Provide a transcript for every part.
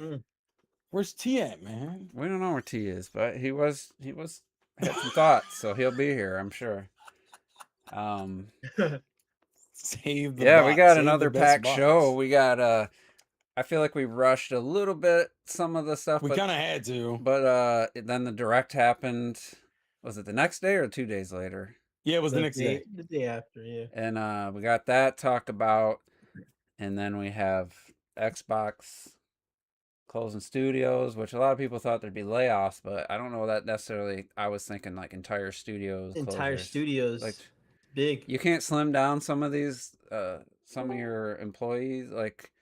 Mm. Where's T at, man? We don't know where T is, but he had some thoughts, so he'll be here, I'm sure. Save the Yeah, we bot. got Save the another best packed show. bots. We got I feel like we rushed a little bit some of the stuff, We but kind of had to. then the direct happened. Was it the next day or 2 days later? Yeah, it was the next day. The day after, yeah. And we got that talk about, and then we have Xbox closing studios, which a lot of people thought there'd be layoffs, but I don't know that necessarily. I was thinking like entire studios, Entire closures. studios, Like, big. you can't slim down some of these, some of your employees, like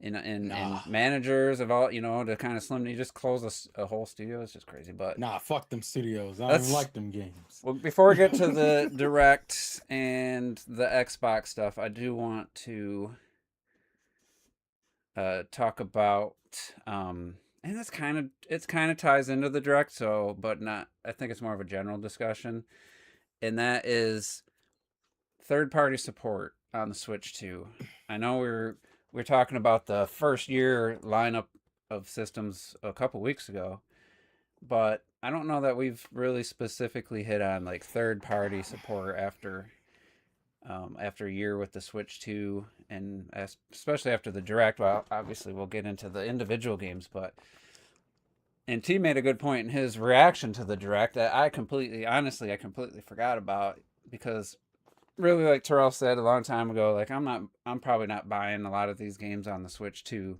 in managers of all, to kind of slim. You just close a whole studio. It's just crazy. But Nah, fuck them studios. I don't even like them games. Well, before we get to the direct and the Xbox stuff, I do want to talk about, and it's kind of ties into the direct, so but not. I think it's more of a general discussion, and that is third-party support on the Switch 2. I know we're talking about the first year lineup of systems a couple weeks ago, but I don't know that we've really specifically hit on like third-party support after a year with the Switch 2, and especially after the direct. Well, obviously we'll get into the individual games, but and T made a good point in his reaction to the direct that I completely forgot about, because really, like Terrell said a long time ago, like I'm probably not buying a lot of these games on the Switch 2.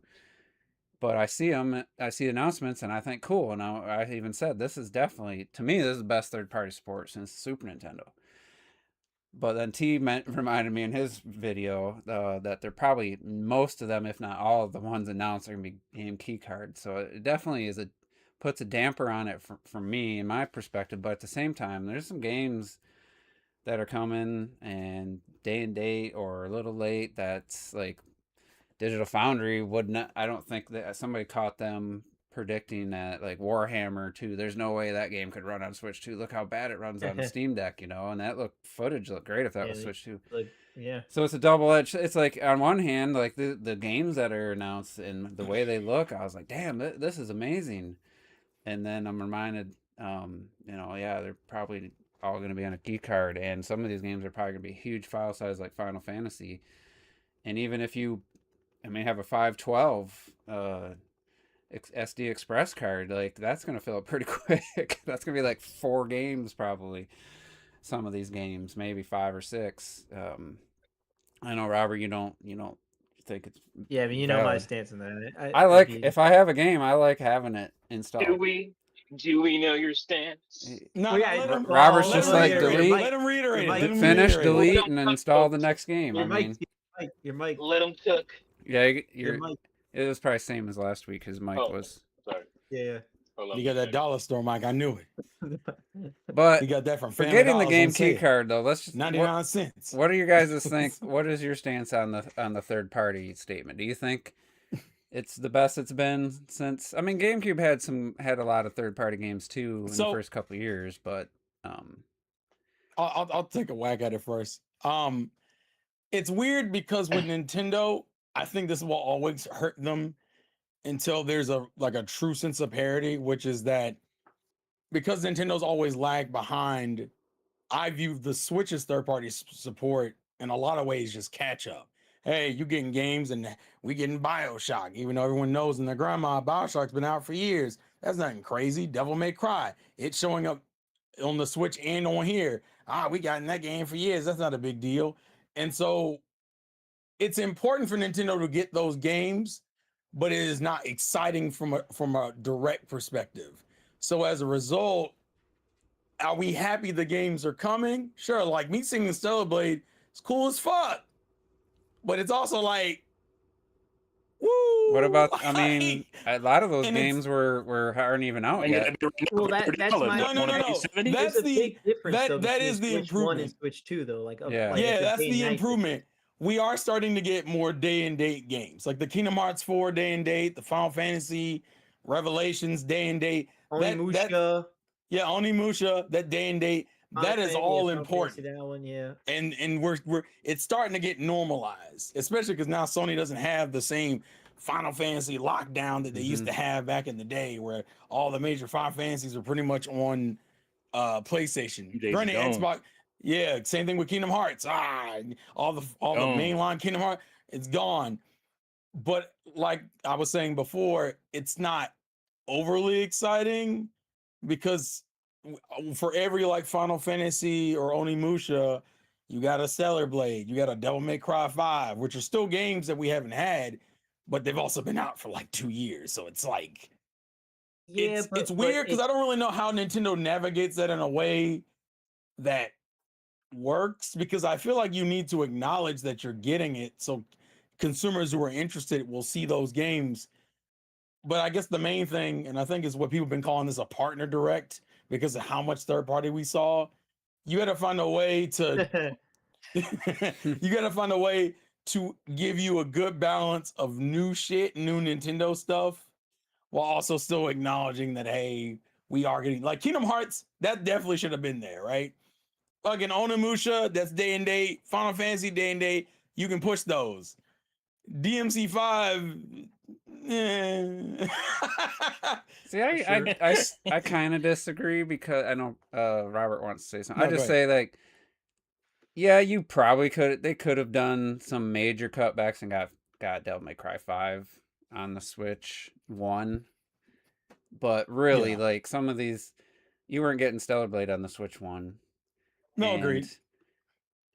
But I see announcements, and I think cool. And I even said this is definitely, to me, this is the best third-party support since Super Nintendo. But then T reminded me in his video that they're probably, most of them, if not all of the ones announced, are going to be game key cards. So it definitely puts a damper on it for me in my perspective. But at the same time, there's some games that are coming and day and date or a little late that's like Digital Foundry would not. I don't think that somebody caught them predicting that, like Warhammer 2. There's no way that game could run on Switch 2. Look how bad it runs on Steam Deck, and that footage looked great if that was Switch 2. Yeah. So it's a double edged. It's like on one hand, like the games that are announced and the way they look, I was like, damn, this is amazing. And then I'm reminded, yeah, they're probably all going to be on a key card, and some of these games are probably going to be huge file size like Final Fantasy. And even if you have a 512 SD Express card, like that's gonna fill up pretty quick. That's gonna be like 4 games probably. Some of these games, maybe 5 or 6. I know, Robert, you don't think it's Yeah, but valid. my stance on that. I like if I have a game, I like having it installed. Do we know your stance? No, Robert's just like delete. Let him reiterate. Finish, delete, and then install the next game. Your mic. Let him cook. Yeah, your mic. It was probably same as last week. His mic was. Sorry. Yeah. You got that dollar store mic. I knew it. But you got that from forgetting the game key card though. Let's just 99 cents. What do you guys think? What is your stance on the third party statement? Do you think it's the best it's been since? I mean, GameCube had a lot of third party games too in the first couple of years, but I'll take a whack at it first. It's weird because with Nintendo, I think this will always hurt them until there's a true sense of parity, which is that because Nintendo's always lagged behind, I view the Switch's third-party support in a lot of ways just catch up. Hey, you getting games and we getting BioShock, even though everyone knows in their grandma BioShock's been out for years. That's nothing crazy. Devil May Cry, it's showing up on the Switch and on here. We got in that game for years. That's not a big deal. And so it's important for Nintendo to get those games, but it is not exciting from a direct perspective. So as a result, are we happy the games are coming? Sure, like me singing Stellar Blade, it's cool as fuck. But it's also like, woo. What about, I mean, a lot of those games aren't even out yet. Well, that's my no. That's the difference. That is the improvement. And Switch 2 though, that's the improvement. We are starting to get more day and date games, like the Kingdom Hearts 4 day and date, the Final Fantasy Revelations day and date. Onimusha. Onimusha, that day and date. That is all important. That one, yeah. And we're it's starting to get normalized, especially because now Sony doesn't have the same Final Fantasy lockdown that they used to have back in the day, where all the major Final Fantasies were pretty much on PlayStation. Days Granted, gone. Xbox, yeah, same thing with Kingdom Hearts. All the Gone. mainline Kingdom Hearts, it's gone. But like I was saying before, it's not overly exciting because for every like Final Fantasy or Onimusha, you got a Stellar Blade, you got a Devil May Cry 5, which are still games that we haven't had, but they've also been out for like 2 years. So it's like, Yeah, it's weird because I don't really know how Nintendo navigates that in a way that works, because I feel like you need to acknowledge that you're getting it so consumers who are interested will see those games. But I guess the main thing, and I think is what people have been calling this a partner direct because of how much third party we saw, you got to find a way to you got to find a way to give you a good balance of new shit, new Nintendo stuff, while also still acknowledging that, hey, we are getting like Kingdom Hearts, that definitely should have been there, right? Fucking Onimusha, that's day and date. Final Fantasy, day and date. You can push those. DMC5, See, I kind of disagree because I know Robert wants to say something. No, I just go ahead. say like, yeah, you probably could. They could have done some major cutbacks and got Devil May Cry 5 on the Switch 1. But really, Yeah. like some of these, you weren't getting Stellar Blade on the Switch 1. No, agreed.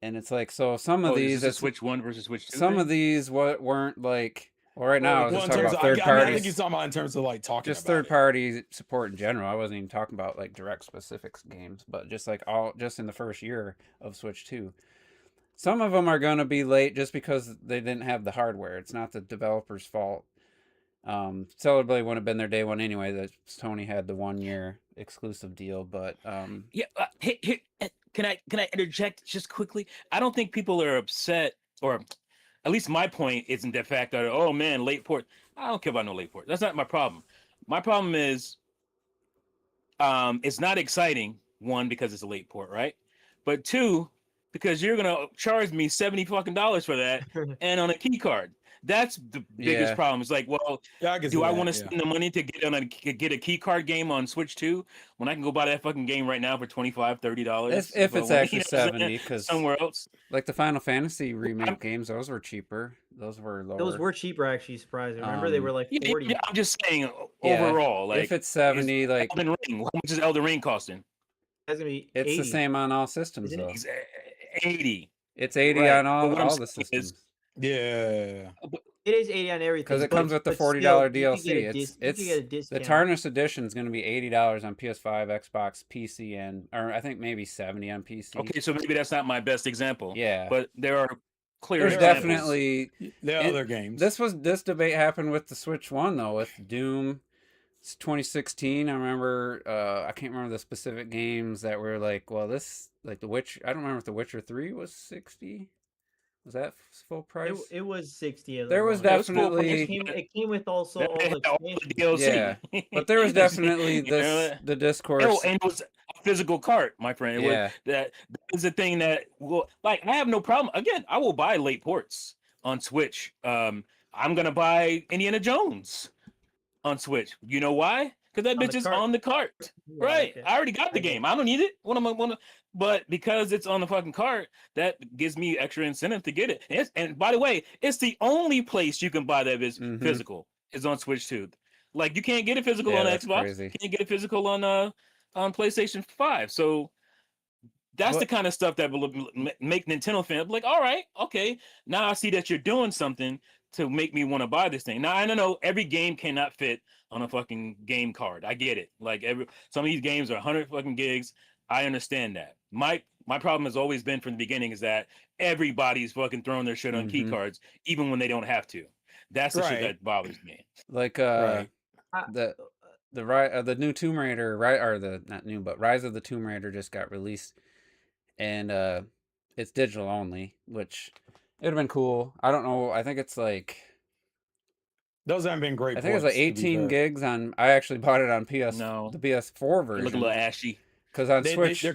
And it's like, so some of Oh, these, is this a Switch 1 versus Switch 2? some thing? of these weren't like. Well, right now I was Well, just in talking terms about of, third I parties. think he's talking about in terms of like talking Just about third it. party support in general. I wasn't even talking about like direct specifics games, but just like just in the first year of Switch 2. Some of them are going to be late just because they didn't have the hardware. It's not the developer's fault. Stellar Blade wouldn't have been there day one anyway. That Sony had the 1 year exclusive deal, but Yeah, can I interject just quickly? I don't think people are upset, or at least my point isn't the fact that, oh man, late port. I don't care about no late port. That's not my problem. My problem is, it's not exciting. One, because it's a late port, right? But two, because you're gonna charge me $70 fucking for that, and on a key card. That's the biggest Yeah. problem. It's like, well, Yeah, I can see do I that, want to yeah. spend the money to get a key card game on Switch 2 when I can go buy that fucking game right now for $25, $30? if it's I want- actually you know what I'm saying? 70, because somewhere else. like the Final Fantasy remake games, those were cheaper. Those were lower. Those were cheaper, actually. Surprising. Remember, they were like Yeah, 40. I'm just saying Yeah, overall. Like, if it's 70, like Elden Ring, how much is Elden Ring costing? That's gonna be it's 80. the same on all systems Isn't it? though. 80. It's 80 Right, on but what I'm all the saying is- systems. Yeah. It is 80 on everything. Because it but- comes with the but $40 still, you can DLC. get a It's you can get a the discount. Tarnished Edition is going to be $80 on PS5, Xbox, PC, or I think maybe 70 on PC. Okay, so maybe that's not my best example. Yeah, But there are clear there's examples. definitely There are It- other games. this debate happened with the Switch 1 though, with Doom. It's 2016. I remember I can't remember the specific games that were like, well, this like The Witcher. I don't remember if The Witcher 3 was 60. Was that full price? It was 60. At the There was moment. It was full price. definitely It came with also That all had the all the expansions. DLC. Yeah, but there was definitely You know, the discourse. Oh, and it was a physical cart, my friend. It was, Yeah. that is the thing that will, like, I have no problem. Again, I will buy late ports on Switch. I'm gonna buy Indiana Jones on Switch. You know why? Because that On the bitch is cart. on the cart. Yeah, Right. okay. I already got the I get game. I don't need it. But because it's on the fucking cart, that gives me extra incentive to get it. And by the way, it's the only place you can buy that is Mhm. physical is on Switch 2. Like, you can't get it physical Yeah, on that's Xbox. crazy. You can't get it physical on PlayStation 5. So that's the What- kind of stuff that will make Nintendo fans like, all right, okay, now I see that you're doing something to make me want to buy this thing. Now I don't know, every game cannot fit on a fucking game card. I get it. Like, some of these games are 100 fucking gigs. I understand that. My problem has always been from the beginning is that everybody's fucking throwing their shit on key Mhm. cards, even when they don't have to. That's the shit Right. that bothers me. Like Right. the new Tomb Raider, right? Or the not new, but Rise of the Tomb Raider just got released, and it's digital only, which it would have been cool. I don't know. I think it's like Those haven't been great. I think it's like ports, to be 18 fair. gigs on. I actually bought it on No. the PS4 They look a version, little ashy. because on They, Switch. they're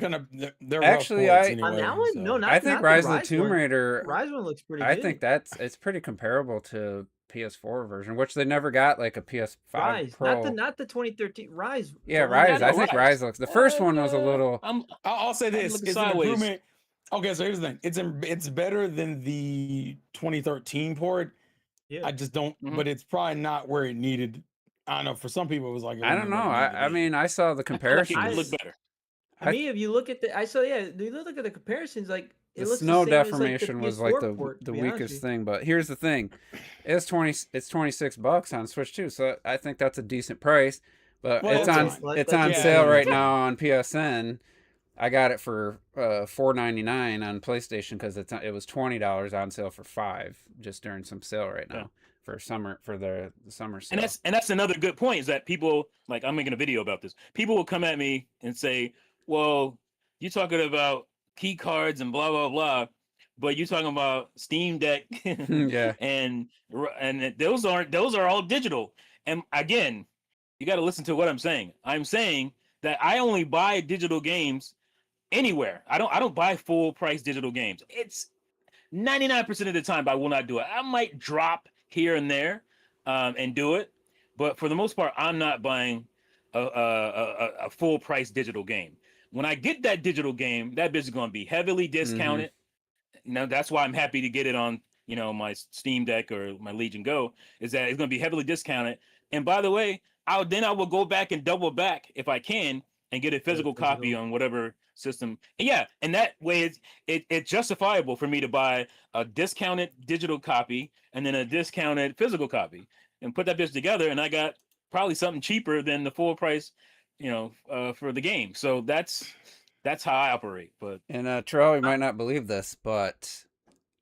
Actually, rough ports I- anyway, On that one? so. No, not I think not Rise of the Rise Tomb one. Raider. Rise one looks pretty I good. think it's pretty comparable to PS4 version, which they never got like a PS5 Rise, Pro. not the 2013 Rise. Yeah, the one Rise. that- I think Rise looks. The first one was a little. I'll say this: looking it's an sideways. improvement. Okay, so here's the thing: it's better than the 2013 port. Yeah. I just don't, Mhm. but it's probably not where it needed. I don't know. For some people, it was like I don't know. I mean, I saw the Like it comparisons. could look better. To me, if you look at you look at the comparisons, like it The looks snow the same as, deformation was like PS4 port, to the be honest weakest with thing. But here's the thing: it's $26 on Switch too, so I think that's a decent price. But Well, it's that's on fine. it's Let's on yeah, sale yeah, right yeah. now on PSN. I got it for $4.99 on PlayStation because it was $20 on sale for $5 just during some sale right now for the summer sale. And that's another good point is that people, like, I'm making a video about this. People will come at me and say, "Well, you're talking about key cards and blah blah blah, but you're talking about Steam Deck Yeah. and those are all digital." And again, you got to listen to what I'm saying. I'm saying that I only buy digital games anywhere. I don't buy full price digital games. It's 99% of the time I will not do it. I might drop here and there and do it, but for the most part, I'm not buying a full price digital game. When I get that digital game, that bitch is going to be heavily discounted. That's why I'm happy to get it on my Steam Deck or my Legion Go. Is that it's going to be heavily discounted. And by the way, I will go back and double back if I can and get a physical copy on whatever system. And yeah, and that way it's justifiable for me to buy a discounted digital copy and then a discounted physical copy and put that bitch together, and I got probably something cheaper than the full price, for the game. So that's how I operate. But And Terrell, you might not believe this, but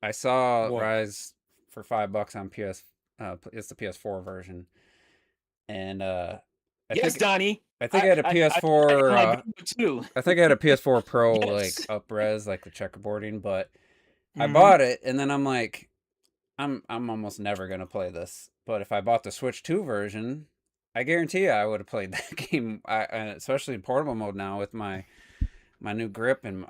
I saw What? Rise for $5 on PS. It's the PS4 version, and yes, Donnie. I think I had a PS4. I too. I think I had a PS4 Pro Yes. like up-res, like the checkerboarding, but I Mhm. bought it and then I'm like, I'm almost never gonna play this. But if I bought the Switch 2 version, I guarantee you I would have played that game. Especially in portable mode now with my new grip and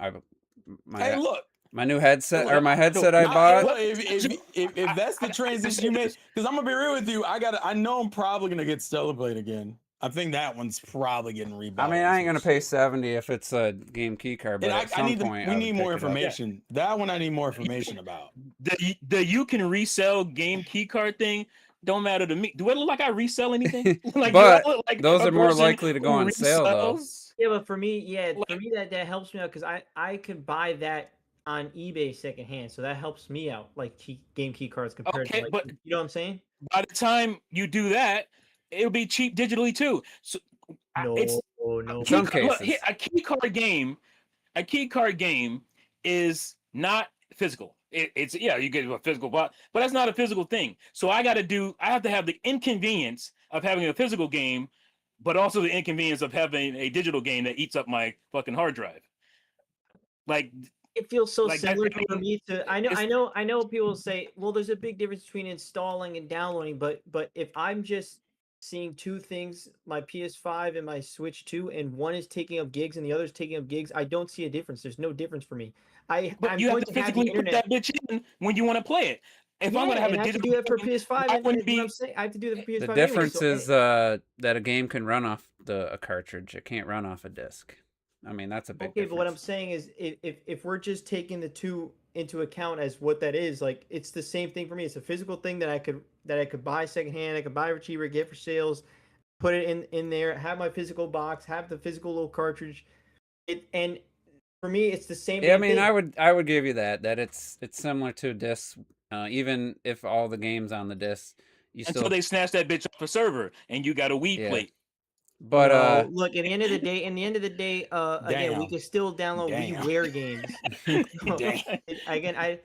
Hey, look. my new headset Look, or my headset I Well, bought. if that's the transition you made, because I'm gonna be real with you, I know I'm probably gonna get Stellar Blade again. I think that one's probably getting rebought. I mean, I ain't gonna pay $70 if it's a game key card, but And at some point, we I would need more pick it up. information. That one I need more information about. The you can resell game key card thing don't matter to me. Do it look like I resell anything? Like, But do I look like those a are more person likely to go who on sale, though. resells? Yeah, but for me, Like- that helps me out because I could buy that on eBay secondhand, so that helps me out, like game key cards compared Okay, to, like, but- you know what I'm saying? By the time you do that, it'll be cheap digitally too. So No, it's no. Some look, cases. a key card game is not physical. It's you get a physical box, but that's not a physical thing. So I have to have the inconvenience of having a physical game, but also the inconvenience of having a digital game that eats up my fucking hard drive. Like, It feels so Like, similar I for mean, me to. I it's- know. People say, well, there's a big difference between installing and downloading, but if I'm just seeing two things, my PS5 and my Switch 2, and one is taking up gigs and the other is taking up gigs, I don't see a difference. There's no difference for me. but I'm you have going to to have the physically put internet. that bitch in when you want to play it. If I'm gonna have and a I have to digital do that for game, PS5. I And wouldn't that's what I'm be. saying. I have to do that for PS5. The anyway, difference so, is that a game can run off a cartridge. It can't run off a disc. I mean, that's a big okay, difference. but what I'm saying is, if we're just taking the two into account as what that is, like, it's the same thing for me. It's a physical thing that I could buy secondhand. I could buy for cheaper, get for sales, put it in there, have my physical box, have the physical little cartridge. And for me, it's the same. Yeah, I damn mean, thing. I would give you that it's similar to discs. Even if all the games on the disc, you Until still. they snatch that bitch off a server and you got a Wii Yeah. plate. But No, look, at the end of the day, again, we Damn. can still download Damn. WiiWare games. Damn. Again, I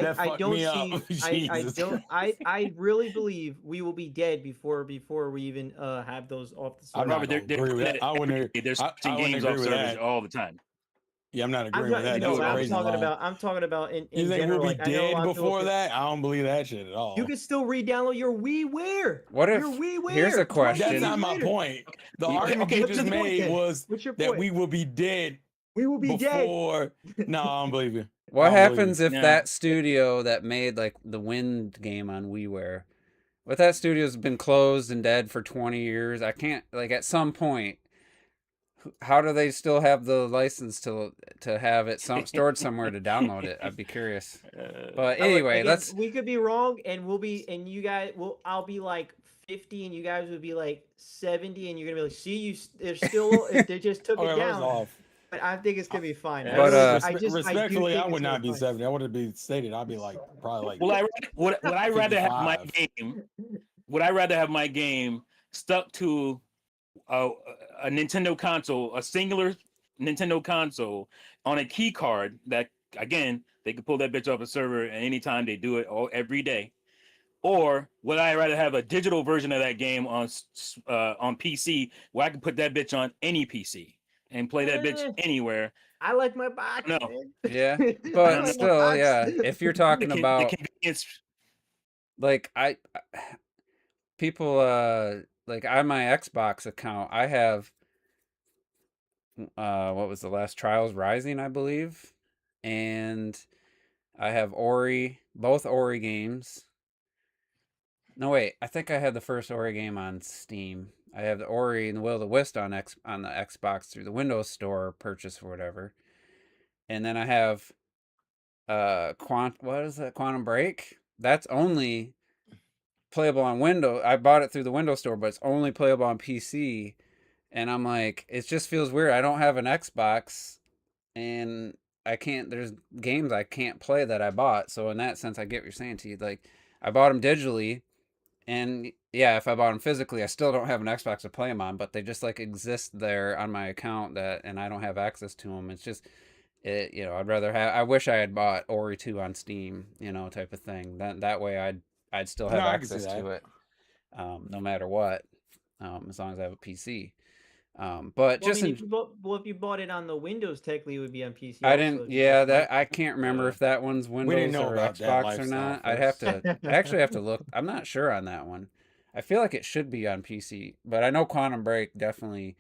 That fucked don't me up. see. I Jesus don't. Christ. I really believe we will be dead before we even have those off the server. I'm not Robert, gonna agree with that. I wouldn't. There's I wouldn't games agree off with servers that. all the time. Yeah, I'm not I'm agreeing with that. That's a crazy line. I'm talking about in You think general. we'll be Like, I know a dead lot of people before can- that? I don't believe that shit at all. You can still re-download your WiiWare. What if- your WiiWare? here's a question. That's not my Later. point. The Okay, argument okay, you what's just the point made then? was What's your that point? we will be dead We will be dead. before. No, I don't believe you. what I don't believe happens you. if No. that studio that made like the Wind game on WiiWare With that studio's been closed and dead for 20 years, I can't, like, at some point, how do they still have the license to have it stored somewhere to download it? I'd be curious. But anyway, Again, let's. we could be wrong, and you guys will. I'll be like 50, and you guys would be like 70, and you're gonna be like, see, they're still. They just took Okay, it first down. off, But I think it's gonna be fine. But, respectfully, do I think would it's not gonna be fine. 70. I would be stated. I'd be like probably like. Well, would I rather have my 55. game? Would I rather have my game stuck to a Nintendo console, a singular Nintendo console on a key card that, again, they could pull that bitch off a server at any time. They do it every day. Or would I rather have a digital version of that game on PC where I can put that bitch on any PC and play that bitch anywhere? I like my box. No. Man. Yeah, I but like my still, box. yeah. If you're talking The about, convenience. like, people, like, on my Xbox account, I have, what was the last Trials Rising, I believe, and I have Ori, both Ori games. No, wait, I think I had the first Ori game on Steam. I have the Ori and the Will of the Wisp on the Xbox through the Windows Store purchase or whatever. And then I have what is that? Quantum Break? That's only playable on Windows. I bought it through the Windows Store, but it's only playable on PC. And I'm like, it just feels weird. I don't have an Xbox, and I can't. There's games I can't play that I bought. So in that sense, I get what you're saying, to you. Like, I bought them digitally, and yeah, if I bought them physically, I still don't have an Xbox to play them on. But they just like exist there on my account and I don't have access to them. It's just, I'd rather have. I wish I had bought Ori 2 on Steam, type of thing. That way, I'd still have I can see access that. to it, no matter what, as long as I have a PC. But Well, just I mean, if you bought it on the Windows, technically it would be on PC. I also, didn't. if you Yeah, bought that I can't remember if that one's didn't Windows know or about that Xbox or lifestyle not. I'd have first. to. I actually have to look. I'm not sure on that one. I feel like it should be on PC, but I know Quantum Break definitely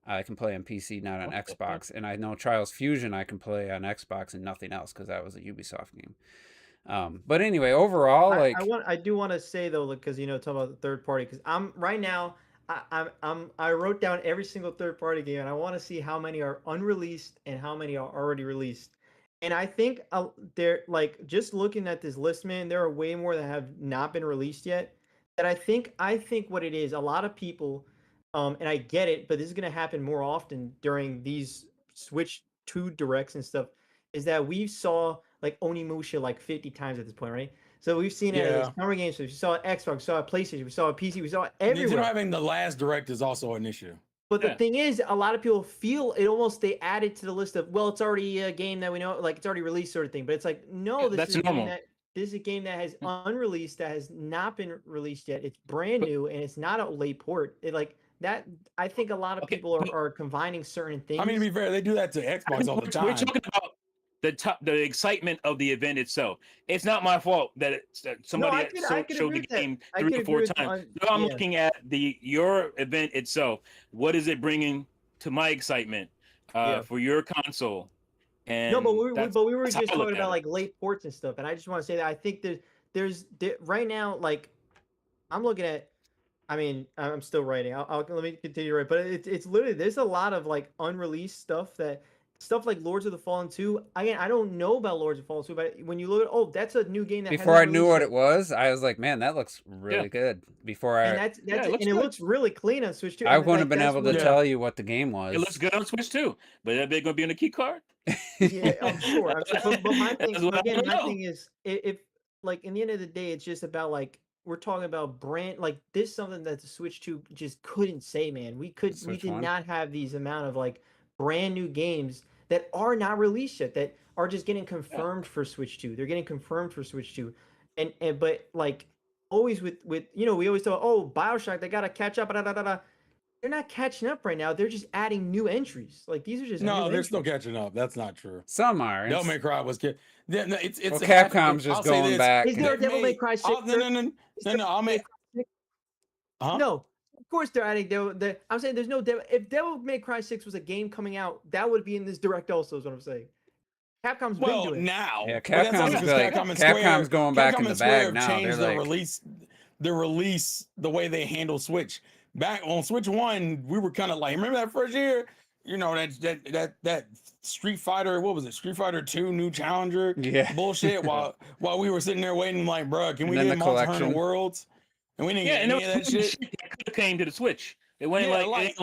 I can play on PC, not on Xbox, and I know Trials Fusion I can play on Xbox and nothing else because that was a Ubisoft game. But anyway, overall, I do want to say though, because talk about the third party, because I'm right now. I wrote down every single third party game, and I want to see how many are unreleased and how many are already released. And I think they're like, just looking at this list, man, there are way more that have not been released yet. That I think what it is, a lot of people, and I get it, but this is gonna happen more often during these Switch 2 directs and stuff, is that we saw like Onimusha like 50 times at this point, right? So we've seen it Yeah. at Summer Games. So we saw it Xbox, we saw it PlayStation, we saw it PC, we saw it Nintendo everywhere. having the last direct is also an issue. But the Yeah. thing is, a lot of people feel it almost they add it to the list of, well, it's already a game that we know, like it's already released sort of thing. But it's like, no, Yeah, this that's is a normal. this is a game that has unreleased, that has not been released yet. It's brand new and it's not a late port. It like that. I think a lot of Okay, people but- are combining certain things. I mean, to be fair, they do that to Xbox all the We're time. talking about the excitement of the event itself. It's not my fault that somebody I could showed agree the with that. game I 3 could or 4 agree with times. on- So I'm yeah. looking at your event itself. What is it bringing to my excitement Yeah. for your console? And No, but we were that's just how I look talking at about it. like late ports and stuff, and I just want to say that I think there's right now, like I'm looking at. I mean, I'm still writing. Let me continue to write, but it's literally there's a lot of like unreleased stuff like Lords of the Fallen 2. Again, I don't know about Lords of the Fallen 2, but when you look at that's a new game that before I knew what it was. was, I was like, man, that looks really good. Before I, And that's Yeah, it it, looks and it good. looks really clean on Switch too. I and, wouldn't like, have been that's able to what- tell you what the game was. It looks good on Switch too, but that big gonna be on the key card. Yeah, I'm sure. But my thing, That's what I again, don't my know. thing is, if like in the end of the day, it's just about like we're talking about brand. Like this, is something that the Switch 2 just couldn't say, man. We Switch did 1? not have these amount of like brand new games that are not released yet, that are just getting confirmed for Switch 2. They're getting confirmed for Switch 2, and but like always with we always thought, oh, BioShock, they gotta catch up. Da, da, da, da. They're not catching up right now. They're just adding new entries. Like these are just No, new they're entries. still catching up. That's not true. Some are. Devil May Cry was it's Well, Capcom's just I'll say going this. back. Is there a They Devil May made- Cry 6? No. Is there I'll make. Huh? No, of course they're adding I'm saying there's no Devil. If Devil May Cry 6 was a game coming out, that would be in this direct also. Is what I'm saying. Capcom's been Well, doing it. now. Yeah, but that's only Capcom's because like- Capcom and Square- Capcom's going back Capcom in the and Square bag have now. changed They're their like- release. the release, the way they handle Switch. Back on Switch 1, we were kind of like, remember that first year? You know, that Street Fighter, what was it? Street Fighter 2 New Challenger Yeah. bullshit while we were sitting there waiting like, bruh, can And we then get the Monster collection. Hunter Worlds? And we didn't Yeah, get and any of that shit. that could have came to the Switch. It wasn't Yeah, like,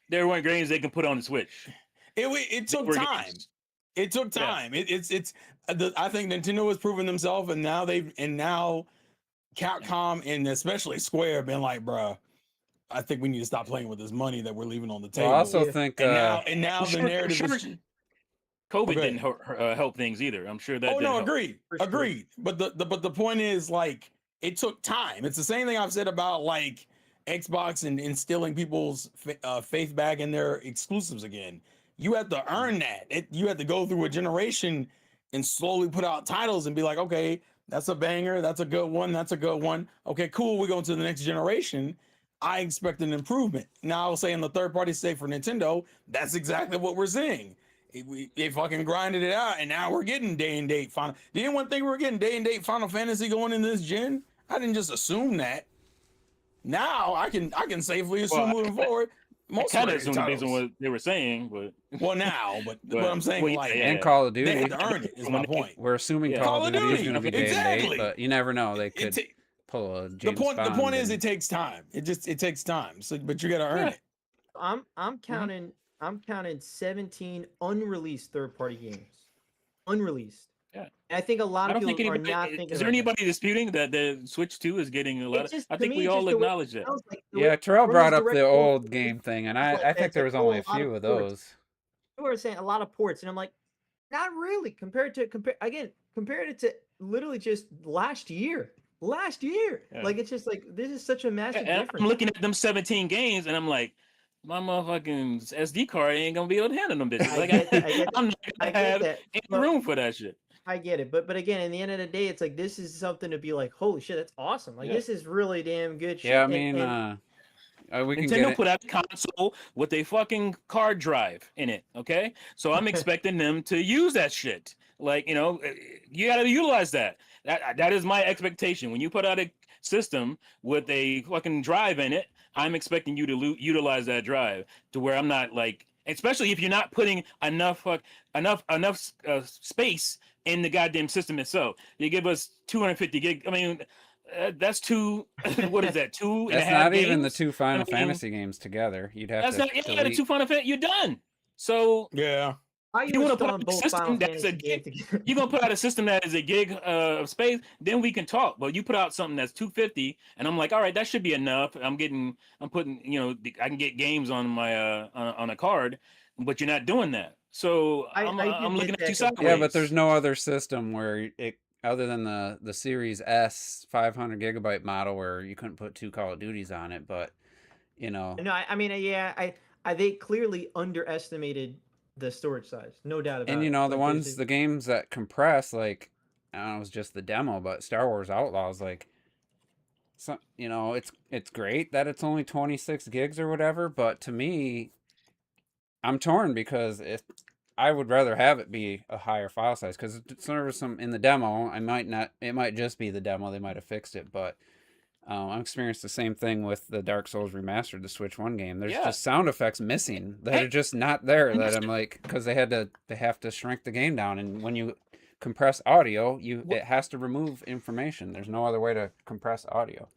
there weren't games they can put on the Switch. It took were time. games. It took Yeah. time. I think Nintendo has proven themselves, and now Capcom and especially Square have been like, bruh, I think we need to stop playing with this money that we're leaving on the Well, table. I also Yeah. think and now the Sure, narrative sure. is. COVID Okay. didn't help things either. I'm sure that. Oh didn't no, help. agreed, For sure. agreed. But the point is, like, it took time. It's the same thing I've said about like Xbox and instilling people's faith back in their exclusives again. You have to earn that. You have to go through a generation and slowly put out titles and be like, okay, that's a banger, that's a good one, that's a good one. Okay, cool. We're going to the next generation. I expect an improvement. Now I'll say in the third party state for Nintendo, that's exactly what we're seeing. They fucking grinded it out, and now we're getting day and date Final. Did anyone think we were getting day and date Final Fantasy going in this gen? I didn't just assume that. Now I can safely assume moving forward. Most Kind of of the assumed based on titles. what they were saying, but Well, now, but what I'm saying, well, like, yeah. and Call of Duty. they had to earn it. Is my point. We're assuming Yeah. Call of Duty is Duty, going to be day and exactly. date, but you never know. They It could ta- pull a the James point Bond is and- it takes time. It takes time. So, but you got to earn Yeah. it. I'm counting 17 unreleased third-party games. Unreleased. Yeah. And I think a lot I of don't think people are anybody. not thinking. Is there about that. anybody disputing that the Switch 2 is getting a lot? It's just- I to think me, we it's all just the way it acknowledge that. sounds like the Yeah, way- Terrell from brought this up the direct old quote, game thing, and it's I think like, there was oh, only a a lot few of of ports. those. People are saying a lot of ports, and I'm like, not really. Compared it to literally just last year. Yeah. Like it's just like this is such a massive And difference. I'm looking at them 17 games, and I'm like, my motherfucking SD card ain't gonna be able to handle them bitches. I Like, get- I get- I'm not I gonna get have that, any but- room for that shit. I get it, but again, in the end of the day, it's like this is something to be like, holy shit, that's awesome. Like Yeah. this is really damn good shit. Yeah, I and- mean, and we can Nintendo get it. put out a console with a fucking card drive in it. Okay, so I'm expecting them to use that shit. Like, you know, you got to utilize that. That is my expectation. When you put out a system with a fucking drive in it, I'm expecting you to utilize that drive to where I'm not like, especially if you're not putting enough space in the goddamn system itself. You give us 250 gig. I mean, that's two. What is that? Two and a That's half not even the games? two Final mean, Fantasy games together. You'd have That's to not. Yeah, the delete. two Final Fantasy. You're done. So Yeah. I you wanna used put on up a both system Final that's a Fantasy games together. you're gonna put out a system that is a gig of space, then we can talk. But you put out something that's 250, and I'm like, all right, that should be enough. I'm putting, you know, I can get games on my on a card, but you're not doing that. So I I'm do looking get at you that sideways. Yeah, but there's no other system where it, other than the Series S 500 gigabyte model, where you couldn't put two Call of Duties on it. But you know, No, I mean, yeah, they clearly underestimated the storage size, no doubt about it. and you know, the Like, there's the games that compress, like, I don't know, it was just the demo, but Star Wars Outlaws, like, some, you know, it's great that it's only 26 gigs or whatever, but to me, I'm torn because I would rather have it be a higher file size, because there was some in the demo. It might just be the demo. They might have fixed it, but I've experienced the same thing with the Dark Souls Remastered, the Switch 1 game. There's Yeah. just sound effects missing that are just not there. That I'm like, because they have to shrink the game down, and when you compress audio, it has to remove information. There's no other way to compress audio.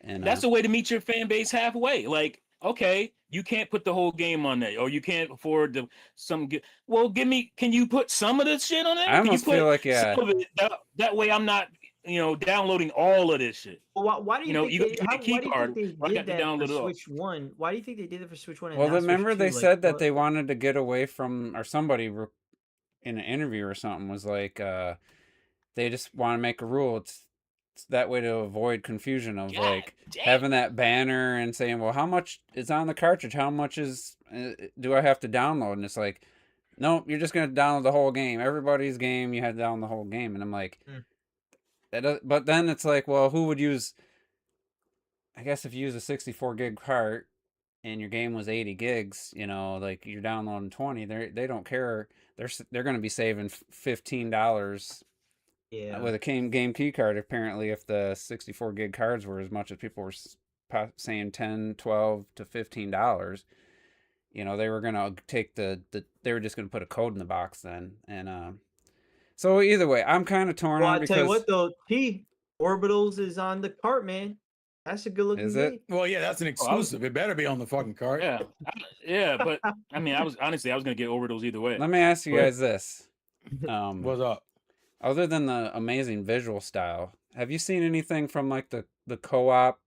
And That's a way to meet your fan base halfway. Like, okay, you can't put the whole game on there, or you can't afford well, can you put some of this shit on there? I almost Can you feel put like, yeah. some of it, that way I'm not, you know, downloading all of this shit. Well, why do you You know, think you they, got your why do you key card, think I they got did to that download it for all. Switch 1? Why do you think they did it for Switch 1 and Well, not Switch remember 2? they Like, said that what- they wanted to get away from, or somebody in an interview or something was like, they just want to make a rule. It's that way to avoid confusion of God like damn. having that banner and saying, well, how much is on the cartridge? How much do I have to download? And it's like, nope, you're just going to download the whole game. Everybody's game, you had to download the whole game. And I'm like, but then it's like, well, who would use, I guess if you use a 64 gig cart and your game was 80 gigs, you know, like you're downloading 20, they don't care. They're going to be saving $15 Yeah. with a game key card. Apparently, if the 64 gig cards were as much as people were saying, $10, $12 to $15, they were gonna take they were just gonna put a code in the box then, and so either way, I'm kind of torn Well, on I tell you because what though, Orbitals is on the cart, man. That's a good looking is it? game. Well, yeah, that's an Oh, I was- exclusive. It better be on the fucking cart. Yeah, yeah, but I mean, I was gonna get Orbitals either way. Let me ask you But- guys this: What's up? other than the amazing visual style, have you seen anything from like the co-op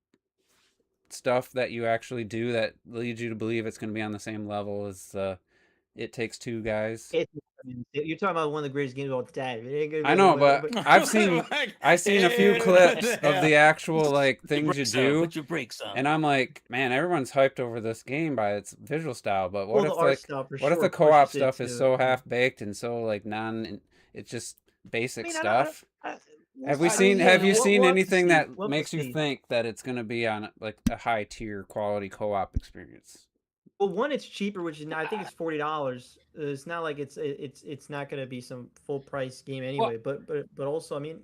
stuff that you actually do that leads you to believe it's going to be on the same level as It Takes Two guys? You're talking about one of the greatest games of all time. It ain't gonna I be know, like- but I've seen Like, I've seen a few yeah, clips what the of the hell? actual like things you do, Put your brakes on. and I'm like, man, everyone's hyped over this game by its visual style, but what Well, the if art like style for what if sure the co-op pushes it stuff is to- so half baked and so like it's just basic I mean, I don't- stuff? I- Have we I mean, seen yeah, have you we'll- seen we'll have to anything see. that We'll have to makes you see. think that it's going to be on like a high tier quality co-op experience? Well, one, it's cheaper, which is not, I think it's $40. It's not like it's not going to be some full price game anyway. But also, I mean,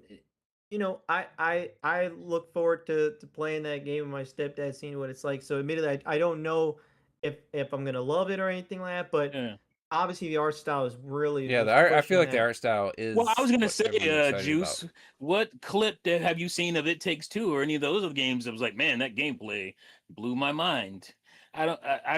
I look forward to playing that game with my stepdad, seeing what it's like. So admittedly, I don't know if I'm gonna love it or anything like that. But Yeah. obviously, the art style is really Yeah, what's the art. I feel pushing like the that. art style is. Well, I was gonna what say, everyone's excited Juice, about. what clip have you seen of It Takes Two or any of those other games that was like, man, that gameplay blew my mind. I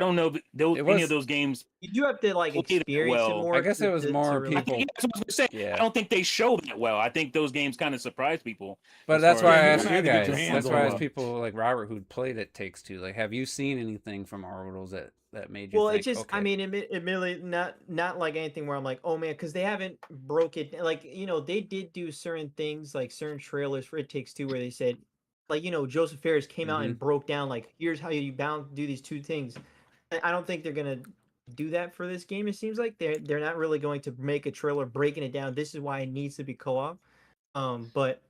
don't know if It any was- of those games. You do have to like Played it experience it well. more. I guess it was more really- I think, people- that's what I was gonna say. Yeah. I don't think they show that well. I think those games kind of surprise people. But as that's far why I as- you're asked gonna you have to get guys. your hands That's on why I it. asked people like Robert who played It Takes Two. Like, have you seen anything from Orbitals that made you? Well, think, it's just, I okay, mean, admittedly, not like anything where I'm like, oh man, because they haven't broke it. Like, they did do certain things, like certain trailers for It Takes Two, where they said, like, Joseph Ferris came out and broke down, like, here's how you do these two things. I don't think they're gonna do that for this game. It seems like they're not really going to make a trailer breaking it down. This is why it needs to be co-op. But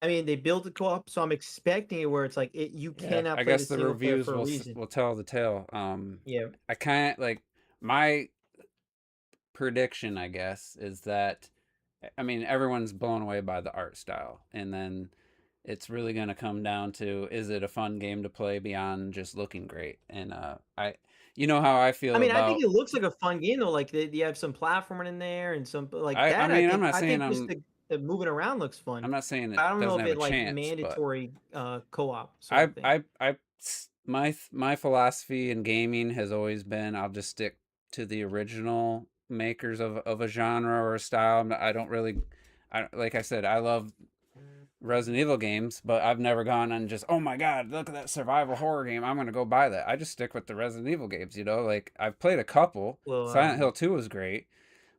I mean, they built the co-op, so I'm expecting it where it's like you yeah, cannot I play guess the the single player reviews for a will reason. will tell the tale. Yeah. I kind of like my prediction, I guess, is that I mean everyone's blown away by the art style, and then it's really going to come down to, is it a fun game to play beyond just looking great? And you know how I feel. I mean, about, I think it looks like a fun game though. Like you have some platforming in there and some like I that. mean, I I'm not think saying just the moving around looks fun. I'm not saying it I don't know doesn't if have it a like chance, but mandatory co-op. Sort of thing. my philosophy in gaming has always been, I'll just stick to the original makers of a genre or a style. I don't really, like I said, I love Resident Evil games, but I've never gone and just, oh my god, look at that survival horror game, I'm gonna go buy that. I just stick with the Resident Evil games, like I've played a couple. Well, Silent Hill 2 was great,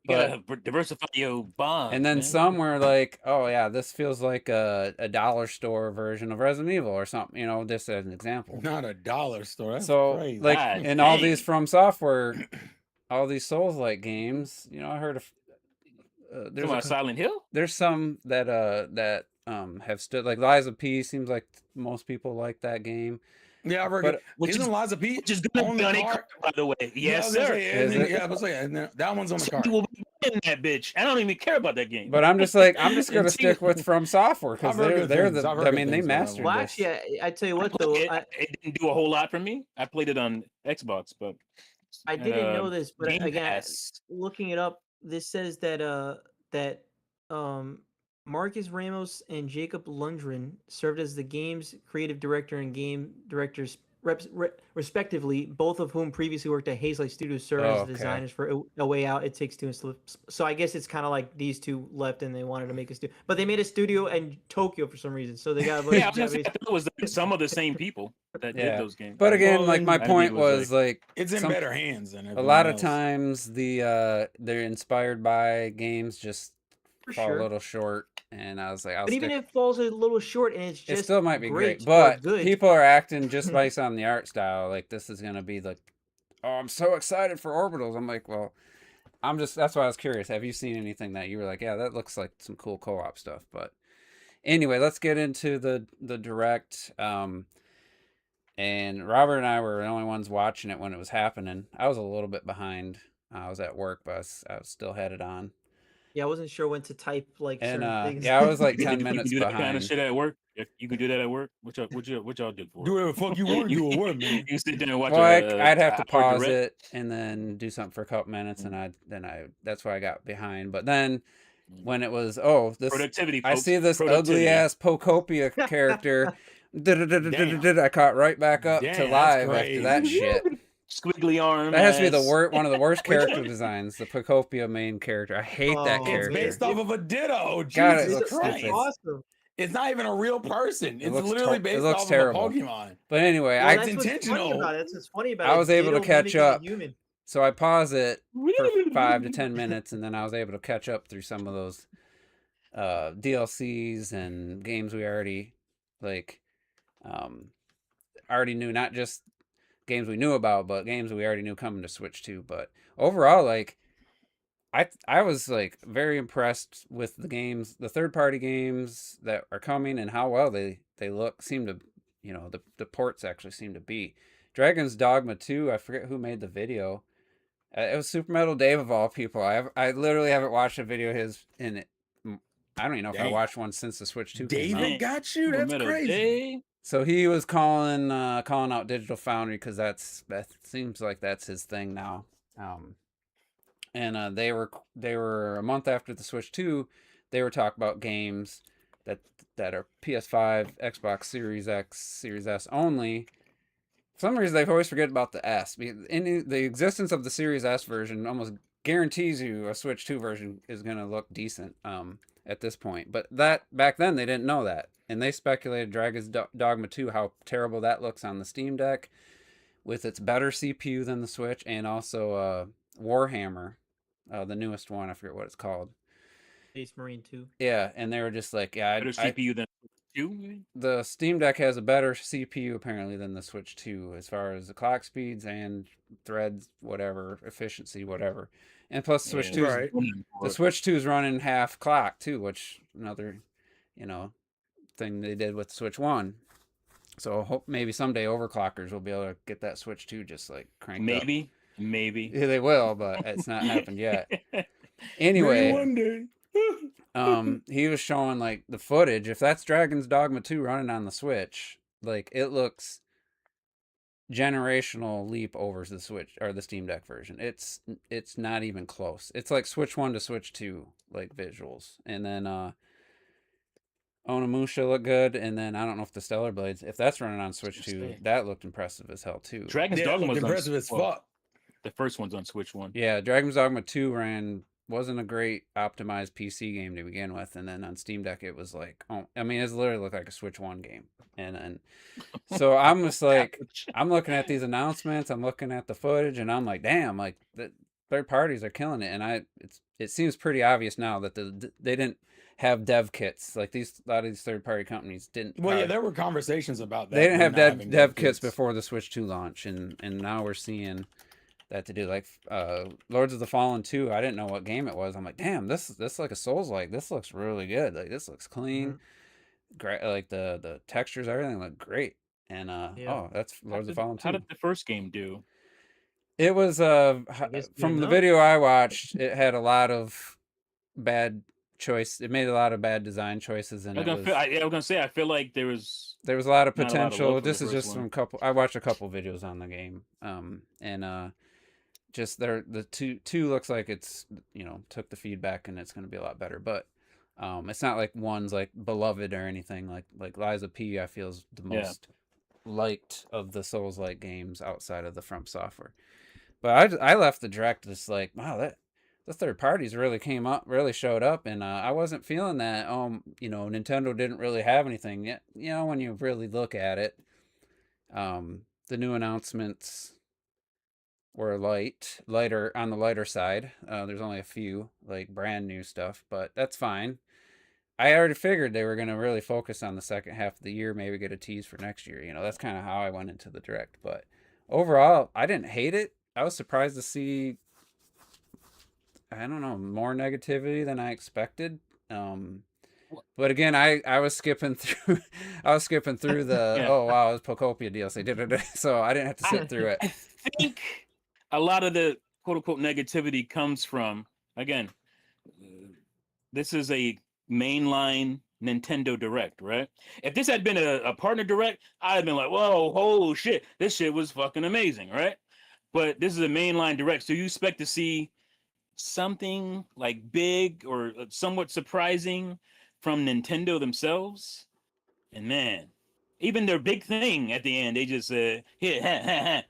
You gotta diversify your bond. and then man. some were like, oh yeah, this feels like a dollar store version of Resident Evil or something, just as an example. Not a dollar store. That's So crazy. like God in all dang. these From Software, all these Souls-like games, I heard of Talking about Silent Hill. there's some that have stood, like Lies of P seems like most people like that game. yeah, I've heard but- it. Which Isn't is- Liza P Which is gonna on be the on a cart? cart, by the way. Yeah, I Yes, was gonna sir. say, Is and- it? yeah, I was like, and that one's on the Somebody cart. will be in that bitch. I don't even care about that game. But I'm just gonna And stick with From Software because I've heard good they're things. the I've heard I good mean they things about that mastered one. Well, this. actually, I tell you what I though, played it didn't do a whole lot for me. I played it on Xbox, but I didn't know this, but Game again, Pass. looking it up, this says that Marcus Ramos and Jacob Lundgren served as the game's creative director and game directors respectively, both of whom previously worked at Hazelight Studios, served as the Okay. designers for A Way Out, It Takes Two, and so I guess it's kind of like these two left and they wanted to make a studio, but they made a studio in Tokyo for some reason, so they got a bunch Yeah, I of was gonna say, Japanese. I thought it was some of the same people that Yeah. did those games. But again, Well, like then- my I think point it was, was like It's in some- better hands than a everyone lot of else. times they're inspired by games just For fall sure. a little short, and I was like, I'll But stick. even if it falls a little short and it's It just still might be great, or but good, people are acting just based on the art style. Like this is gonna be like, oh, I'm so excited for Orbitals. I'm like, well, that's why I was curious. Have you seen anything that you were like, yeah, that looks like some cool co-op stuff? But anyway, let's get into the direct. And Robert and I were the only ones watching it when it was happening. I was a little bit behind. I was at work, but I was still headed on. Yeah, I wasn't sure when to type like And certain things. yeah, I was like You 10 can minutes do that kind of behind. shit at work. If you can do that at work, what y'all do for? Do whatever the fuck you want to do at work, man. You sit there and watch Well, I'd have to hour pause direct. it and then do something for a couple minutes, and that's why I got behind. But then when it was, Productivity, I folks. see this ugly Productivity. ass Pocopia character, I caught right back up to Damn, that's live after that crazy. shit. Squiggly arm. That has to be the ass. one of the worst Which character one? designs, the Pocopia main character. I hate that Oh, It's character. based off of a Ditto. God, it Jesus looks Christ. stupid. awesome. It's not even a real person. It It's looks literally it based looks off terrible. of a Pokemon. But anyway, Well, I that's what's funny intentional. about it. That's what's funny about it. I was able to Ditto catch mimicking a up. human. So I paused it for 5 to 10 minutes, and then I was able to catch up through some of those DLCs and games we already already knew, not just games we knew about, but games we already knew coming to Switch 2. But overall, like I was like very impressed with the games, the third-party games that are coming, and how well they seem to, the ports actually seem to be. Dragon's Dogma 2, I forget who made the video. It was Super Metal Dave of all people. I literally haven't watched a video of his in it. I don't even know if I Damn. watched one since the Switch 2 came out. David got you? That's Metal crazy. Day. So he was calling out Digital Foundry because that seems like that's his thing now. And they were a month after the Switch 2. They were talking about games that are PS5, Xbox Series X, Series S only. For some reason, they always forget about the S. The existence of the Series S version almost guarantees you a Switch 2 version is going to look decent at this point. But that back then, they didn't know that. And they speculated Dragon's Dogma 2, how terrible that looks on the Steam Deck with its better CPU than the Switch, and also Warhammer, the newest one. I forget what it's called. Space Marine 2. Yeah, and they were just like, yeah, Better CPU than you. the Steam Deck has a better CPU apparently than the Switch 2 as far as the clock speeds and threads, whatever, efficiency, whatever. And plus Switch 2 Right. the Switch 2 is running half clock too, which another, thing they did with Switch 1. So hope maybe someday overclockers will be able to get that Switch 2 just like cranked up. Maybe. Yeah, they will, but it's not happened yet. Maybe Anyway, one day. he was showing like the footage. If that's Dragon's Dogma 2 running on the Switch, like it looks generational leap over the Switch or the Steam Deck version. It's not even close. It's like Switch 1 to Switch 2 like visuals. And then Onimusha looked good, and then I don't know if the Stellar Blades, if that's running on Switch 2, that looked impressive as hell too. Dragon's Yeah, Dogma looked was impressive as fuck. The first one's on Switch 1. Yeah, Dragon's Dogma 2 wasn't a great optimized PC game to begin with, and then on Steam Deck it was like, it literally looked like a Switch 1 game. And so I'm just like, I'm looking at these announcements, I'm looking at the footage, and I'm like, damn, like the third parties are killing it. And it seems pretty obvious now that they didn't have dev kits. Like a lot of these third party companies didn't. Well, yeah, there were conversations about that. They didn't have not having dev kits before the Switch 2 launch, and now we're seeing that to do. Like Lords of the Fallen 2, I didn't know what game it was. I'm like, damn, this like a Souls-like. This looks really good. Like this looks clean. Great, like the textures, everything look great. And that's Lords of the Fallen 2. How did the first game do? It was from the video I watched, it had a lot of bad choice. It made a lot of bad design choices, and I was gonna say I feel like there was a lot of not a lot of potential. love for This the is first just one. I watched a couple videos on the game, and just the two looks like it's took the feedback and it's going to be a lot better. But it's not like one's like beloved or anything. Like Lies of P, I feel is the most liked of the Souls-like games outside of the From Software. But I left the direct just like, wow, that the third parties really showed up, and I wasn't feeling that. Nintendo didn't really have anything yet. When you really look at it, the new announcements were lighter on the lighter side. There's only a few like brand new stuff, but that's fine. I already figured they were going to really focus on the second half of the year, maybe get a tease for next year. That's kind of how I went into the direct. But overall, I didn't hate it. I was surprised to see, I don't know, more negativity than I expected. But again, I was skipping through the oh wow, it's Pocopia DLC, so I didn't have to sit through it. I think a lot of the quote unquote negativity comes from, again, this is a mainline Nintendo Direct, right? If this had been a partner Direct, I'd have been like, whoa, oh shit, this shit was fucking amazing, right? But this is a mainline Direct, so you expect to see something like big or somewhat surprising from Nintendo themselves. And man, even their big thing at the end, they just said, "Yeah."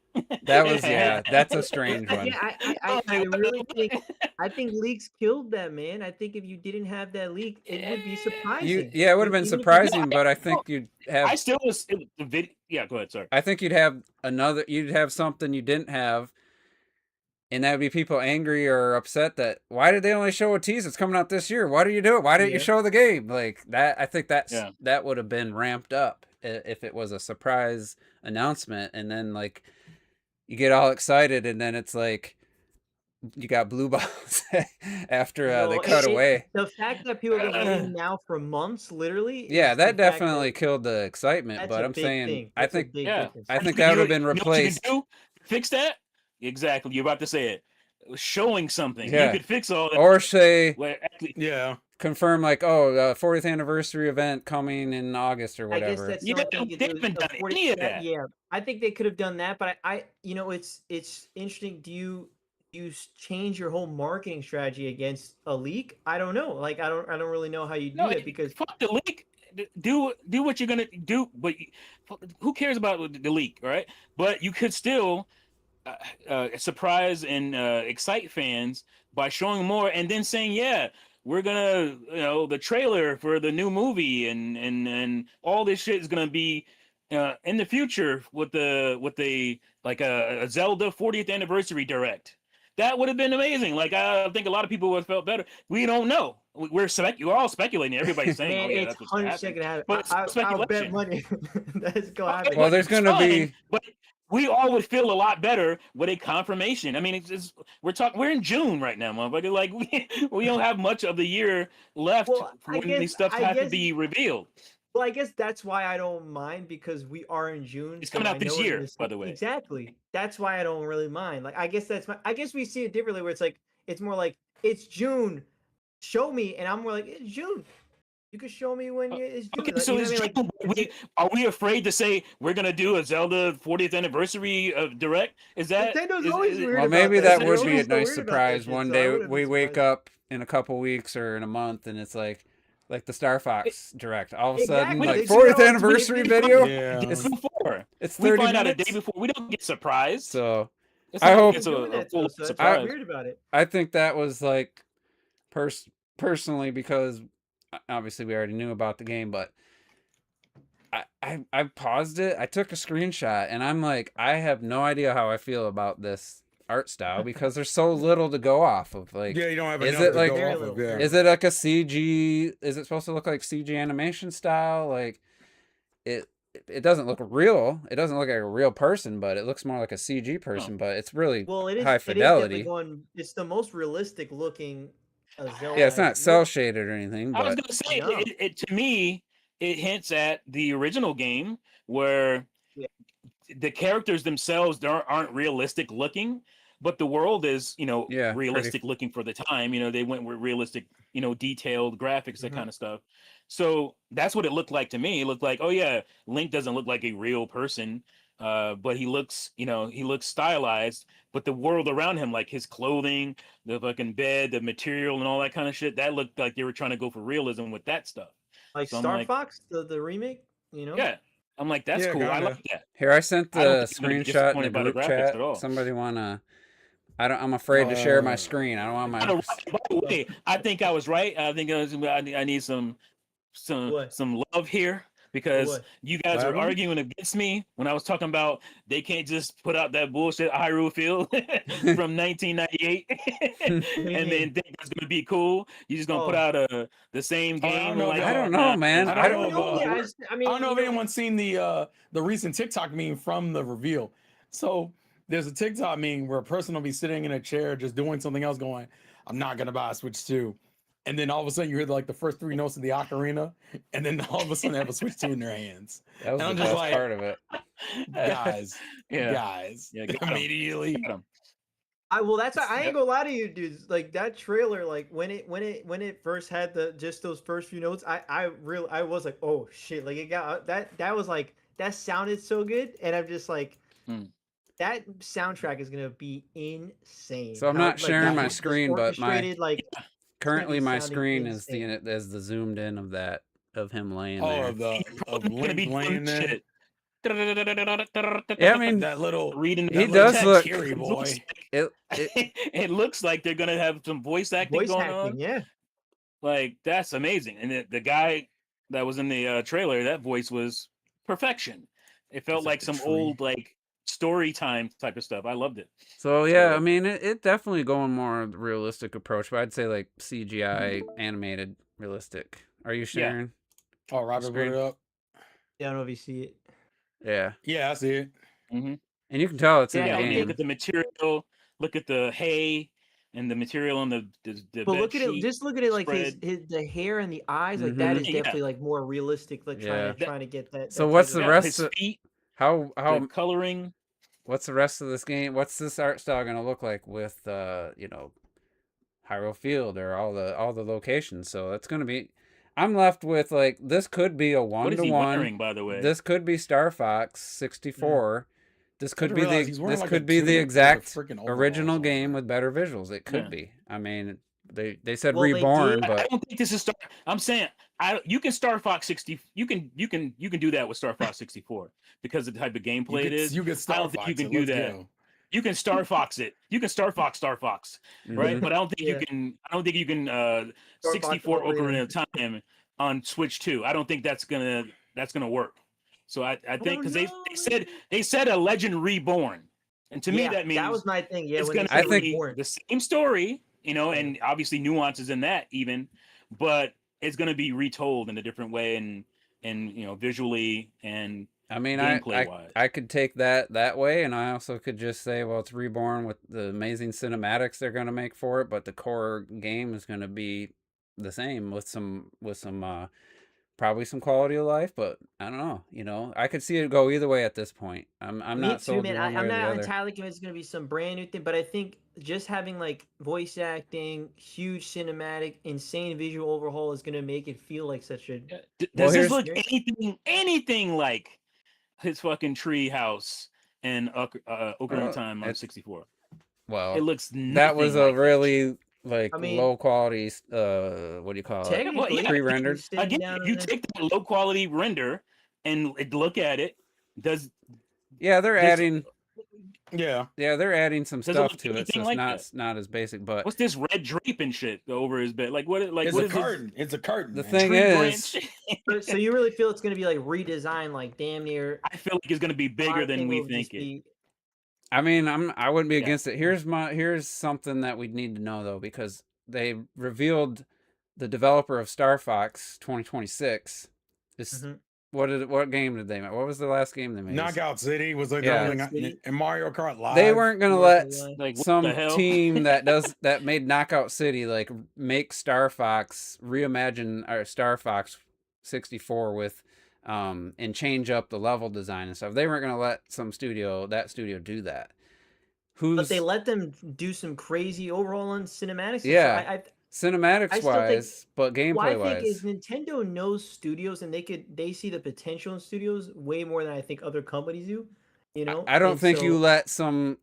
That was that's a strange one. Yeah, I really think leaks killed that, man. I think if you didn't have that leak, it would be surprising. It would have been Even if you surprising, but I think you'd I have. still was the video. Yeah, go ahead. Sorry. I think you'd have something you didn't have, and that would be people angry or upset that why did they only show a tease? It's coming out this year. Why do you do it? Why didn't you show the game? Like that. I think that would have been ramped up if it was a surprise announcement, and then like you get all excited, and then it's like you got blue balls after they cut away. The fact that people are waiting now for months, literally. Yeah, that definitely killed the excitement. But I'm saying, I think that would have been replaced. Fix that. Exactly. You're about to say it. Showing something. Yeah. You could fix all that. Or say, confirm like, 40th anniversary event coming in August or whatever. I guess that's they haven't done any of that. Yeah, I think they could have done that, but I it's interesting. Do you change your whole marketing strategy against a leak? I don't know. Like I don't really know how you do it because fuck the leak. Do what you're gonna do, but who cares about the leak, right? But you could still surprise and excite fans by showing more, and then saying, "Yeah, we're gonna, the trailer for the new movie, and all this shit is gonna be in the future with a Zelda 40th anniversary Direct." That would have been amazing. Like I think a lot of people would have felt better. We don't know. We're all speculating. Everybody's saying, man, that's it's 100% gonna happen. But I'll bet money that's gonna happen. Well, there's gonna be. But we all would feel a lot better with a confirmation. I mean, we're in June right now, motherfucker. Like we don't have much of the year left when these stuff have to be revealed. Well, I guess that's why I don't mind, because we are in June. It's coming out this year, by the way. Exactly. That's why I don't really mind. Like, I guess we see it differently, where it's like, it's more like, it's June, show me, and I'm more like, it's June. You can show me when it's June. Okay, so are we afraid to say we're gonna do a Zelda 40th anniversary Direct? Is that Nintendo's always weird? Well, maybe that would be a nice surprise. One day we wake up in a couple weeks or in a month, and it's like the Star Fox Direct. All of a sudden, like 40th anniversary video. Yeah, it's 30 we find minutes. out a day before. We don't get surprised. So I hope it's a full surprise. Weird about it. I think that was like personally, because obviously we already knew about the game, but I paused it. I took a screenshot, and I'm like, I have no idea how I feel about this art style, because there's so little to go off of. Like, you don't have is enough it like to go off of, is it like a CG? Is it supposed to look like CG animation style? Like it doesn't look real. It doesn't look like a real person, but it looks more like a CG person. But it's really high fidelity. It's the most realistic looking Zelda. Yeah, it's not cell shaded or anything. But I was gonna say, it to me, it hints at the original game, where the characters themselves aren't realistic looking, but the world is, realistic looking for the time. They went with realistic, detailed graphics, that kind of stuff. So that's what it looked like to me. It looked like, oh yeah, Link doesn't look like a real person, but he looks stylized. But the world around him, like his clothing, the fucking bed, the material, and all that kind of shit, that looked like they were trying to go for realism with that stuff. Like so Star Fox, the remake, Yeah. I'm like, that's cool. I like that. Here, I sent the screenshot in the group chat. Somebody wanna? I'm afraid to share my screen. I don't want my. By the way, I think I was right. I think I need some love here, because you guys are arguing against me when I was talking about they can't just put out that bullshit Hyrule Field from 1998 and then think that's gonna be cool. You're just gonna put out the same game. I don't know, man. I don't know. I don't know if anyone's seen the recent TikTok meme from the reveal. So there's a TikTok meme where a person will be sitting in a chair just doing something else, going, "I'm not gonna buy a Switch 2." And then all of a sudden you hear like the first 3 notes of the ocarina, and then all of a sudden they have a Switch 2 in their hands. That was the best part of it. Guys, immediately. Well, that's I Yep. ain't gonna lie to you, dudes. Like that trailer, like when it first had just those first few notes, I was like, oh shit, like it got that was like that sounded so good, and I'm just like, Hmm. that soundtrack is gonna be insane. So I'm How- not like, sharing that my was screen, but my orchestrated, like currently my sounding screen is insane. the zoomed in of that of him laying Oh, there. of the You're of probably gonna Link be doing laying there. shit. Yeah, I mean, That little Reading he the does text. look- Scary It looks boy. it looks like they're gonna have some voice acting Voice going acting, on. yeah. Like that's amazing. And the guy that was in the trailer, that voice was perfection. It felt It's like the some tree. old like story time type of stuff. I loved it. So yeah, So- I mean, it definitely going more realistic approach, but I'd say like CGI animated realistic. Are you sharing? Oh, Robert put screen. it up. Yeah, I don't know if you see it. Yeah, Yeah, I see it. Mhm. and you can tell it's in Yeah, the Yeah, and game. look at the material. Look at the hay and the material on the But bed look at it. sheet. Just look at it, like spread. his the hair and the eyes. Like that Mhm. is Yeah. definitely like more realistic. Like Yeah. trying to get that. So that what's type the of- Yeah, rest his of- feet, How the coloring. what's the rest of this game? What's this art style gonna look like with Hyrule Field or all the locations? So that's gonna be. I'm left with like this could be a What is he 1-to-1. wearing, by the way? This could be Star Fox 64. This could didn't be realize he's wearing, this like, could a be the tunic with a exact freaking overall original somewhere. game with better visuals. It could Yeah. be. I mean, they said Well, they Reborn, did- I but don't think this is Star. I'm saying you can Star Fox 60. You can do that with Star Fox 64 because of the type of gameplay it is. You could I Star don't think you Fox can it. do Let's that. go. You can Star Fox it. You can Star Fox, right? Mhm. But I don't think Yeah. you can. I don't think you can Star Fox 64 all the way Ocarina of Time on Switch 2. I don't think that's gonna work. So I think because they said a Legend Reborn, and to me that means that was my thing. Yeah, it's when they gonna said think- be Reborn. the same story, and obviously nuances in that even, but it's gonna be retold in a different way and visually and I mean, gameplay-wise. I could take that way, and I also could just say, well, it's Reborn with the amazing cinematics they're going to make for it, but the core game is going to be the same with some probably some quality of life, but I don't know. I could see it go either way at this point. I'm Me not too, sold man. one way I'm or the not other. entirely convinced it's gonna be some brand new thing, but I think just having like voice acting, huge cinematic, insane visual overhaul is gonna make it feel like such a. Does Well, this here's- look anything like his fucking tree house and Ocarina of Time on it- 64? Well, It looks that was nothing a like really like I mean, low quality. What do you call it? Technically, yeah, pre-rendered. sitting Again, down if you on that- take that low quality render and look at it, does Yeah, they're this- adding. Yeah. Yeah, they're adding some Does it stuff look to it, anything so it's like not that? not as basic. But what's this red drape and shit over his bed? Like what? Like It's what a is this curtain. It's a curtain. the man. thing tree is, branch? So you really feel it's gonna be like redesigned, like damn near. I feel like it's gonna be bigger than we think it. I mean, I wouldn't be Yeah. against it. Here's something that we need to know though, because they revealed the developer of Star Fox 2026 is Mhm. what game did they make? What was the last game they made? Knockout City was like Yeah. the only and Mario Kart Live. They weren't gonna Not let gonna lie. Like, what some the hell? team that made Knockout City like make Star Fox reimagine our Star Fox 64 with and change up the level design and stuff. They weren't gonna let that studio do that. But they let them do some crazy overhaul on cinematics. Yeah. So I cinematics still think- wise, but gameplay Well, I wise. think is Nintendo knows studios and they see the potential in studios way more than I think other companies do. I don't And think you so- let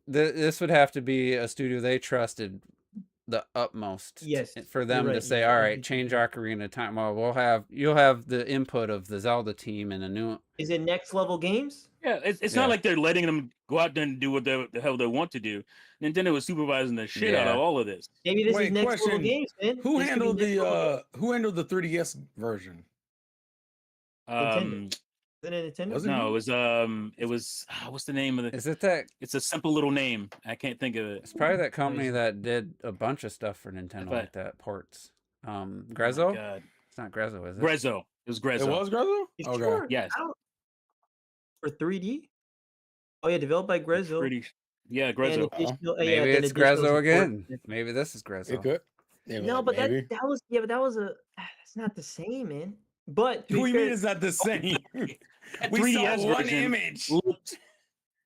this would have to be a studio they trusted the utmost Yes, for them you're to right, say, yeah, all I right, think change you're Ocarina of Time. Well, you'll have the input of the Zelda team and a new. Is it Next Level Games? Yeah, it's Yeah. not like they're letting them go out there and do what the hell they want to do. Nintendo is supervising the shit out Yeah. of all of this. Maybe this is Wait, Next question. Level Games, man. Who This could be handled Next Level who handled the 3DS version? Nintendo. Isn't it Nintendo? Was it? No, it was what's the name of the? Is it that? It's a simple little name. I can't think of it. It's probably that company Nice. that did a bunch of stuff for Nintendo I- like that ports. Oh my Grezzo? God. It's not Grezzo, is it? Grezzo. It was Grezzo. It was Grezzo? You Okay. sure? Yes. I don't- For 3D? Oh yeah, developed by Grezzo. Pretty. Yeah, And Grezzo. additional- Maybe then it's additional Grezzo support. again. Maybe this is Grezzo. It could. Yeah, No, like, but maybe. that was that's not the same, man. But to Who be you mean fair- it's not the same? That We saw 3DS one version image. looked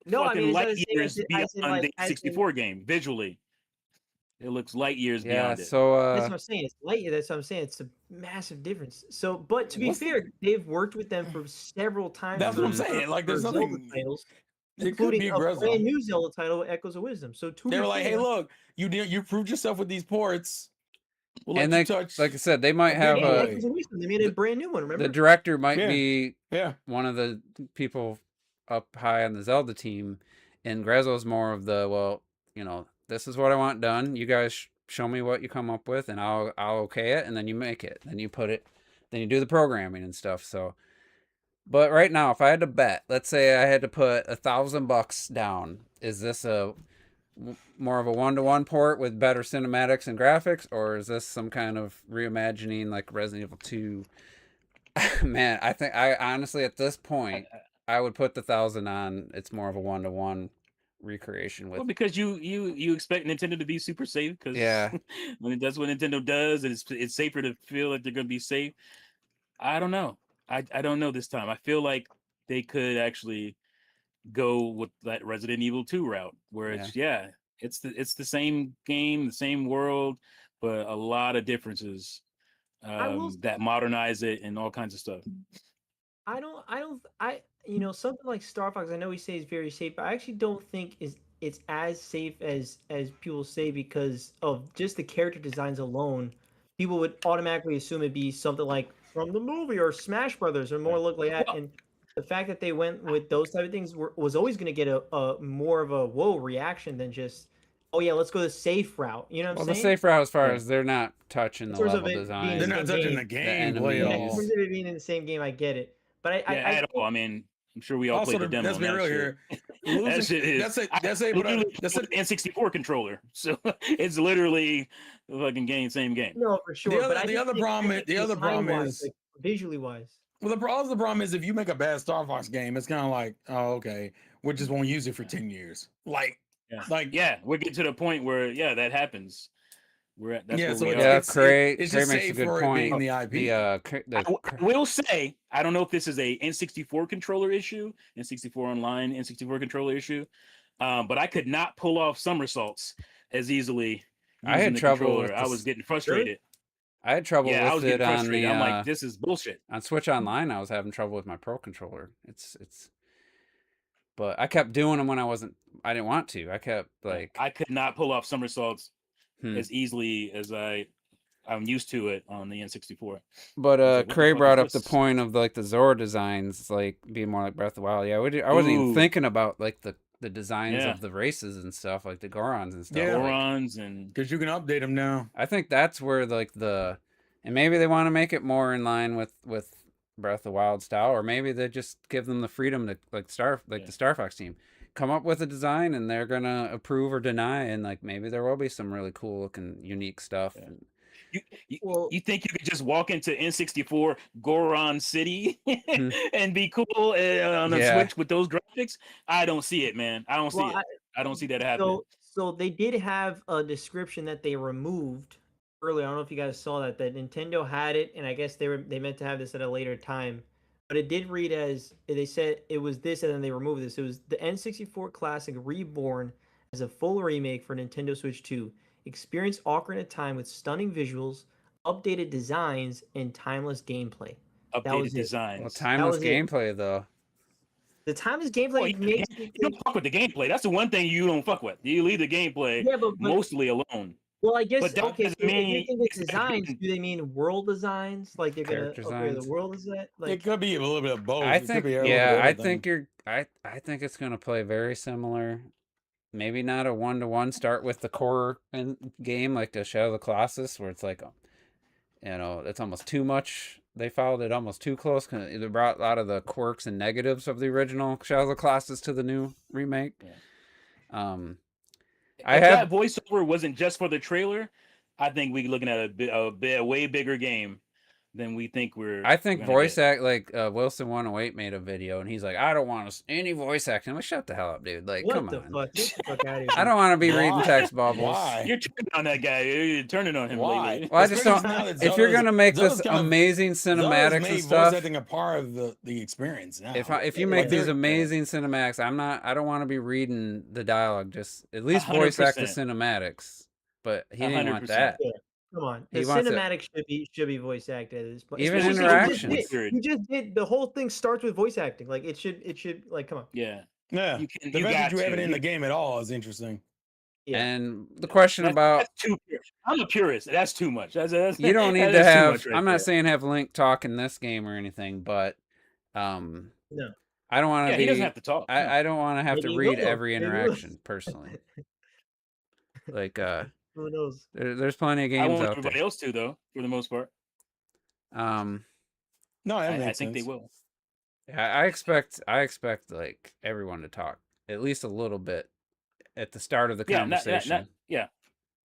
no, I fucking mean, light it's not the years same. I said, beyond like, the 64 game visually. It looks light years Yeah, beyond it. so That's what I'm saying. It's light. That's what I'm saying. It's a massive difference. So, but to be What's the- fair, they've worked with them for several times. That's what I'm for- saying. Like, there's for Zelda nothing. titles, It could including be a brand aggressive. new Zelda title, Echoes of Wisdom. So to They be were like, "Hey, fair, look, you proved yourself with these ports. We'll let and you they, touch." like I said, they might a have big and boy. a Echoes of Wisdom, they made a brand new one. the Remember? director might Yeah. be Yeah, one of the people up high on the Zelda team, and Grezzo's more of the, well, this is what I want done. You guys show me what you come up with, and I'll okay it, and then you make it, then you put it, then you do the programming and stuff. So, but right now, if I had to bet, let's say I had to put $1,000 down, is this more of a 1-to-1 port with better cinematics and graphics, or is this some kind of reimagining like Resident Evil 2? Man, I honestly at this point I would put the 1,000 on. It's more of a 1-to-1 recreation with. Well, because you expect Nintendo to be super safe, because Yeah. that's what Nintendo does, and it's safer to feel like they're going to be safe. I don't know. I don't know this time. I feel like they could actually go with that Resident Evil 2 route, where it's the same game, the same world, but a lot of differences that modernize it and all kinds of stuff. Something like Star Fox, I know we say is very safe, but I actually don't think it's as safe as people say, because of just the character designs alone. People would automatically assume it'd be something like from the movie or Smash Brothers or more look like that. And the fact that they went with those type of things was always going to get a more of a whoa reaction than just, oh yeah, let's go the safe route. You know what I'm Well, saying? the safe route, as far Yeah. as they're not touching the In terms of level it design. being they're not touching game, the the gameplay at In enemies. all. terms of it being in the same game, I get it. But I At all. I mean, I'm sure we all Also, played the demo. let's be on that real shit. here. That Losing, shit is. that's it. That's I it. But literally that's played the N64 controller, so it's literally the fucking same game. No, for sure. other- but I the just other think problem is- the other problem design-wise, is- like, visually wise. well, the problem is if you make a bad Star Fox game, it's kind of like, oh, okay, we just won't use it for 10 years. Like, Yeah, we're getting to the point where that happens. That's Yeah, where so we it's- are. Yeah, it's Cray just makes a safe good for it being point. the IP. I will say, I don't know if this is a N64 controller issue, N64 online, N64 controller issue, but I could not pull off somersaults as easily. I had using the trouble controller. with I was getting frustrated. I had trouble Yeah, I with was it getting on frustrated. the I'm like, this is bullshit. on Switch Online. I was having trouble with my Pro controller. It's but I kept doing them when I didn't want to. I kept like I could not pull off somersaults as easily as I'm used to it on the N64. But what the Cray fuck brought is up the this? point of like the Zora designs like being more like Breath of the Wild. Yeah, I wasn't even Ooh. thinking about like the designs Yeah. of the races and stuff, like the Gorons and stuff. Yeah. like, Gorons and because you can update them now. I think that's where and maybe they want to make it more in line with Breath of the Wild style, or maybe they just give them the freedom to the Star Fox team come up with a design and they're gonna approve or deny, and like maybe there will be some really cool looking unique stuff. Yeah. And, You think you could just walk into N64 Goron City and be cool on the Yeah. Switch with those graphics? I don't see it, man. I don't see Well, it. I don't see that happening. So they did have a description that they removed earlier. I don't know if you guys saw that Nintendo had it, and I guess they meant to have this at a later time. But it did read as they said it was this, and then they removed this. It was the N64 Classic Reborn as a full remake for Nintendo Switch 2. Experience Ocarina of Time with stunning visuals, updated designs, and timeless gameplay. Updated was it. designs. well, timeless was it. gameplay though. The timeless gameplay Well, makes you don't fuck with the gameplay. That's the one thing you don't fuck with. You leave the gameplay but mostly alone. well, I guess but that okay. So doesn't if you mean think it's designs, do they mean world designs? Like they're gonna Character upgrade the designs. world? Is that It like could be a little bit of both. I It could think be a little bit of I everything. think I think it's gonna play very similar. Maybe not a 1-to-1 start with the core game like the Shadow of the Colossus, where it's like, it's almost too much. They followed it almost too close. Cause they brought a lot of the quirks and negatives of the original Shadow of the Colossus to the new remake. Yeah. I If have that voiceover wasn't just for the trailer, I think we're looking at a way bigger game than we think we're. I think gonna voice get. act like Wilson 108 made a video and he's like, I don't want any voice acting. I'm like, shut the hell up, dude. Like, what come the on. fuck? Get the fuck out of here. I don't want to be reading Why? text bubbles. Why? You're turning on that guy. You're turning on him Why? lately. Well, I just Especially don't. now that If you're Zelda's- gonna make Zelda's this kind of- amazing Zelda's cinematics made and voice stuff, acting a part of the experience now. if you Yeah, make like these they're- amazing cinematics, I don't want to be reading the dialogue. Just at least voice act the 100%. cinematics. but he didn't want 100%. that. Yeah. Come on, the He wants it- cinematic should be voice acted at this point. Even Especially interactions. You just did the whole thing starts with voice acting. Like it should like come on. Yeah. Yeah. You can. The You fact that got you have it to. in the game at all is interesting. Yeah. And the question about That's too pure. I'm a purist. That's too much. That's you don't need that to is too have. much right I'm not there. saying have Link talk in this game or anything, but No. I don't want to Yeah, be. he doesn't have to talk. no. I don't want to have Maybe to he read will. every Maybe he will. interaction personally. Like Who knows? there's plenty of I games want out everybody there. else to though, for the most part. Um, No, that I makes think they sense. will. I expect like everyone to talk at least a little bit at the start of the Yeah, conversation. yeah.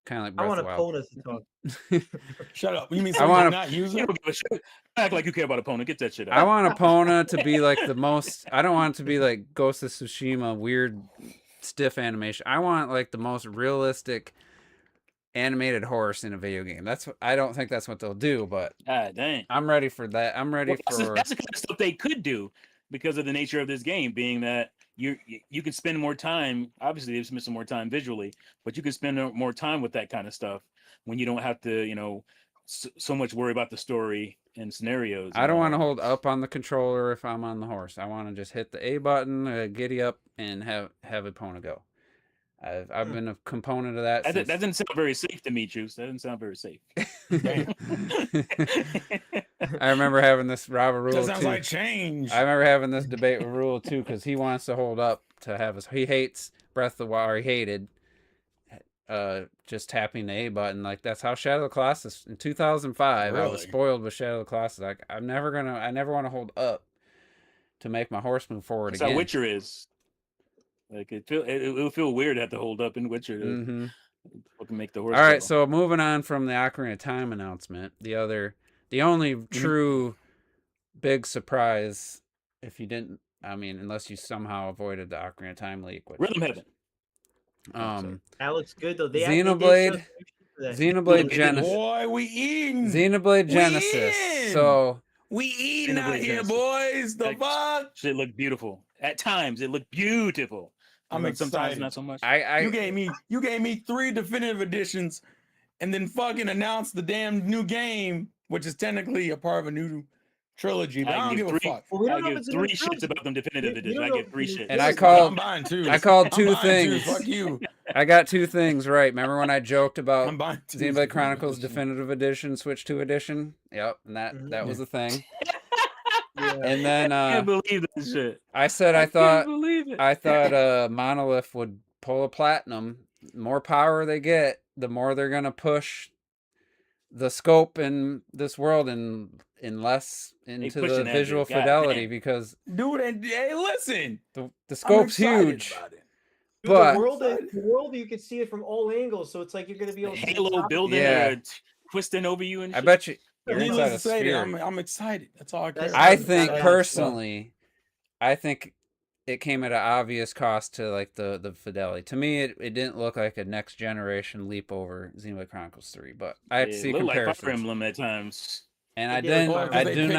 Kind of like I Breath want of the Wild. Epona to talk. Shut up. You mean I someone wanna- not use You it? don't give a shit. Act like you care about opponent. Get that shit out. I want Epona to be like the most. I don't want it to be like Ghost of Tsushima, weird, stiff animation. I want like the most realistic animated horse in a video game. I don't think that's what they'll do, but Ah, dang. I'm ready for that. I'm ready Well, for. that's the kind of stuff they could do because of the nature of this game, being that you can spend more time. Obviously, they've spent some more time visually, but you can spend more time with that kind of stuff when you don't have to, so much worry about the story and scenarios. I don't want to hold up on the controller if I'm on the horse. I want to just hit the A button, giddy up, and have Epona go. I've been a component of that. That since... doesn't sound very safe to me, Juice. That doesn't sound very safe. I remember having this Robert Rule That sounds too. like change. I remember having this debate with Rule too because he wants to hold up to have his. He hates Breath of the Wild. Or he hated just tapping the A button. Like that's how Shadow of the Colossus in 2005. I was Really? spoiled with Shadow of the Colossus. Like I never want to hold up to make my horse move forward That's again. how Witcher is. Like it will feel weird to have to hold up in Witcher to Mm-hmm. fucking make the horse. All right, go. so moving on from the Ocarina of Time announcement, the only true big surprise, if you didn't, unless you somehow avoided the Ocarina of Time leak, which Rhythm Heaven. That looks good though. They Xenoblade- did show that. Xenoblade It- Genesis, Boy, we eating. Xenoblade We Genesis. in! So We eating out Xenoblade here, Genesis. boys. The Like, fuck? Shit looked beautiful. At times, it looked beautiful. I'm But sometimes excited. not so much. You gave me 3 definitive editions, and then fucking announced the damn new game, which is technically a part of a new trilogy. But I don't give a fuck. Well, we don't I know if give it's a 3 new shits trilogy. about them definitive We edition. don't I know give if 3 it's a new shits. And I trilogy. called- I'm buying 2. I called I'm 2 buying 2. things. Fuck you. I got 2 things right. Remember when I joked about I'm buying 2. Xenoblade Chronicles Definitive Edition, Switch 2 Edition? Yep, and that was the thing. Yeah. And then I can't believe that shit. I said I can't thought believe it. Monolith would pull a platinum. The more power they get, the more they're gonna push the scope in this world and less into pushing the that visual bitch, god fidelity damn. because Dude, and hey, listen. the I'm scope's excited huge. about it. Dude, But- the world, you can see it from all angles, so it's like you're gonna be able to see the Halo top- building Yeah. twisting over you and I shit. bet you're Needless inside to a say, sphere. I'm excited. That's all I care. That's- about. I I'm think excited. personally, I think it came at an obvious cost to like the fidelity. To me, it didn't look like a next generation leap over Xenoblade Chronicles 3, but I have to It see looked like Fire comparisons. Emblem at times. And It I did didn't. look Well, like 'cause I they do picked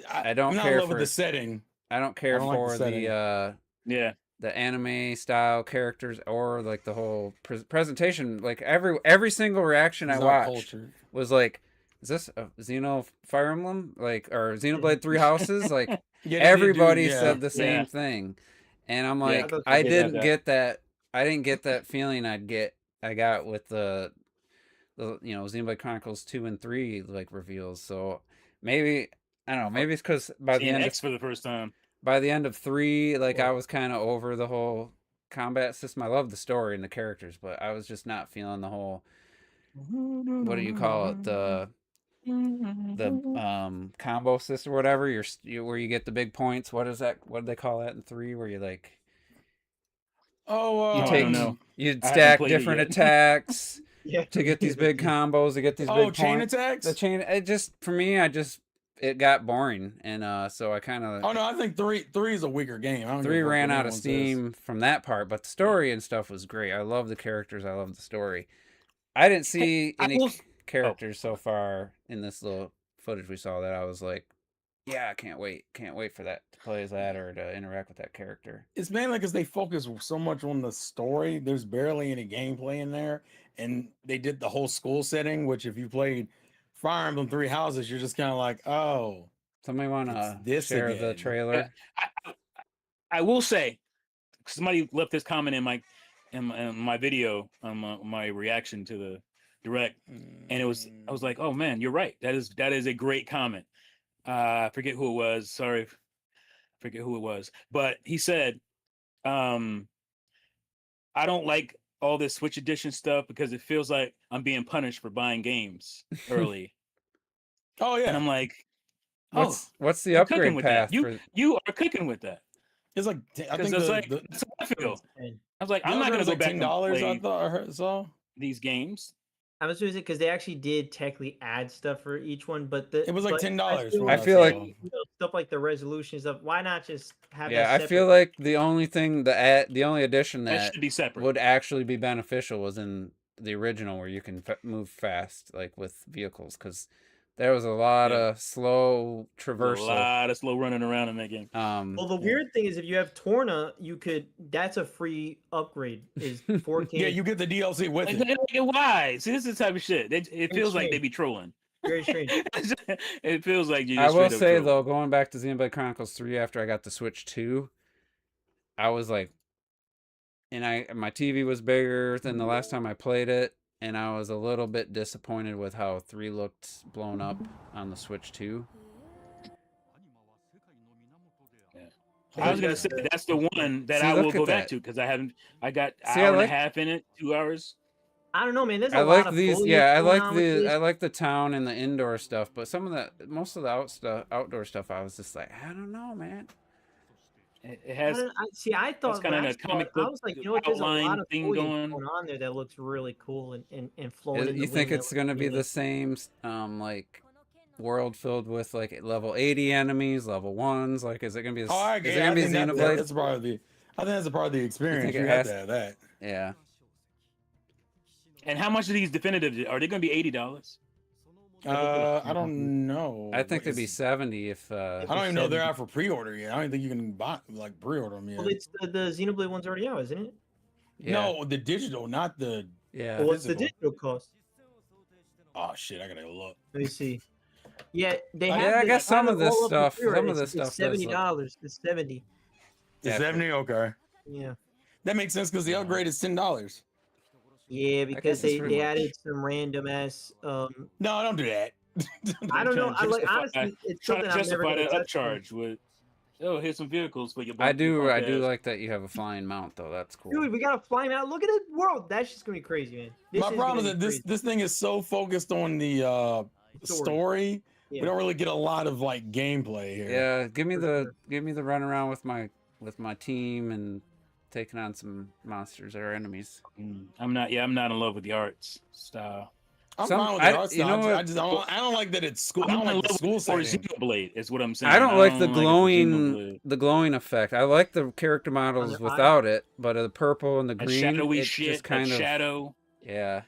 not. I don't I'm not care in love with for- the setting. I don't care I don't like the for setting. Yeah. the anime style characters or like the whole presentation. Like every single reaction I It's not watched culture. was like, "Is this a Xeno Fire Emblem? Like or Xenoblade 3 Houses?" Like Yeah, they did everybody do- yeah. said the same Yeah. thing, and I'm Yeah, like, thought I they did didn't that. get that. I didn't get that feeling I got with the Xenoblade Chronicles 2 and 3 like reveals. So maybe I don't know. Maybe it's because by the Seeing end X for the first time. of 3, like I Yeah. was kind of over the whole combat system. I love the story and the characters, but I was just not feeling the whole what do you call it the combo system or whatever. Where you get the big points. What is that? What do they call that in 3? Where you like Oh, you I take don't know. you I haven't stack played it different yet. attacks Yeah. to get these big combos to get these Oh, big chain points. attacks. The chain. It just for me, it got boring, and so I kind of. Oh no, I think three is a weaker game. I don't give 3 a fuck ran what out of anyone says. steam from that part, but the story and stuff was great. I love the characters. I love the story. I didn't see I any will- characters so far in this little footage we saw that I was like, Yeah, I can't wait. Can't wait for that to play as that or to interact with that character. It's mainly because they focus so much on the story. There's barely any gameplay in there, and they did the whole school setting. Which, if you played Fire Emblem Three Houses, you're just kind of like, oh, Somebody want it's to this share the again. trailer? I will say, somebody left this comment in my video on my reaction to the direct, and I was like, oh man, you're right. That is a great comment. I forget who it was. Sorry, forget who it was, but he said, I don't like all this Switch Edition stuff because it feels like I'm being punished for buying games early. Oh yeah, And I'm like, oh, What's the you're cooking upgrade with path? that. You are cooking with that. it's like I think Because that's the that's how I feel. And I was like, I'm not gonna go like back and $10. I play thought I heard saw. these games. I was doing it because they actually did technically add stuff for each one, but It was like but $10 for I what feel like- saw. stuff like the resolution stuff. Why not just have? Yeah, that I feel separate? like the only thing the only addition That that should be separate. would actually be beneficial was in the original where you can move fast, like with vehicles, because there was a lot Yeah. of slow There's a traversal. lot of slow running around in that game. Well, the Yeah. weird thing is if you have Torna, you could. That's a free upgrade. Is 4K. Yeah, you get the DLC with Like, it. why? See, this is the type of shit. It feels like they be trolling. Very strange. It feels like you. I Just will straight up say trolling. though, going back to Xenoblade Chronicles 3 after I got the Switch 2, I was like, and my TV was bigger than the last time I played it, and I was a little bit disappointed with how 3 looked blown up on the Switch 2. I was gonna say that's the one that See, I will look go at back that. to because I haven't. I got See, I hour and a like- half in it, 2 hours. I don't know, man. There's a I lot like of these, foliage yeah, I going like on with this. I like the town and the indoor stuff, but most of the outdoor stuff, I was just like, I don't know, man. It I has. see. I thought kinda when I a saw comic it, I book was like, you know what? There's a lot outline of thing foliage going. going on there that looks really cool and flowing. in You the think wind it's that gonna looks be really- the same, like world filled with like level 80 enemies, level 1s? Like, is it gonna be? Oh, I Is agree. it gonna be think Xenoblade? that's part of the. I think that's a part of the experience. think it You have has- to have that. Yeah. And how much are these definitive? Are they going to be $80? I don't know. I think What they'd be is- 70 if I don't even know they're out for pre-order yet. I don't think you can buy pre-order them yet. Well, it's the Xenoblade one's already out, isn't it? yeah. No, the digital, not the. Yeah. Well, what's the physical. digital cost? Oh shit! I gotta look. Let me see. Yeah, they Yeah, have. I the- guess they have some of it this all up for stuff- pre-order. some of this It's stuff does $70. It's 70. The Yeah. 70. Okay, Yeah. that makes sense because the upgrade is $10. Yeah, because guess it's they pretty much- added some random ass. No, don't do that. I don't know. Trying to I like justify- honestly, it's Trying something to I'm never justify gonna that touch. upcharge with, oh, here's some vehicles for your. I do punk ass. like that you have a flying mount though. That's cool. Dude, we gotta fly out. Look at the world. That's just gonna be crazy, man. This My problem is gonna that be this crazy. this thing is so focused on the story. Yeah. We don't really get a lot of like gameplay here. Yeah, give me For the run around with my team and taking on some monsters or enemies. I'm not in love with the arts style. I'm Some- fine with I- the art you know style. what? I don't like that it's school. I I'm don't in like the love school with or setting. Xenoblade is what I'm saying. I don't like the it for glowing Xenoblade. effect. I like the character models their eyes. without it, but the purple and the That green, shadowy it shit. just kind that of shadow. yeah.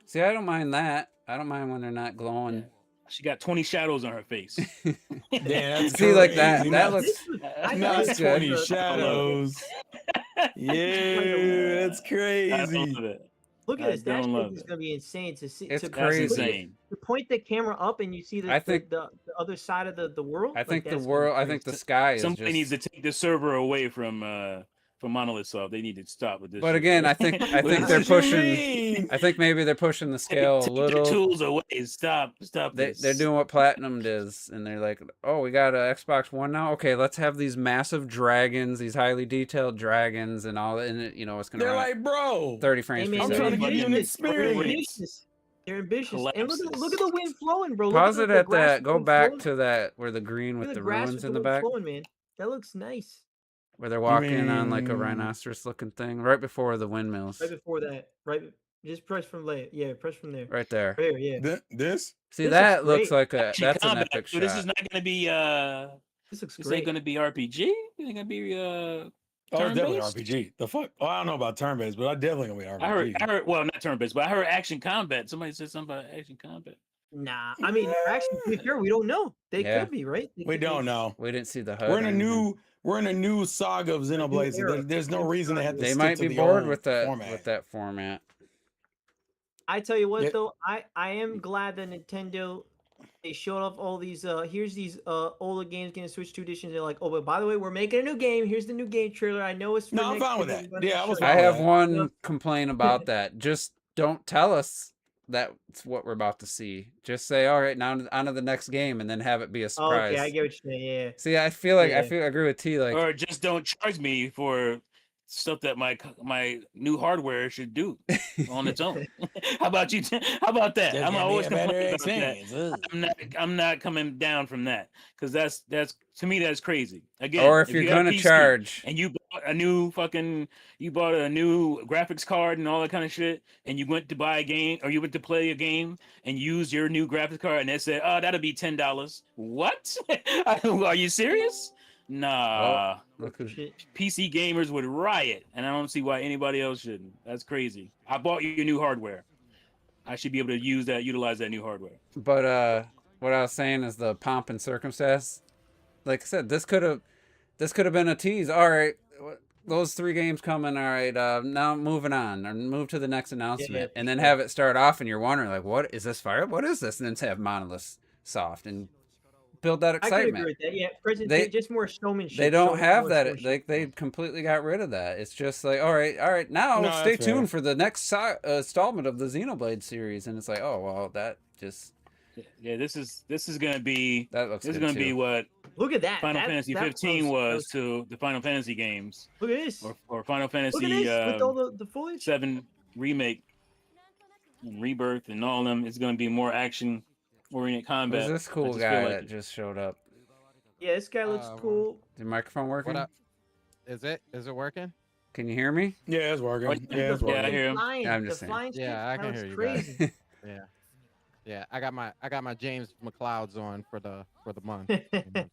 See, I don't mind that. I don't mind when they're not glowing. She got 20 shadows on her face. Yeah, that's See, like that. crazy. That Not- looks. This was- I Not thought That's this was 20 a- shadows. Yeah, that's I crazy. love it. Look I at this. That don't shit love is it. gonna be insane to see. It's to, That's crazy. insane. To point the camera up and you see I think- the other side of the world. I like, think the that's gonna be world. I crazy. think the sky is Somebody just. needs to take the server away from Monolith Soft. They need to stop with this. But shit. again, I think What they're you pushing. mean? I think maybe they're pushing the scale a Take their little. tools away. Stop They're this. doing what Platinum does, and they're like, "Oh, we got a Xbox One now. Okay, let's have these massive dragons, these highly detailed dragons, and all. And it, it's gonna They're run like, bro. 30 Hey, frames man, per I'm they're trying to second." give you an ambitious. They're experience. ambitious. They're ambitious. And Collapses. look at the wind flowing, bro. Pause look it the at grass that. with Go wind back flowing. to that where the green Look with at the grass ruins with in the wind back, flowing, man. That looks nice. where they're walking on like a mean- rhinoceros-looking thing, right before the windmills, Right before that, just press from there. Yeah, press from there. right there. There, yeah. This? See, This that looks looks great. like Action that's an combat. epic So shot. this is not going to be. This looks This great. ain't going to be RPG. Is it going to be Oh, it's definitely turn-based? RPG. The fuck? Oh, I don't know about turn-based, but I definitely gonna be RPG. I heard. Well, not turn based, but I heard action combat. Somebody said something about action combat. Nah, I mean, actually, to be fair, we don't know. They Yeah. could be right. They We could be- don't know. We didn't see the HUD. We're in or a anything. new saga of Xenoblade, so era. there's no reason they have to They stick might to be the bored old with that format. format. I tell you what, Yeah. though, I am glad that Nintendo they showed off all these. Here's these older games getting Switch 2 editions. They're like, oh, but by the way, we're making a new game. Here's the new game trailer. I know it's for No, I'm next fine with gen, that. but I'm Yeah, I gonna was show you." I fine with have that. one complaint about that. Just don't tell us that's what we're about to see. Just say, all right, now on to the next game, and then have it be a Oh, surprise. okay, I get what you're saying. Yeah. See, I feel like Yeah. I agree with T. Like, Or just don't charge me for stuff that my new hardware should do on its own. How about you? How about that? Just I'm give me always a better complaining about that. experience. I'm not coming down from that because that's to me that's crazy. Again, or if you're you got a gonna PC charge, and you bought a new graphics card and all that kind of shit, and you went to buy a game or you went to play a game and use your new graphics card and they said, oh, that'll be $10. What? Are you serious? Nah. look who's Shit. PC gamers would riot, and I don't see why anybody else shouldn't. That's crazy. I bought you new hardware. I should be able to utilize that new hardware. But what I was saying is the pomp and circumstance. Like I said, this could have been a tease. All right, those 3 games coming. All right, now moving on or move to the next announcement, for and then sure. have it start off, and you're wondering like, what is this fire? What is this? And then have Monolith Soft and build that I could excitement. agree with that. Yeah, present They- just more showmanship. They don't showing have more that. showmanship. They completely got rid of that. It's just like, all right. Now No, stay that's fair. tuned for the next installment of the Xenoblade series, and it's like, oh well, that just Yeah, this is gonna be that looks. this is good gonna be too. what Look at that. Final That- Fantasy that 15 that was to the Final Fantasy games, Look at this. or Final Look at Fantasy this with all the foliage. 7 remake and Rebirth and all of them. It's gonna be more action oriented combat. Who's this I cool just feel guy like that just showed up? Yeah, this guy looks cool. Is your microphone working? What up? Is it working? Can you hear me? Yeah, it's working. Yeah, it's The Yeah, I working. hear him. flying, Yeah, I'm the just saying. flying Yeah, shit, I that can looks hear you guys. crazy. Yeah. I got my James McLeod's on for the month.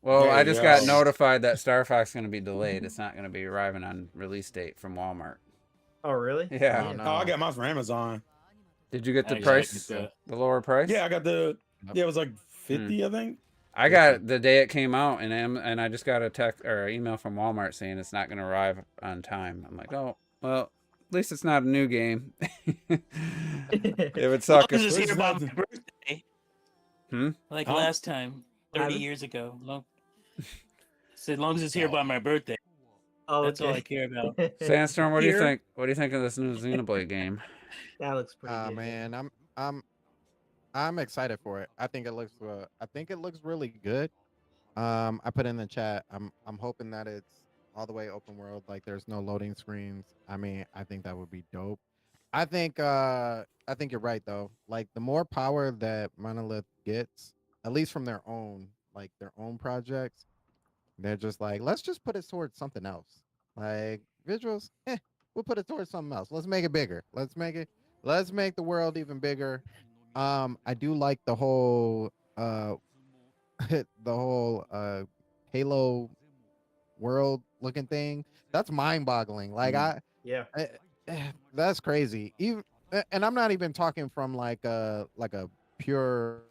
Well, There I you just go. got notified that Star Fox is going to be delayed. It's not going to be arriving on release date from Walmart. Oh, really? Yeah. Oh, no. Oh, I got mine from Amazon. Did you get the Actually, price? it's, The lower price? Yeah, I got the. Yep. Yeah, it was like 50, I think. I got it the day it came out, and I just got a text or an email from Walmart saying it's not going to arrive on time. I'm like, oh, well, at least it's not a new game. It would suck Long as if it's here by my birthday. Hmm? Like Huh? last time, 30 Happened? years ago. Said long as it's here by my birthday. Oh, That's all I okay. care about. Sandstorm. What do you Here? think? What do you think of this new Xenoblade game? That looks pretty good. Man, I'm excited for it. I think it looks really good. I put in the chat. I'm hoping that it's all the way open world, like there's no loading screens. I mean, I think that would be dope. I think you're right though. Like the more power that Monolith gets, at least from their own projects, they're just like, let's just put it towards something else. Like visuals, we'll put it towards something else. Let's make it bigger. Let's make the world even bigger. I do like the whole Halo world looking thing. That's mind boggling. Like Yeah. that's crazy. Even and I'm not even talking from like a pure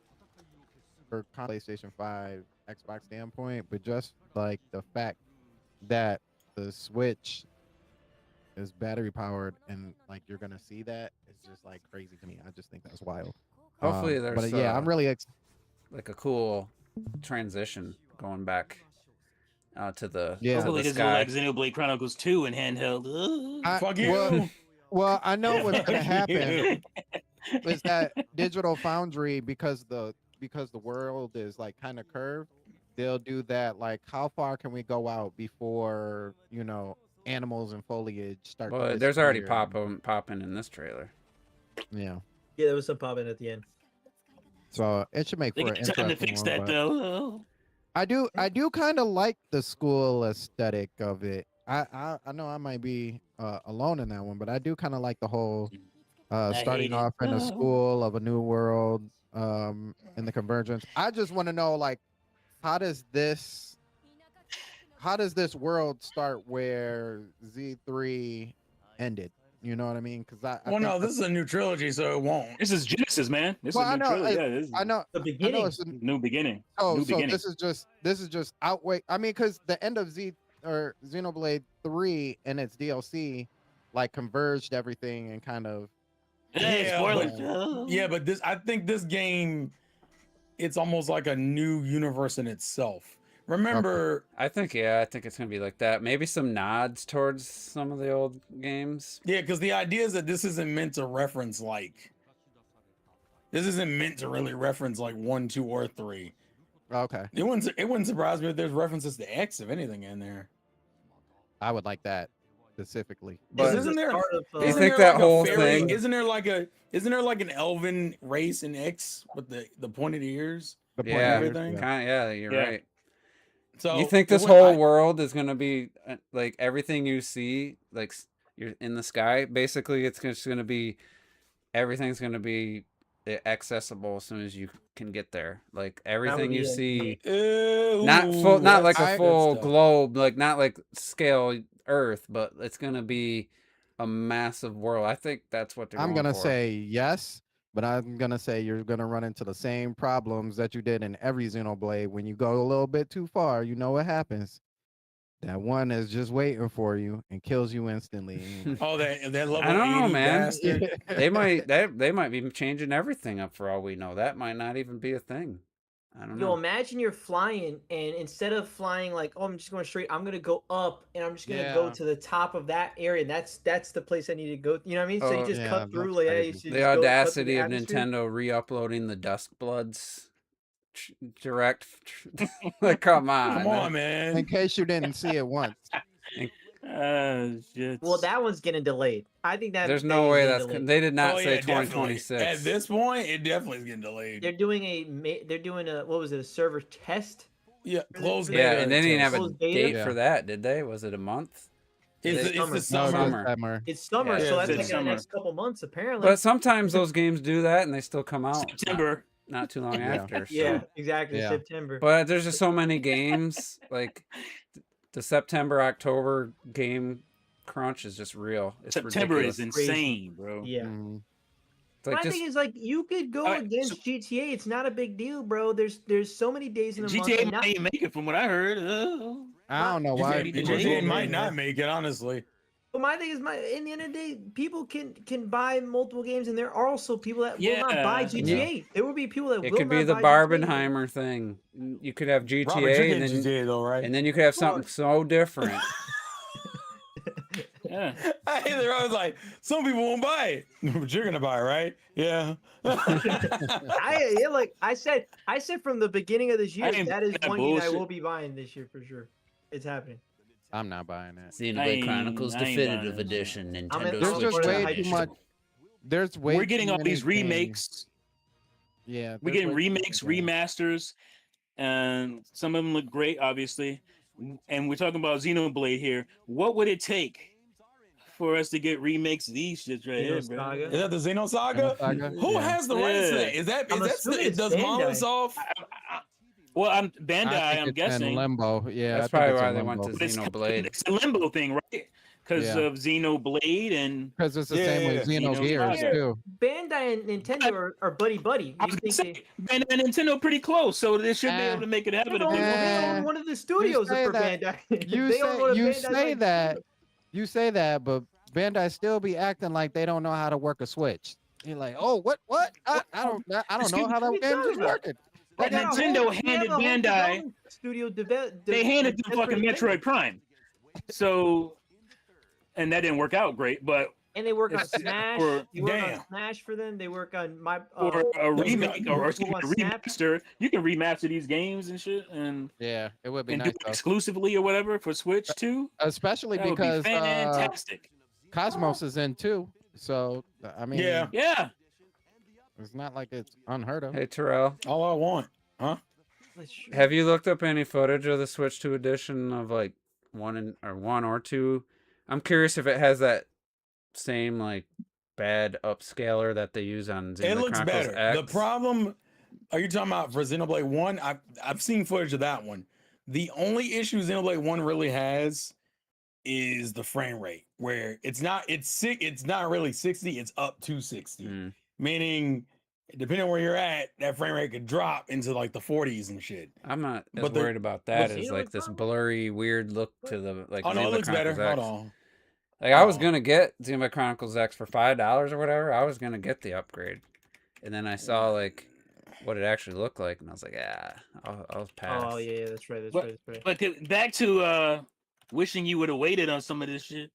PlayStation 5 Xbox standpoint, but just like the fact that the Switch is battery powered and like you're gonna see that is just like crazy to me. I just think that's wild. Hopefully, But there's yeah, I'm really like a cool transition going back to the Yeah. to Hopefully the there's no sky. like Xenoblade Chronicles 2 in handheld. Fuck you. Well, I know what's gonna happen You. is that Digital Foundry, because the world is like kind of curved, they'll do that. Like, how far can we go out before animals and foliage start? to Well, there's already disappear? popping in this trailer. Yeah, Yeah, there was some popping at the end. so it should make They for got an time to interesting fix one, that but though. I do kind of like the school aesthetic of it. I know I might be alone in that one, but I do kind of like the whole hate starting it. off in a Oh. school of a new world, in the convergence. I just want to know, like, how does this world start where Z3 ended? You know what I mean? Because I Well, think no, this is a new trilogy, so it won't. This is Genesis, man. This Well, is I new know, trilogy. Yeah, this is I know, The I know beginning. it's a, new beginning. oh, New so beginning. this is just outweigh. I mean, because the end of Z or Xenoblade 3 and its DLC like converged everything and kind of Hey, Yeah, spoilers. Yeah, but I think this game, it's almost like a new universe in itself. Remember, I think it's gonna be like that. Maybe some nods towards some of the old games. yeah, because the idea is that this isn't meant to reference this isn't meant to really reference like 1, 2, or 3. okay. It wouldn't surprise me if there's references to X, if anything, in there. I would like that specifically. But This is isn't the there- start of, You Isn't think there that like whole a fairy, thing- Isn't there like an elven race in X with the pointed ears? The point Yeah, is, everything. Yeah, you're Yeah. right. So You think it this would- whole I- world is gonna be like everything you see, like you're in the sky? Basically, it's just gonna be everything's gonna be accessible as soon as you can get there. Like everything be you a- see, Ooh, not full, not like that's a good full stuff. globe, like not like scale Earth, but it's gonna be a massive world. I think that's what they're. I'm going gonna for. say yes, but I'm gonna say you're gonna run into the same problems that you did in every Xenoblade. When you go a little bit too far, you know what happens. That one is just waiting for you and kills you instantly. Oh, that level I don't know, 80 man. bastard. they might be changing everything up for all we know. That might not even be a thing. I don't Yo, know. imagine you're flying, and instead of flying like, oh, I'm just going straight, I'm gonna go up, and I'm just gonna go Yeah. to the top of that area. That's the place I need to go. You know what I mean? So Oh, you just yeah, cut through, that's like, crazy. you should The just go cut through audacity the of atmosphere. Nintendo re-uploading the Duskbloods direct. Like, come on. Come on, man. In case you didn't see it once. Shit. Well, that one's getting delayed. I think that There's that no is way getting that's. delayed. They did not Oh, say yeah, definitely. 2026. At this point, it definitely is getting delayed. They're doing a what was it, a server test? Yeah, closed Yeah, yeah, beta and they didn't test. have a Closed beta? date Yeah. for that, did they? Was it a month? It's, It's it's summer. the No, summer. just Summer. summer. It's summer, Yeah, so it's that's like in summer. the next couple months, apparently. But sometimes those games do that, and they still come out September. not too long Yeah. after. So. yeah, exactly. Yeah. September. But there's just so many games. Like the September October game crunch is just real. It's September ridiculous. is Crazy. insane, bro. yeah. Mhm. It's like My just thing is, like, you could go Alright, against so- GTA. It's not a big deal, bro. There's so many days in a month. GTA and not- might make it from what I heard. I don't know why. GTA people GTA do might that. not make it, honestly. But my thing is, in the end of the day, people can buy multiple games, and there are also people that will not buy Yeah. GTA. There will be people that it will could not be the buy GTA. Barbenheimer thing. You could have Robert, you're GTA getting and then GTA though, right? and then you could have something so different. Yeah. I was like, some people won't buy it, but you're gonna buy it, right? Yeah. Like I said from the beginning of this year, ain't that is that one game I bullshit. will be buying this year for sure. It's happening. I'm not buying it. Xenoblade ain't- Chronicles I ain't Definitive buying it. Edition, I'm in- Nintendo I'm There's Switch. just for the way hype too shit. much. There's way. We're getting too all many these things. remakes. Yeah, We're there's getting way too many remakes, things. remasters, and some of them look great, obviously. And we're talking about Xenoblade here. What would it take for us to get remakes of these shits right here, bro? Xenosaga. Is that the Xenosaga? Xenosaga? Who Yeah. has the rights to Yeah. that? Is that I'm assuming it's does Monolith Bandai. Soft? Well, I'm I Bandai. think I'm it's guessing. in limbo. Yeah, That's I think probably it's why in they went limbo. to But it's, Xenoblade. it's a limbo thing, right? Because Yeah. of Xenoblade and Because it's the Yeah, same yeah, with yeah. Xenogears Xenosaga. too. Bandai and Nintendo are buddy buddy. I was gonna say Bandai and Nintendo pretty close, so they should be able to make it happen. They if they own want. one of the studios say for that- Bandai. You They own one of say Bandai's, like, studios. you say that, but Bandai still be acting like they don't know how to work a Switch. You're like, oh, what? I don't know Excuse how me, that what are you game is talking about? working. But They got a Nintendo whole- they handed have a whole Bandai- development studio They handed them fucking Metroid Prime, so and that didn't work out great. But and they work on It's- Smash. for- They work Damn. on Smash for them. They work on my for a remake or People want a Snap. remaster, you can remaster these games and shit and Yeah, it would be and nice do it though. exclusively or whatever for Switch too. Especially That would be because fantastic. Cosmos is in too. So I mean, Yeah. Yeah, it's not like it's unheard of. Hey Terrell, All I want. have you looked up any footage of the Switch 2 edition of like one or two? I'm curious if it has that same like bad upscaler that they use on Xenoblade It looks Chronicles better. X. The problem, are you talking about for Xenoblade 1? I've seen footage of that one. The only issue Xenoblade 1 really has is the frame rate, where it's not really 60, it's up to 60. Mm. Meaning, depending on where you're at, that frame rate could drop into like the 40s and shit. I'm not as But the- worried about that the as Xenoblade like this Chronicles? blurry, weird look to the like. Oh no, it Xenoblade looks better. Chronicles Hold X. on. Like I was Oh. gonna get Xenoblade Chronicles X for $5 or whatever. I was gonna get the upgrade, and then I saw like what it actually looked like, and I was like, I'll pass. Oh yeah, that's right. That's But- right. That's right. But back to wishing you would have waited on some of this shit.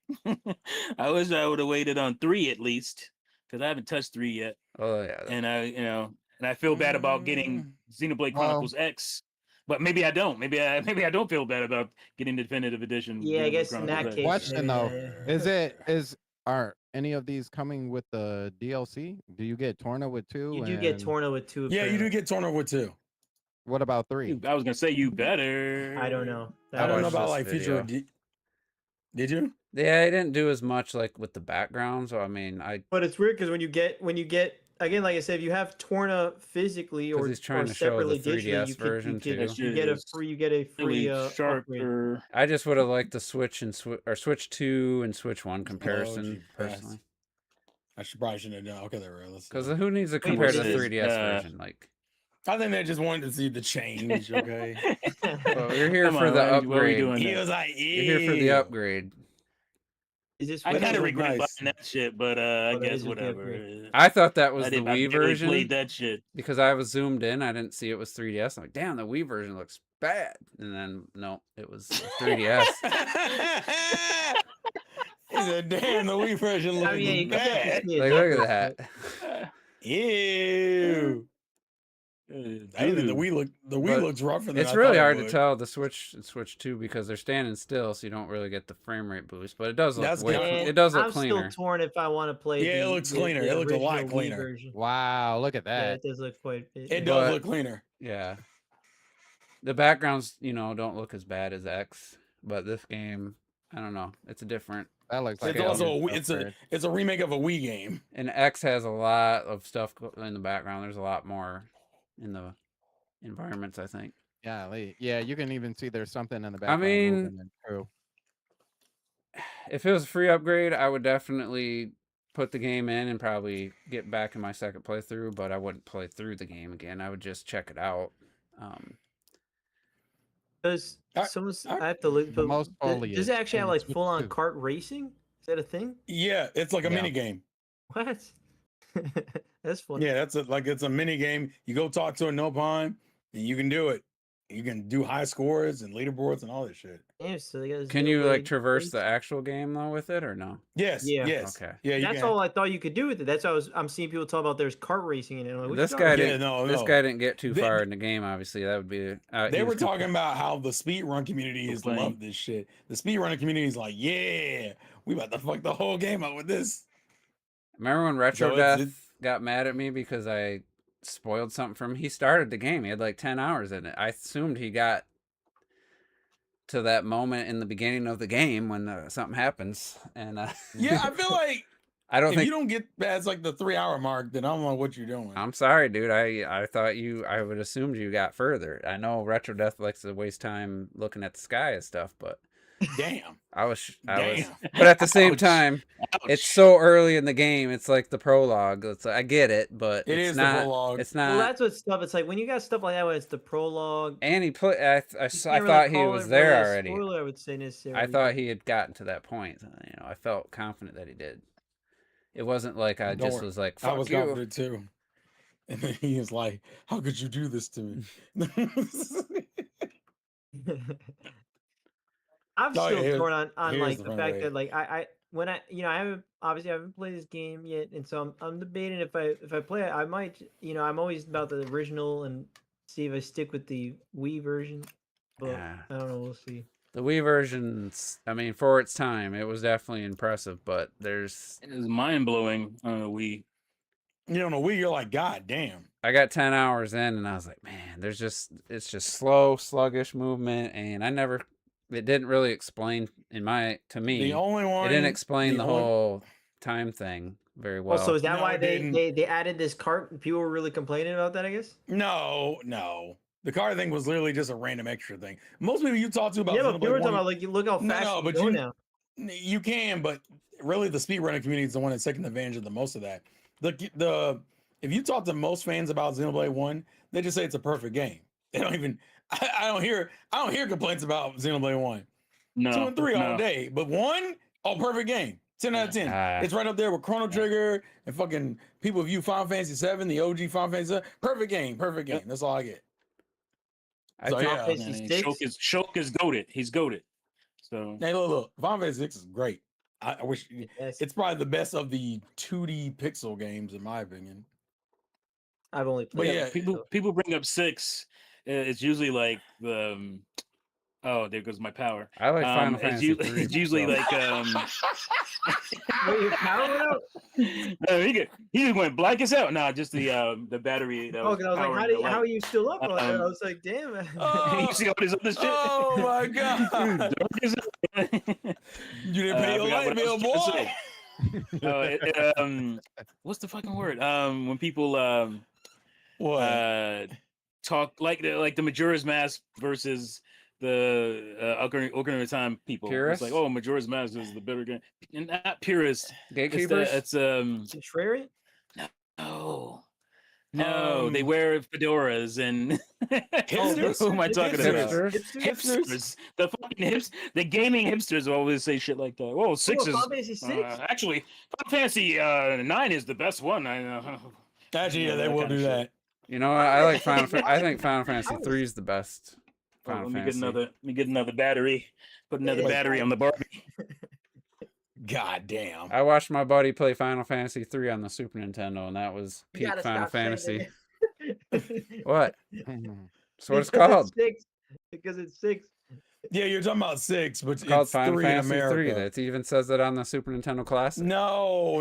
I wish I would have waited on 3 at least, because I haven't touched 3 yet, Oh yeah. and I feel bad about getting Xenoblade Well- Chronicles X. But maybe I don't. Maybe I don't feel bad about getting the definitive edition. Yeah, I Xenoblade guess in that Chronicles X. case. Question, maybe, though, are any of these coming with the DLC? Do you get Torna with 2? you do get and Torna with 2. Yeah, you do apparently. get Torna with 2. What about 3? I was gonna say you better. I don't know. I don't know watched about this like future. video. Did you? Yeah, I didn't do as much like with the background, so I mean, But it's weird because when you get again, like I said, if you have Torna physically 'Cause or, he's trying or to show the separately digitally, 3DS version, too. you get a free Really upgrade. sharper. I just would have liked the Switch and Switch 2 and Switch 1 Oh, comparison gee, pass. personally. I probably shouldn't have done. Okay, there we go. Let's Because see. who needs to compare what the is, 3DS version? Like, I think they just wanted to see the change. Okay. well, you're here Come for on, the why are we upgrade. doing He that? was like, You're here for the "Ew." upgrade. Is this I But kind that of look regret nice. buying that shit, but I Oh, that guess is a good whatever. upgrade. I thought that was I the didn't. I Wii barely version played that shit. because I was zoomed in. I didn't see it was 3DS. I'm like, damn, the Wii version looks bad. And then no, it was 3DS. He said, "Damn, the Wii version looks I mean, yeah, you can bad." definitely see a Like, look at difference, that. Ew. I think the Wii But looks rougher than It's I really thought it hard to would. tell the Switch 2 because they're standing still, so you don't really get the frame rate boost. But it does look That's way. good. And It does look I'm cleaner. still torn if I want to play. Yeah, it looks cleaner. It looks a lot original Wii cleaner. version. Wow, look at Yeah, that. it does look quite. It But- does look cleaner. Yeah. The backgrounds, don't look as bad as X, but this game, I don't know. It's a different. That looks like It's also a a it's a remake of a Wii game. And X has a lot of stuff in the background. There's a lot more in the environments, I think. yeah, you can even see there's something in the I background. mean- moving and true. If it was a free upgrade, I would definitely put the game in and probably get back in my second playthrough, but I wouldn't play through the game again. I would just check it out. Does I- someone's? I- I have to look. The But most does foliage it actually in have the like Switch full on 2. kart racing? Is that a thing? Yeah, it's like a Yeah. mini game. What? That's funny. Yeah, it's a mini game. You go talk to a Nopon, and you can do it. You can do high scores and leaderboards and all this shit. Damn, so they got Can you like Xenoblade traverse race? the actual game though with it or no? Yes, Yeah. yes. Okay. Yeah, you That's can. all I thought you could do with it. That's why I'm seeing people talk about there's kart racing in it. I'm like, what you This talking guy about? Yeah, didn't. no, This no. guy didn't get too They- far in the game. Obviously, that would be. They he were was talking about how the speedrun community Still is playing. love this shit. The speedrunner community is like, yeah, we about to fuck the whole game up with this. Remember when Retro So Death it's- got mad at me because I spoiled something from him? He started the game. He had like 10 hours in it. I assumed he got to that moment in the beginning of the game when something happens, and Yeah, I feel like I don't if think. you don't get past like the 3 hour mark, then I don't know what you're doing. I'm sorry, dude. I thought I would assumed you got further. I know Retro Death likes to waste time looking at the sky and stuff, but Damn. I was. Damn. But at the same Ouch. time, it's Ouch. so early in the game. It's like the prologue. I get it, but It it's is not. the prologue. It's Well, not. that's what stuff. It's like when you got stuff like that when it's the prologue. And he put. I you can't really thought he call was it there really a already. Spoiler, I would say necessarily. I thought he had gotten to that point. I felt confident that he did. It wasn't like I Don't just worry. was like, I "Fuck was you." confident too. And then he was like, how could you do this to me? I'm Oh, still yeah, torn on here's like the the front fact rate. that like I when I I haven't played this game yet, and so I'm debating if I play it, I might I'm always about the original and see if I stick with the Wii version, but Yeah. I don't know, we'll see. The Wii versions, I mean, for its time, it was definitely impressive, but there's. It is mind blowing on a Wii. You know, Wii, you're like, God damn. I got 10 hours in and I was like, man, it's just slow, sluggish movement. And it didn't really explain to me, The only one. it didn't explain the only- whole time thing very well. Well, so is that No, why it didn't. they added this cart? And people were really complaining about that, I guess. No. The car thing was literally just a random extra thing. Most people you talk to about Yeah, but Xenoblade people were talking 1 about like, you look how No, fast no, you but go you- now. You can, but really the speedrunning community is the one that's taking advantage of the most of that. The if you talk to most fans about Xenoblade 1, they just say it's a perfect game. They don't even I don't hear complaints about Xenoblade 1. No, 2 and 3 all no. day. But 1, perfect game. 10 out of 10. It's right up there with Chrono Trigger and fucking people view Final Fantasy 7, the OG Final Fantasy 7. Perfect game. That's all I get. I So think- yeah. Fantasy Man, 6? Shulk is goated. He's goated. So Hey, look. Final Fantasy 6 is great. I wish Yes. it's probably the best of the 2D pixel games, in my opinion. I've only But played. yeah, people bring up 6. It's usually like the oh, there goes my power. I like Final It's, Fantasy 3. it's usually myself. like Wait, your power went out? no, he just went black as hell. Nah, just the battery. That Oh, 'cause I was like, powering the how light. are you still up? I Um, was like, damn. You see all this other shit? Oh my god! Dark as hell. You didn't pay I your forgot light what I bill, was trying to boy. say. What's the fucking word? When people What? talk like the Majora's Mask versus the Ocarina of Time people. Purists? It's like, oh, Majora's Mask is the better game. And not purists. Gatekeepers? It's Contrarian? no, they wear fedoras and Hipsters? who am I talking about? Hipsters? Hipsters. The fucking the gaming hipsters always say shit like that. Oh, 6 is Final Fantasy 6? actually Final Fantasy 9 is the best one. Actually, yeah, Yeah, they that will kinda do shit. that. You know what? I like I think Final Fantasy 3 is the best. Oh, Final let me Fantasy. let me get another battery. Put another Yeah, battery on the Barbie. God damn. I watched my buddy play Final Fantasy 3 on the Super Nintendo, and that was You peak gotta Final stop saying Fantasy. that. What? Mhm. So what it's Because called? 6. Because it's 6. Yeah, you're talking about 6, but It's called it's Final 3 in Fantasy 3. America. That even says it on the Super Nintendo Classic. No,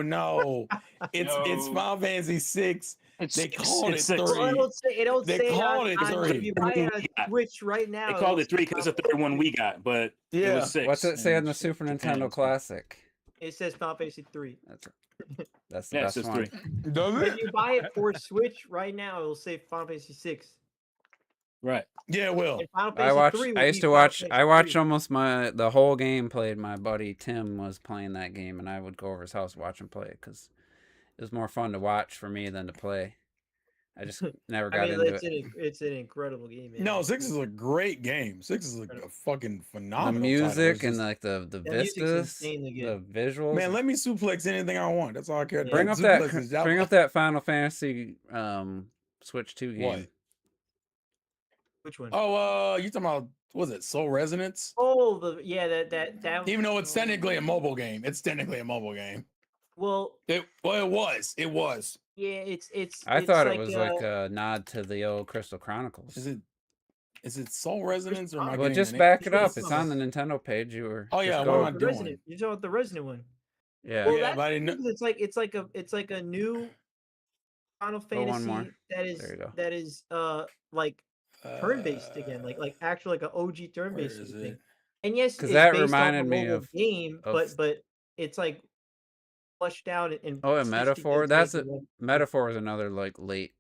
it's No. Final Fantasy 6. They called it 6. 3. Well, it don't They say it called on, it on- 3. if you buy it on Switch right now. They called it'll it 3 say because it's the Final third one Fantasy we got, but it Yeah. was 6. What's it say on and the Super Japan Nintendo was- Classic? It says Final Fantasy 3. That's the Yeah, it best says one. 3. Does If it? you buy it for Switch right now, it'll say Final Fantasy 6. Right. Yeah, it will. And Final I Fantasy watched. 3 will I used be to Final watch. Fantasy I watched 3. almost the whole game played. My buddy Tim was playing that game, and I would go over his house watch him play it because it was more fun to watch for me than to play. I just never got into it. It's an incredible game, man. No, 6 is a great game. 6 is a fucking The phenomenal music title. and It's like the That music's vistas, insanely the good. visuals. just- man, let me suplex anything I want. That's all I care. Yeah. bring Like, up that. suplex is out- Bring up that Final Fantasy Switch 2 game. What? Which one? Oh, you talking about, was it Soul Resonance? Oh, that. Even though it's technically a mobile game, Well, It was. yeah, it's. I it's thought like, it was like a nod to the old Crystal Chronicles. Is it Soul Resonance or am I Well, getting just the name? back it Crystal up. It's on the Chronicles. Nintendo page. You were. Oh, just yeah, go- what am I the doing? Resident. You're talking about the Resident one. Yeah. Well, Yeah, that's but I didn't know- because it's like a new Final Go one Fantasy more. that is There you go. that is like turn-based again, like actually like an OG where turn-based is thing. it? And yes, 'Cause it's that based off reminded a me mobile of- game, of- but it's like fleshed out and Oh, a stitched Metaphor. together That's into a one- Metaphor is another like late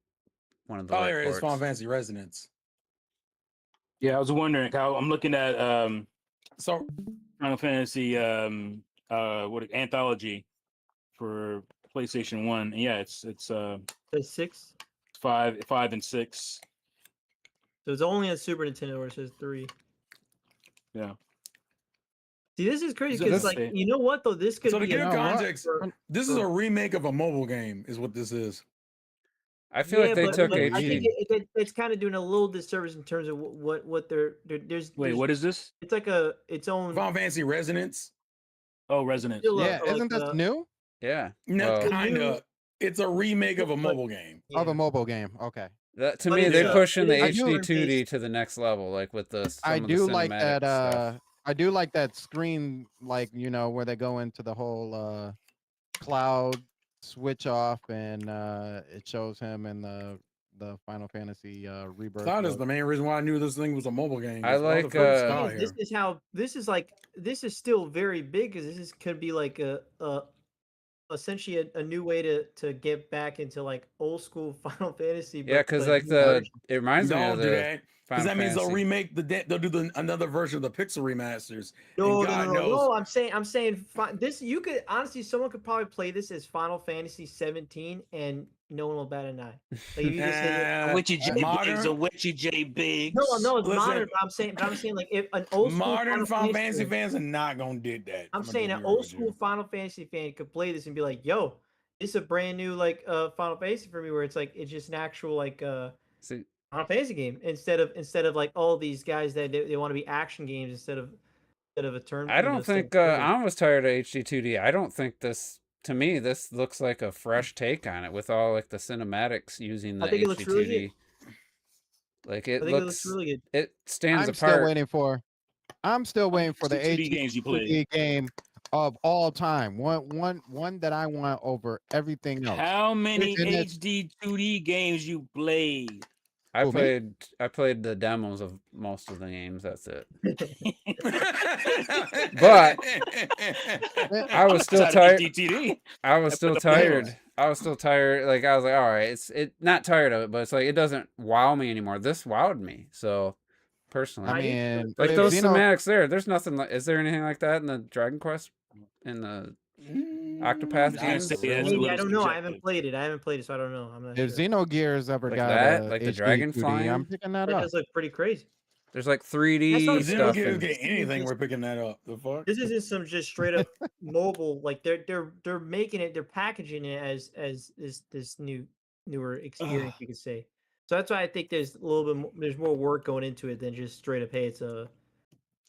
one of the Oh, late here it is, Final ports. Fantasy Resonance. Yeah, I was wondering how I'm looking at So Final Fantasy what anthology for PlayStation 1. And yeah, it's The 6. 5 and 6. So it's only on Super Nintendo where it says 3. Yeah. See, this is crazy So because, this- like, you know what though? This could to be give a know what? context, for- this is a remake of a mobile game, is what this is. I feel like they took but I HD. think it's kind of doing a little disservice in terms of what there's. Wait, there's- what is this? It's like its own. Final Fantasy Resonance. Oh, Resonance. Still Yeah, like isn't this new? Yeah. No, Well, kinda. It's a remake of a But- mobile game. Oh, the yeah. mobile game. Okay. that, to But me, it's they're a- pushing the it is HD turn-based. 2D to the next level, like with the. Some I of the do like cinematic that. stuff. I do like that screen, like where they go into the whole cloud switch off, and it shows him in the Final Fantasy Rebirth. Cloud is look. the main reason why I knew this thing was a mobile game. I It's all the like, fucking uh, style This here. is how this is still very big because could be like a essentially a new way to get back into like old school Final Fantasy. Yeah, because but like new version. it reminds me Don't of do the. that. Because that means they'll Fantasy. remake they'll do another version of the Pixel remasters. No, and no, God no, no, knows, no. I'm saying this. You could honestly, someone could probably play this as Final Fantasy 17, and no one will bat an eye. Like if you just hit it. Witchy J Biggs, modern- a Witchy J Biggs. No, it's Listen. modern. But I'm saying like if an old school modern Final Fantasy fan- fans are not gonna dig that. I'm gonna saying just an be real old with you. school Final Fantasy fan could play this and be like, "Yo, this is a brand new like Final Fantasy for me," where it's like it's just an actual like See, Final Fantasy game instead of like all these guys that they want to be action games instead of a turn. I don't think I'm almost tired of HD2D. I don't think this. To me, this looks like a fresh take on it with all like the cinematics using the I think it looks really good. HD2D. Like I think it looks really good. it stands I'm still apart. waiting for. I'm still waiting for the 2D games you play. HD game of all time. One that I want over everything else. How many And it- HD 2D games you played? I Who, me? played the demos of most of the games. That's it. but I was still Outside of tired. HDTV. I was I still put the demos. tired. I was still tired. Like I was like, all right, it's not tired of it, but it's like it doesn't wow me anymore. This wowed me. So personally, I mean, like if those Xeno- cinematics there's nothing like. Is there anything like that in the Dragon Quest? In the Octopath I games? say yeah, it's a Maybe, little I don't know. I subjective. haven't played it. So I don't know. I'm not if sure. Xenogears ever Like got that? a Like the HD dragon 2D, flying? I'm picking that That up. does look pretty crazy. There's like That's 3D not- stuff. Xenogears in- get anything. We're picking that up. The fuck. This isn't some just straight up mobile. Like they're making it. They're packaging it as this newer experience. You could say. So that's why I think there's a little bit. There's more work going into it than just straight up. Hey, it's a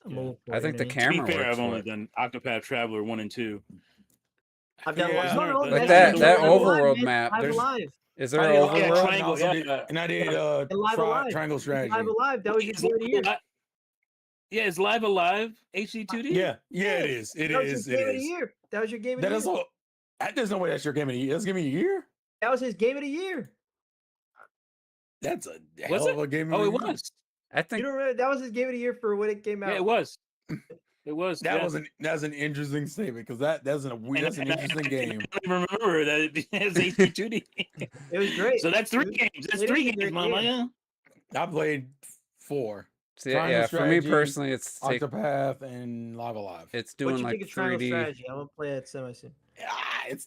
mobile. I port, think you the know what I mean? To be camera fair, works I've for only it. done Octopath Traveler 1 and 2. I've done Yeah. Like that Live overworld man. map, Live there's- Alive. Is there I an did overworld? Overworld, and I Triangle, also yeah. did- and I did And Live Alive. Triangle Strategy. Live Alive. That was your Is game of the year. Yeah, is Live Alive HD 2D? Yeah, it is. It That was is. your It game of the is. year. That was your game of That the is year. all. There's no way that's your game of the year. That's game of the year. That was his game of the year. That's a Was hell it? of a game. Of Oh, the it year. was. I You think don't remember? That was his game of the year for when it came out. Yeah, it was. It was. That yeah. was an interesting statement because that's an interesting game. I don't even remember that it has HD 2D. It was great. So that's 3 It was- games. That's it 3 is a games, great mama. game. Yeah. I played 4. see, Triangle yeah, for me Strategy, personally, it's Octopath and Live Alive. it's What doing you like think of Triangle 3D. Strategy? I'm gonna play that semi soon.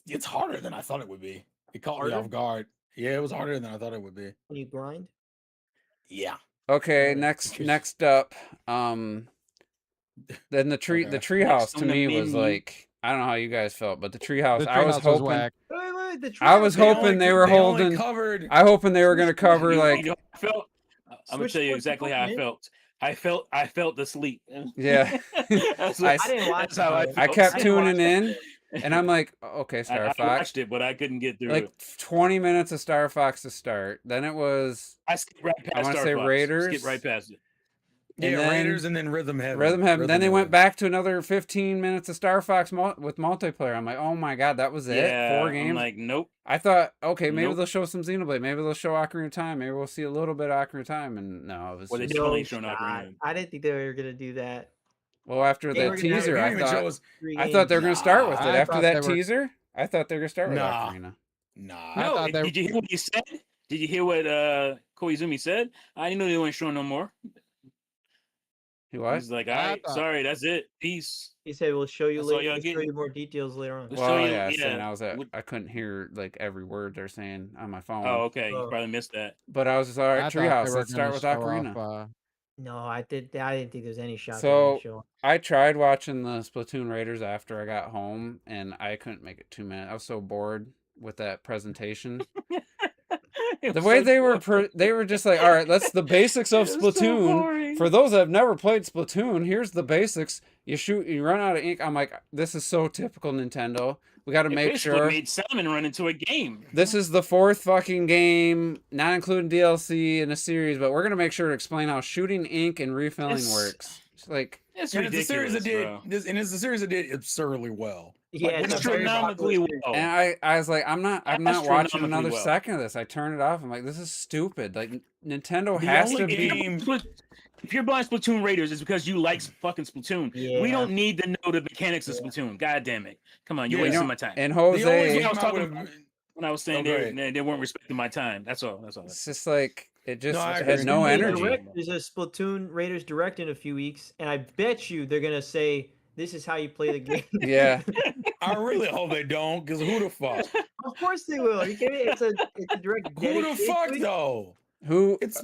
It's harder than I thought it would be. It caught me Harder? off guard. Yeah, it was harder than I thought it would be. When you grind. Yeah. Okay, Alright. next up, then the Okay. treehouse to on the me was menu. like, I don't know how you guys felt, but the treehouse, The I was Treehouse hoping, whack. Wait, the I was Treehouse They hoping only- they were only holding- covered. I hoping they were gonna cover You like, know, I felt. I'm gonna Switch tell you sports exactly to how I man. felt. I felt the sleep. Yeah. That's what- I didn't watch that's how I it. I felt. kept didn't watch tuning it. in, and I'm like, okay, Star I Fox. watched it, but I couldn't get through Like it. 20 minutes of Star Fox to start. Then it was I skipped right past wanna Star say Fox. Raiders. Skip right past it. Yeah, and then- Raiders and then Rhythm Heaven. Rhythm Heaven. Then they went Heaven. back to another 15 minutes of Star Fox with multiplayer. I'm like, oh my god, that was it. Yeah, 4 I'm games. like, nope. I thought, okay, maybe Nope. they'll show some Xenoblade. Maybe they'll show Ocarina of Time. Maybe we'll see a little bit of Ocarina of Time. And no, it was Well, they just, definitely No, showing shot. Ocarina. I didn't think they were gonna do that. well, after They that were gonna have- teaser, They I didn't even show thought us. I thought they were going to start with it. Nah, I After thought that they were- teaser, I thought they were going to start with Nah. Ocarina. Nah. I No, thought they- did you hear what he said? Did you hear what Koizumi said? I didn't know they weren't showing no more. You what? He's like, all I right, thought- sorry, that's it. Peace. He said we'll show you That's all later. y'all We'll show getting. you more details later on. Let's Well, show you- yeah, yeah, I was at, what- I couldn't hear like every word they're saying on my phone. Oh, okay. You Oh. probably missed that. But I was just all I right. thought they Treehouse. were Let's start gonna with show Ocarina. off, No, I didn't think there was any shot. So- Show. I tried watching the Splatoon Raiders after I got home, and I couldn't make it 2 minutes. I was so bored with that presentation. It The was way so they were, boring. they were just like, all right, let's the basics of It was so Splatoon. boring. For those that have never played Splatoon, here's the basics. You shoot, you run out of ink. I'm like, this is so typical Nintendo. We got to It make basically sure made Salmon run into a game. this is the 4th fucking game, not including DLC in a series, but we're gonna make sure to explain how shooting ink and refilling It's- works. It's like, It's And it's a ridiculous, series that did bro. this, and it's a series that did absurdly well. Yeah, when it's it's a very Astronomically popular well. and I was like, I'm not watching Astronomically another well. second of this. I turned it off. I'm like, this is stupid. Like Nintendo The has only to be. game- If you're buying Splatoon Raiders, it's because you like fucking Splatoon. Yeah. We don't need to know the mechanics of Splatoon. God damn it. Come on, you're Yeah. wasting know, my time. And The only Jose, game I was I talking would've- about- When I was saying Oh, go ahead. they weren't respecting my time. That's all. it's just like it just I had agree. no There's a energy. direct- There's a Splatoon Raiders Direct in a few weeks, and I bet you they're gonna say this is how you play the game. Yeah. I really hope they don't, because who the fuck? Of course they will. Are you kidding me? It's a direct. Who the dedicated fuck to it. though? Who? It's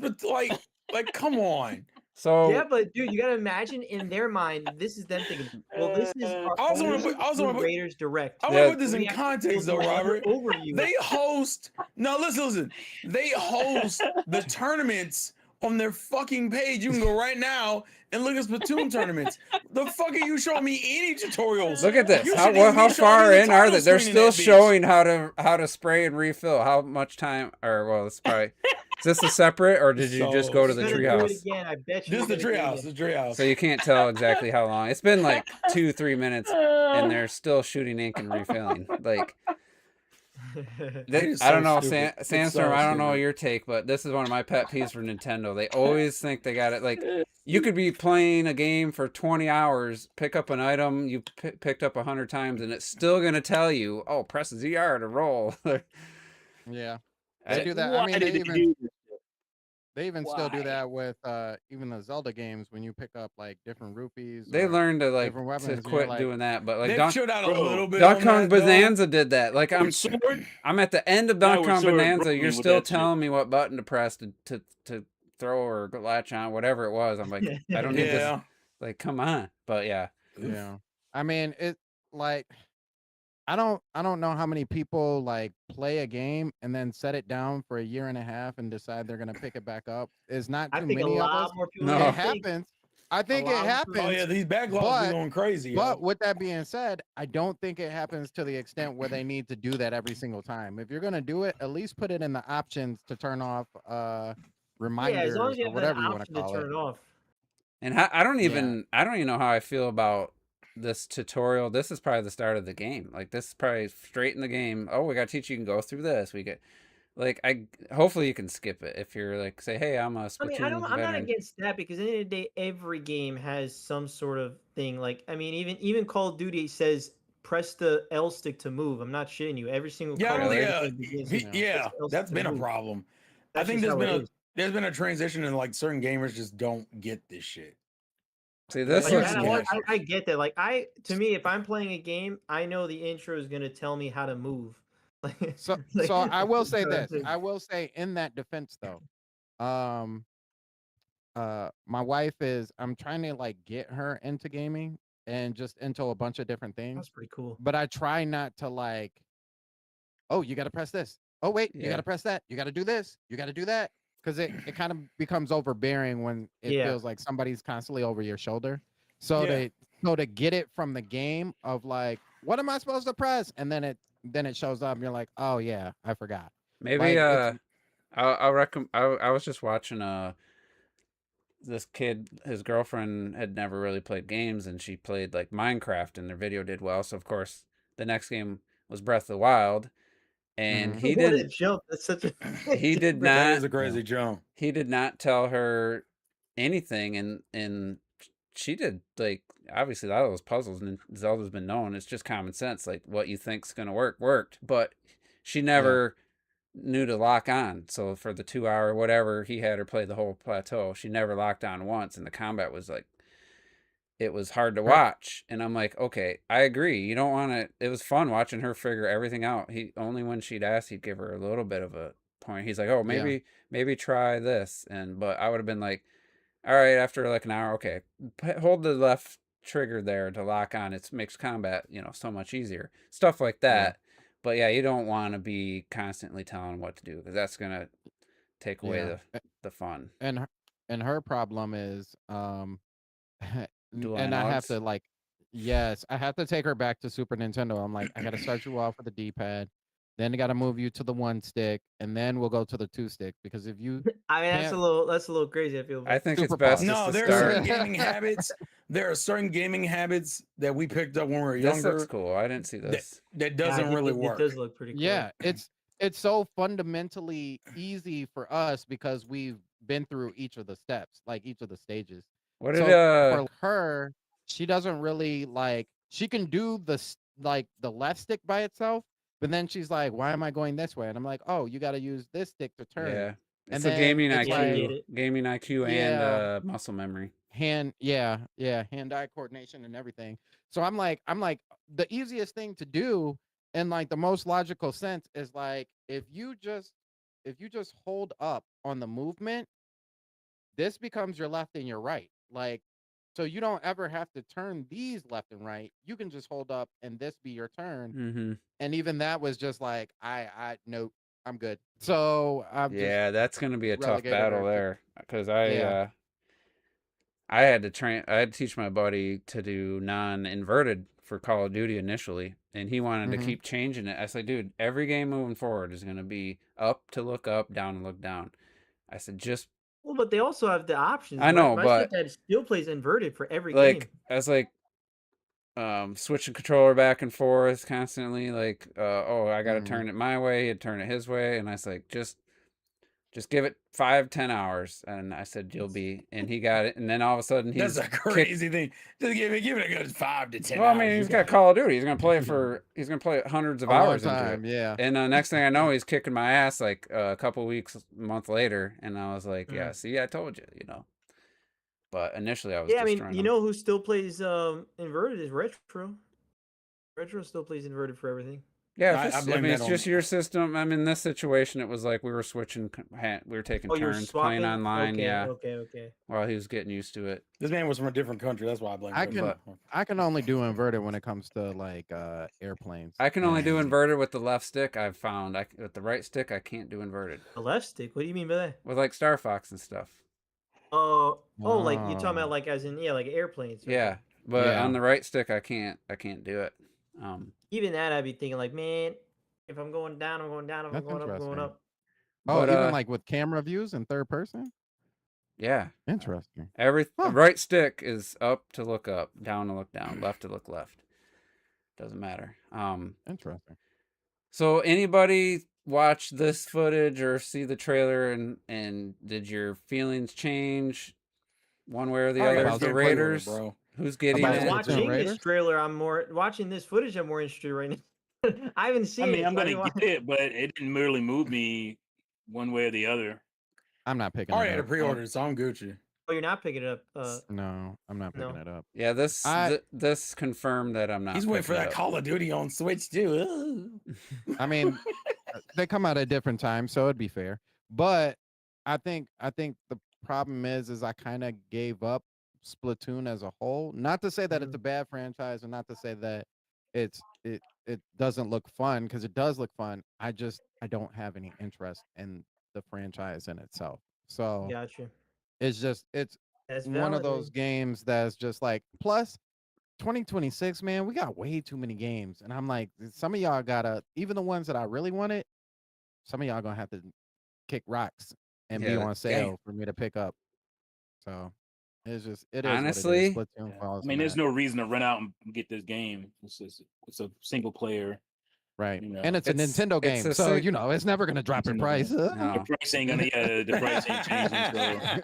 like come on. So Yeah, but dude, you gotta imagine in their mind, this is them thinking, well, this is our I also wanna only put- I also wanna Splatoon put- Raiders Direct. I Yeah. want to put this We in have to context though, build a Robert. overview. They host listen. They host the tournaments on their fucking page. You can go right now and look at Splatoon tournaments. The fuck are you showing me any tutorials? look at this. You How should even how be showing far me the in are title they? They're screen in still that bitch. showing how to spray and refill. How much time? Or well, it's probably. Is this a separate, or did you just go to the They're gonna do it treehouse? again. I bet you. This is the they're gonna do treehouse. it The treehouse. So you can't tell exactly how long. It's been like 2-3 minutes, and they're still shooting ink and refilling. Like again. It is I don't so know, stupid. It's Sandstorm. so I don't know stupid. your take, but this is one of my pet peeves for Nintendo. They always think they got it. Like you could be playing a game for 20 hours, pick up an item you picked up 100 times, and it's still gonna tell you, "Oh, press ZR to roll." Yeah, I- they do that. Why I mean, did they do this? they even still do Why? that with even the Zelda games when you pick up like different rupees. They or learned to like different weapons, to and you're quit like- doing that, but like They've chilled out a Bro, little bit. Donkey on Kong that, though. Bonanza did that. Like With sword? I'm at the end of Donkey Skyward Kong Sword Bonanza. broke me You're with still that shit. telling me what button to press to throw or latch on, whatever it was. I'm like, I don't need this. Yeah. Like, come on. But yeah, Yeah, I mean it. Like, I don't know how many people like play a game and then set it down for a year and a half and decide they're gonna pick it back up. It's not I too think a many of us. lot more people. No. than It you think. happens. I think it lot of happens. people- Oh yeah, these backlogs but- be going crazy. But yo. with that being said, I don't think it happens to the extent where they need to do that every single time. If you're gonna do it, at least put it in the options to turn off Yeah, reminders as long as you or have whatever an you want option to to call turn it. it off. and I don't even know how I feel about this tutorial. This is probably the start of the game. Like this is probably straight in the game. Oh, we got to teach you can go through this. We get like hopefully you can skip it if you're like say, hey, I'm a Splatoon I mean, I'm not veteran. against that because at the end of the day, every game has some sort of thing. Like, I mean, even Call of Duty says press the L stick to move. I'm not shitting you. Every single Yeah, I Call of don't Duty think, game begins you with know, yeah, press L stick that's to been a move. problem. I That's think just how it is. there's been a transition and like certain gamers just don't get this shit. See, this Like, That's is what I, I'm saying. I get that. Like, to me, if I'm playing a game, I know the intro is gonna tell me how to move. Like, So like, so I will say that's this. it. I will say in that defense though, my wife is I'm trying to like get her into gaming and just into a bunch of different things. That's pretty cool. But I try not to like, oh, you gotta press this. Oh wait, you Yeah. gotta press that. You gotta do this. You gotta do that. Because it kind of becomes overbearing when it Yeah. feels like somebody's constantly over your shoulder. So Yeah. to get it from the game of like, what am I supposed to press? And then it shows up and you're like, oh yeah, I forgot. maybe Like, it's- I'll recommend. I was just watching this kid, his girlfriend had never really played games, and she played like Minecraft, and their video did well. So of course, the next game was Breath of the Wild, and Mhm. he What a didn't. jump! That's such a. He did That not. is a crazy jump. He did not tell her anything, and she did like obviously a lot of those puzzles, and Zelda's been known. It's just common sense, like what you think's gonna worked, but she never knew to lock on. So for the 2 hour whatever he had her play the whole plateau, she never locked on once, and the combat was like it was hard to watch. And I'm like, okay, I agree. You don't want to. It was fun watching her figure everything out. He only when she'd ask, he'd give her a little bit of a point. He's like, oh, maybe try this, but I would have been like, all right, after like an hour, okay, hold the left trigger there to lock on. It makes combat, so much easier. Stuff like that. But yeah, you don't want to be constantly telling them what to do because that's gonna take away the fun. and her problem is Dual and I have analogs? to like, yes, I have to take her back to Super Nintendo. I'm like, I gotta start you off with the D-pad, then I gotta move you to the 1 stick, and then we'll go to the 2 stick. Because if you I mean, that's can't- a little crazy. I feel. I think it's Super best pop. just No, to there are start. certain gaming habits. There are certain gaming habits that we picked up when we were This younger looks cool. I didn't see this. that Yeah, doesn't really it work. does look pretty cool. yeah, it's so fundamentally easy for us because we've been through each of the steps, like each of the stages. What So did for her, she doesn't really like. She can do the left stick by itself, but then she's like, "Why am I going this way?" And I'm like, "Oh, you got to use this stick to turn." yeah. And It's a then gaming it's Yeah, I get IQ, it. gaming IQ, Yeah. and muscle memory. hand-eye coordination and everything. So I'm like, the easiest thing to do and like the most logical sense is like if you just hold up on the movement, this becomes your left and your right. Like, so you don't ever have to turn these left and right. You can just hold up and this be your turn. Mm-hmm. And even that was just like, nope, I'm good. So I'm just Yeah, that's gonna be a tough relegated battle her to- there because Yeah. I had to teach my buddy to do non-inverted for Call of Duty initially, and he wanted to Mhm. keep changing it. I said, dude, every game moving forward is gonna be up to look up, down to look down. I said, just Well, but they also have the options. I know, My but stepdad still plays inverted for every like game. I was like switching controller back and forth constantly, like oh, I gotta Mhm. turn it my way, he'd turn it his way, and I was like, just give it 5-10 hours, and I said you'll be, and he got it, and then all of a sudden That's he's a crazy thing. Just give it a good 5 to 10 well, I hours. mean, You he's got it. Call of Duty. He's gonna play it hundreds of A long hours into time, it. yeah. And next thing I know, he's kicking my ass like a couple weeks, a month later, and I was like, yeah, see, I told you, you know. But initially, I was Yeah, I mean, destroying you him. know who still plays inverted is Retro. Retro still plays inverted for everything. Yeah, I if it's, I blame mean, that it's on- just your system. I mean, in this situation, it was like we were switching, we were taking Oh, you're turns playing swapping? online, Okay, yeah, okay. while he was getting used to it. This man was from a different country. That's why I blame I him. can I can only do inverted when it comes to like airplanes. I can only do and- inverted with the left stick. I've found with the right stick, I can't do inverted The left stick? What do you mean by that? with like Star Fox and stuff. Oh, like you're talking Oh. about like as in like airplanes. okay. Yeah, but Yeah. on the right stick, I can't do it. Even that, I'd be thinking like, man, if I'm going down, I'm going down. If I'm That's going up, I'm going interesting. up. Oh, But, even like with camera views in third person? yeah, Interesting. the right stick is up to look up, down to look down, left to look left. Doesn't matter. Interesting. So anybody watch this footage or see the trailer and did your feelings change one way or the I other? gotta The get play with it, Raiders, bro. who's getting About Yeah, it? Splatoon watching Raiders? this trailer, I'm more watching this footage. I'm more interested right now. I haven't seen I mean, it. I'm so I gonna didn't get watch- it, but it didn't really move me one way or the other. I'm not picking I already it had a up. pre-order, so I'm Gucci. Oh, you're not picking it up. No, I'm not picking No. it up. Yeah, this I- this confirmed that I'm not. He's waiting for picking it that up. Call of Duty on Switch too. I mean, they come out at different times, so it'd be fair. But I think the problem is I kind of gave up Splatoon as a whole. Not to say that it's a bad franchise, and not to say that it doesn't look fun, because it does look fun. I don't have any interest in the franchise in itself. So Gotcha. it's That's one valid, of those man. games that's just like, plus 2026, man, we got way too many games. And I'm like, some of y'all gotta, even the ones that I really wanted, some of y'all gonna have to kick rocks and be Yeah, on sale for me to pick up. So it is Honestly, what it is. Splatoon falls I mean, in there's that. no reason to run out and get this game. It's a single player. Right. you know, And it's a Nintendo it's game, a so sig- it's never gonna drop in Nintendo price. game. No. The price ain't gonna. Yeah, the price ain't changing.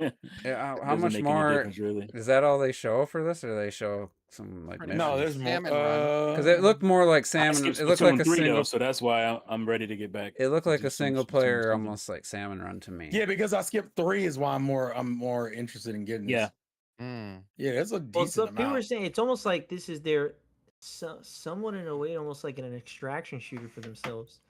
So Yeah, how doesn't much make any more difference, really? is that? All they show for this, or they show some like Pretty No, missions? there's more. Salmon Run. Because it looked more like I salmon. skipped It looked like Splatoon a 3 single. though, so that's why I'm ready to get back. It looked like into a single Splatoon player, 2. almost like Salmon Run to me. Yeah, because I skipped 3 is why I'm more interested in getting Yeah. this. Mm. Yeah, that's a Well, decent so people are amount. saying it's almost like this is their somewhat in a way, almost like an extraction shooter for themselves,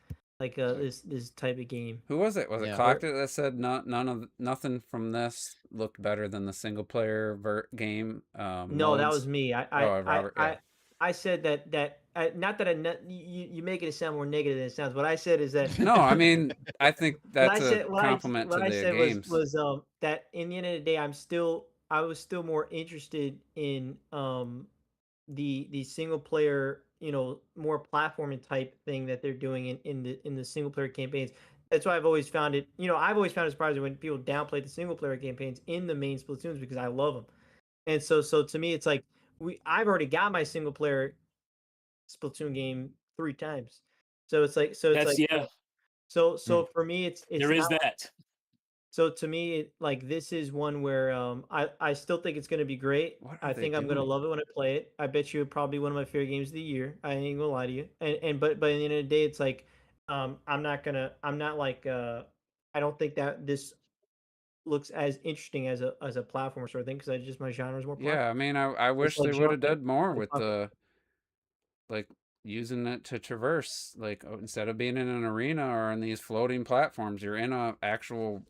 like this type of game. Who was it? Was it Yeah. Clocked It that said nothing from this looked better than the single player game? No, that modes? was me. Robert, yeah. I said that not that you make it sound more negative than it sounds. What I said is that No, I mean I think that's what I said, a what I- compliment what to I the said games. was that in the end of the day, I was still more interested in the single player, more platforming type thing that they're doing in the single player campaigns. That's why I've always found it. I've always found it surprising when people downplay the single player campaigns in the main Splatoons, because I love them. And so to me, it's like I've already got my single player Splatoon game 3 times. So it's like That's yeah. So for me, it's There is not- that. So to me, like, this is one where I still think it's gonna be great. What are I they think I'm gonna doing? love it when I play it. I bet you it's probably one of my favorite games of the year. I ain't gonna lie to you. But at the end of the day, it's like I'm not like I don't think that this looks as interesting as a platform sort of thing because my genre is more Yeah, I mean, I It's wish like they would have jumping done more and with fucking. the like using it to traverse. Like instead of being in an arena or on these floating platforms, you're in a actual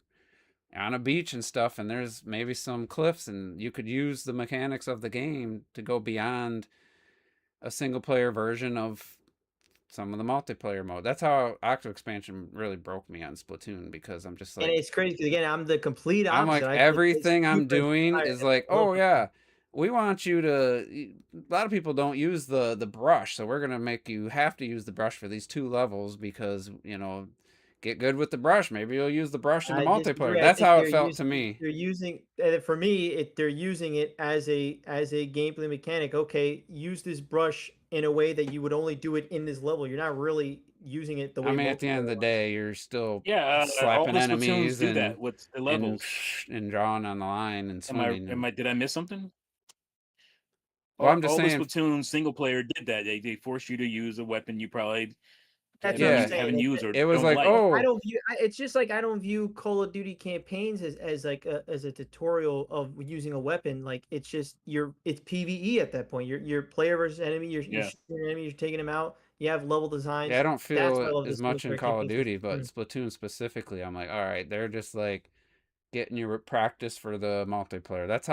on a beach and stuff, and there's maybe some cliffs, and you could use the mechanics of the game to go beyond a single player version of some of the multiplayer mode. That's how Octo Expansion really broke me on Splatoon, because I'm just And like, it's crazy 'cause again, I'm the complete I'm opposite. like, I get everything I'm super doing inspired is and like, I love oh the yeah, we want you to. A lot of people don't use the brush, so we're gonna make you have to use the brush for these 2 levels because get good with the brush. Maybe you'll use the brush in the I multiplayer. disagree. I That's think how it felt to me. they're using for me they're using it as a gameplay mechanic. Okay, use this brush in a way that you would only do it in this level. You're not really using it the I way mean, at the end of multiplayer the was. day, you're still Yeah, all slapping the Splatoons enemies do that with the and levels. and drawing on the line and swimming. Did I miss something? Well, I'm just All the saying, Splatoon single player did that. They force you to use a weapon you probably That's what I'm yeah, saying. haven't used or it was don't like, like. I oh, don't view. It's just like I don't view Call of Duty campaigns as like as a tutorial of using a weapon. Like it's just it's PVE at that point. You're player versus enemy. You're Yeah. shooting an enemy. You're taking them out. You have level yeah, I designs. don't That's feel why I love the as single much in player Call of campaigns. 'Cause, Duty, but Splatoon specifically, I'm like, all right, they're just like getting your practice for the multiplayer. That's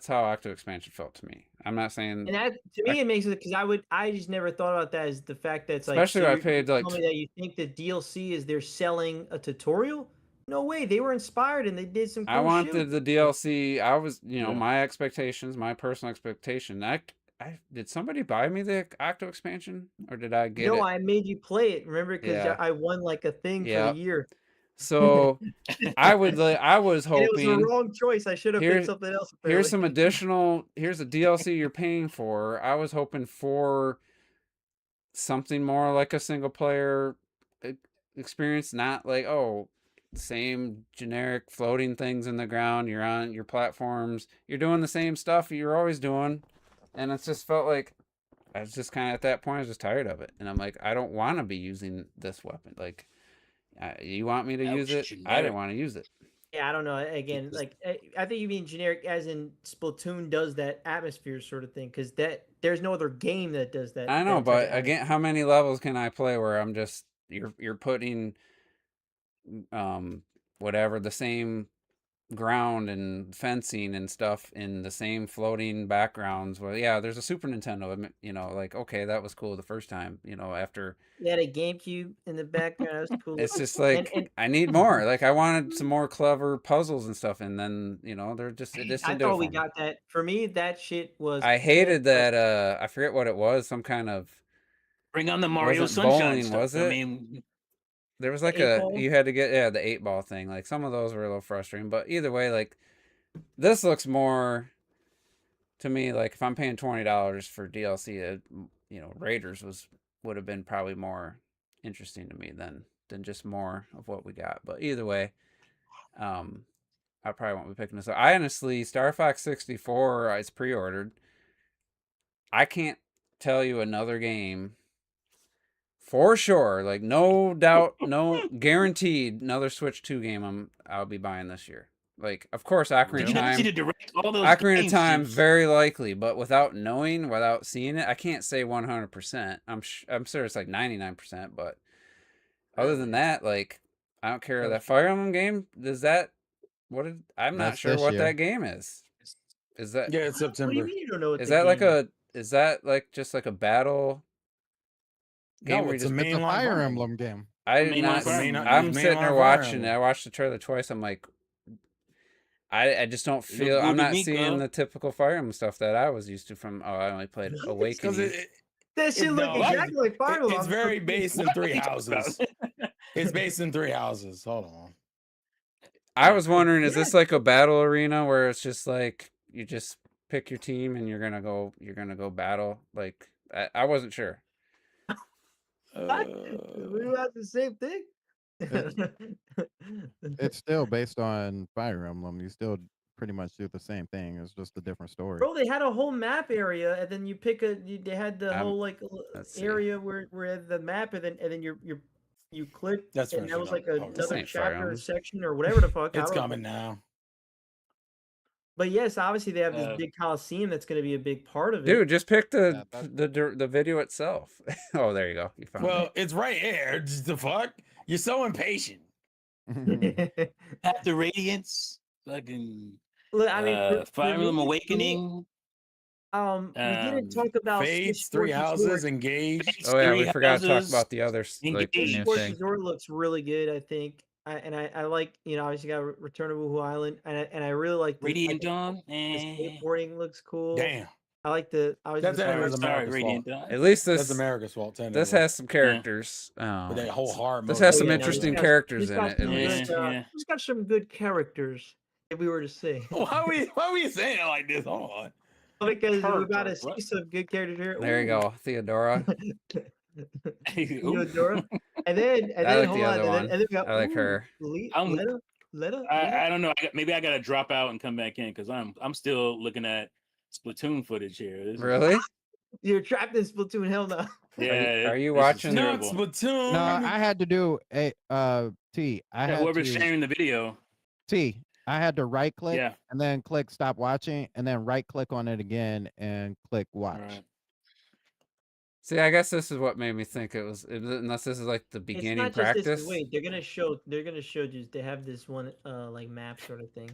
how Octo Expansion felt to me. I'm not saying, and that to me it makes it because I just never thought about that as the fact that it's like especially so when I you're paid like telling me that you think the DLC is they're selling a tutorial? No way. They were inspired and they did some I cool shit. wanted the DLC. I was, Yeah. my expectations, my personal expectation. I did somebody buy me the Octo Expansion, or did I get No, it? I made you play it. Remember, because Yeah, I won like a thing for the yeah. year. So I was And it was the hoping wrong choice. I should have picked something else. here's Apparently. some additional, here's a DLC you're paying for. I was hoping for something more like a single player experience, not like, oh, same generic floating things in the ground. You're on your platforms. You're doing the same stuff you're always doing, and it just felt like I was just kind of at that point. I was just tired of it, and I'm like, I don't want to be using this weapon. Like, you want me to use it? I didn't want to use it. Yeah, I don't know. Again, like I think you mean generic, as in Splatoon does that atmosphere sort of thing, because there's no other game that does that. I know, that type but of again, how many levels can I play where I'm just you're putting whatever, the same ground and fencing and stuff in the same floating backgrounds? Well, yeah, there's a Super Nintendo, like, okay, that was cool the first time, after. You had a GameCube in the background. That was cool. It's just like and I need more. Like I wanted some more clever puzzles and stuff, and then they're just it just I didn't do it thought we for me. got that. For me, that shit was. I hated that. I forget what it was. Some kind of Bring on the Mario wasn't Sunshine bowling, stuff. was I it? mean, There was like The 8-ball? you had to get the 8-ball thing. Like some of those were a little frustrating, but either way, like this looks more to me like if I'm paying $20 for DLC, Raiders would have been probably more interesting to me than just more of what we got. But either way, I probably won't be picking this up. I honestly, Star Fox 64, it's pre-ordered. I can't tell you another game for sure, like no doubt, no guaranteed another Switch 2 game I'll be buying this year. Like, of course, Ocarina of Time. Ocarina of Time, very likely, but without knowing, without seeing it, I can't say 100%. I'm sure it's like 99%, but other than that, like, I don't care. That Fire Emblem game, I'm not sure what that game is. Is that? Yeah, it's September. What do you mean you don't know what Is the that like game is that like just like a battle game? No, where it's a you It's a mainline Fire Emblem game. I did mainline not. Fire Emblem. I'm Mainline sitting there Fire watching it. Emblem. I watched the trailer twice. I'm like, I just don't feel. I'm not seeing the typical Fire Emblem stuff that I was used to from. Oh, I only played Awakening. That shit look exactly like Fire Emblem. It's very based in 3 houses. It's based in 3 houses. Hold on. I was wondering, is this like a battle arena where it's just like you just pick your team and you're gonna go battle? Like I wasn't sure. We have the same thing. It's still based on Fire Emblem. You still pretty much do the same thing. It's just a different story. Bro, they had a whole map area, and then you pick they had the whole like let's see. area where the map, and then you're You click, That's and that finishing was up. like Oh, this another ain't Fire chapter or Emblems. section or whatever the fuck. I It's don't know. coming now. But yes, obviously they have this Uh, big Coliseum that's going to be a big part of it. Dude, just pick Yeah, the video itself. Oh, there you go. You found Well, it. it's right here. Just the fuck? You're so impatient. Path to Radiance, fucking Look, I mean, for Fire Emblem me, Awakening. we didn't talk about Fates, Switch Three Sports Houses, Resort. Engaged. Fates, Oh yeah, we Three forgot to talk Houses, about the other like Engaged. new Sports thing. Resort looks really good, I think. I like, obviously got Return of Woohoo Island, and I really like the Radiant Dawn. the Eh. skateboarding looks cool. Damn. I like the obviously That's the It was Sorry, America's Radiant fault. Dawn. At least That's this America's fault. this technically. has some characters. With that whole hard This mode. has Oh, some yeah, no, interesting it's characters in got it. At some least. good, Yeah. it's got some good characters, if we were to say. Why are we saying it like this? Hold on. Because we got to Characters, see what? some good characters here. There you go, Theodora. You adore. And then I like hold the on, other one. and then we got, I like her. I'm- Letta. I don't know. Maybe I gotta drop out and come back in because I'm still looking at Splatoon footage here. This is- Really? You're trapped in Splatoon. Hell no. Yeah. Are you this is watching- Not terrible. Splatoon. No, I had to do a T. I Yeah, had whoever's to sharing the video. T. I had to right click Yeah. and then click stop watching and then right click on it again and click watch. Alright. See, I guess this is what made me think it was. Unless this is like the It's beginning not just practice. this. Wait, they're gonna show just they have this one like map sort of thing.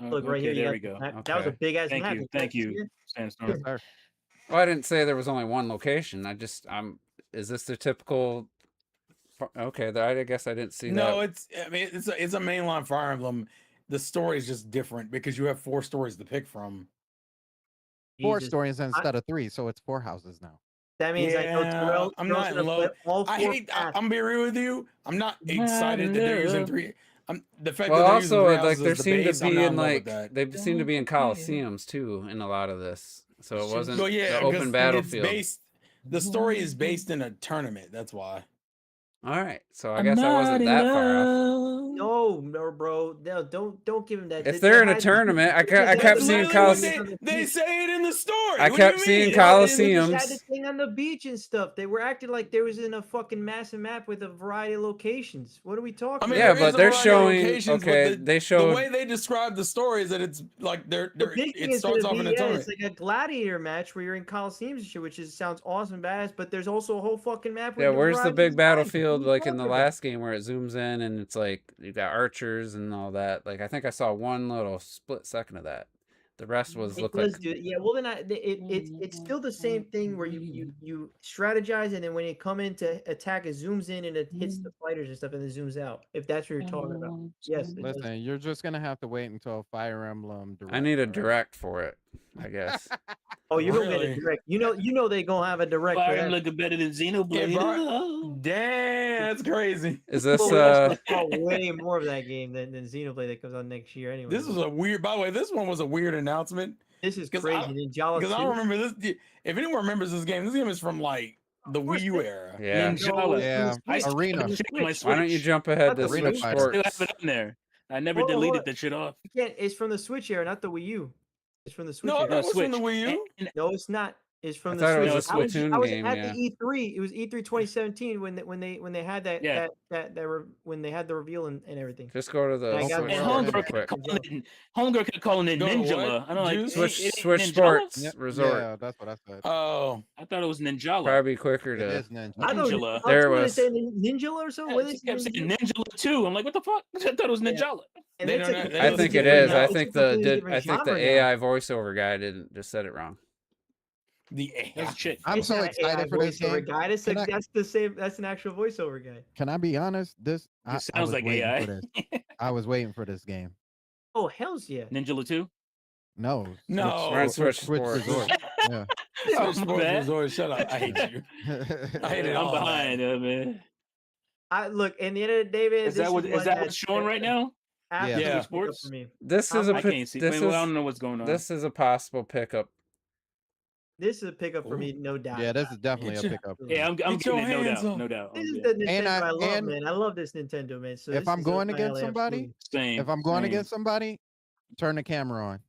Look right Okay, here. You there got we the go. map. That was a Okay. big ass Thank map. you. You Thank can't see you, it? Sandstorm. Yes, sir. Well, I didn't say there was only one location. I'm. Is this the typical? Okay, I guess I didn't see No, that. it's a mainline Fire Emblem. The story is just different because you have 4 stories to pick from. 4 Jesus. stories instead of 3, so it's 4 houses now. That means I know Yeah, Terrell. I'm Terrell's not gonna in love. play all 4 paths. I'm being real with you. I'm not Not excited in that they're using love. 3. The fact Well, that they're using also 3 like houses there as the seemed base, to I'm be not in in love with like that. they seem to be in coliseums too in a lot of this. So it wasn't Well, yeah, the because open battlefield. The story is based in a tournament. That's why. All right, so I guess I wasn't that far off. No, bro. No, don't give him that. If they're in a tournament, I kept seeing Literally, they say it in the story. I What kept do you seeing mean? Coliseums. They had the thing on the beach and stuff. They were acting like there was in a fucking massive map with a variety of locations. What are we talking I mean, Yeah, about? there is but a they're variety of showing. locations, but Okay, the- they The showed. way they describe the story is that it's like The big thing it is starts gonna off in be, a tournament. it's like a gladiator match where you're in coliseums and shit, which sounds awesome, badass. But there's also a whole fucking map. where Yeah, you where's the variety big of designs. battlefield What are you like in the talking about? last game where it zooms in and it's like you got archers and all that? Like I think I saw one little split second of that. The rest was It look does like do yeah. Well, then it's still the same thing where you strategize and then when you come in to attack, it zooms in and it hits the fighters and stuff and then zooms out. If that's what you're talking about, yes. It does. Listen, you're just gonna have to wait until Fire Emblem. I need a alright? direct for it, I guess. Oh, you're gonna get a Really? direct. You know they gonna have a direct. for Fire that. looking better than Xenoblade. Yeah, bro. Oh. Damn, that's crazy. Is this Well, we actually saw way more of that game than Xenoblade that comes out next year anyway. This was a weird. By the way, this one was a weird announcement This is 'cause crazy. I- Ninjala because I 2. remember this. If anyone remembers this game is from like the Of course Wii U it- era. Yeah. Ninjala. Yeah, I still Arena. have that shit on my Why don't you Switch. jump ahead to That's Arena Switch Fighter. I still Sports? have it on there. I never Hold on, hold deleted on. that shit off. You can't. It's from the Switch era, not the Wii U. It's from the Switch No, era. that was from the Switch. Wii U. No, it's not. It's from I the thought it Switch. was a No, it's Splatoon I was game, at yeah. the E3. It was E3 2017 when they had that Yeah. when they had the reveal and everything. Just go to the I got Switch that. And Sports Homegirl real Homegirl quick. kept calling it Go to what? Ninjala. I don't like Juice? Switch it ain't Switch Ninjala? Sports Yep, Resort. Yeah, that's what I said. Oh, I thought it was Ninjala. Probably quicker It to. is Ninja. I thought Ninjala. I There was was- saying Ninjala or so. Yeah, What she is kept saying Ninjala? Ninjala too. I'm like, what the fuck? I thought it was Yeah. Ninjala. And They it's don't a know- they I don't think know it different is. now. I it's a think completely the different I think the genre now. AI voiceover guy didn't just said it wrong. the That's a chick. I'm It's so not an AI excited for this voiceover game. guy. That's, Can I- that's the same. That's an actual voiceover guy. Can I be honest? I sounds was like waiting AI. for this. I was waiting for this game. Oh hell's yeah! Ninjala 2? No. No. We're on Switch Switch Sports. Resort. Yeah. Oh, my Switch Sports bad. Resort. Shut up. I hate you. I hate it I'm all. behind, man. I look. In the end of the day, man, Is that what is one that that- what's showing right now? absolutely Yeah. picked up Sports? for me. This is I a I pi- can't see. this Well, I is don't know what's going on. this is a possible pickup. This is a pickup for me, Ooh. no doubt. Yeah, this is definitely a Get your- pickup. Yeah, I'm Get your getting it, no hands doubt, up. no doubt. This is Okay. the Nintendo And I love, and man. I love this Nintendo, man. So if this I'm is going up my against alley, somebody, absolutely. Same. if I'm going same. against somebody, turn the camera on.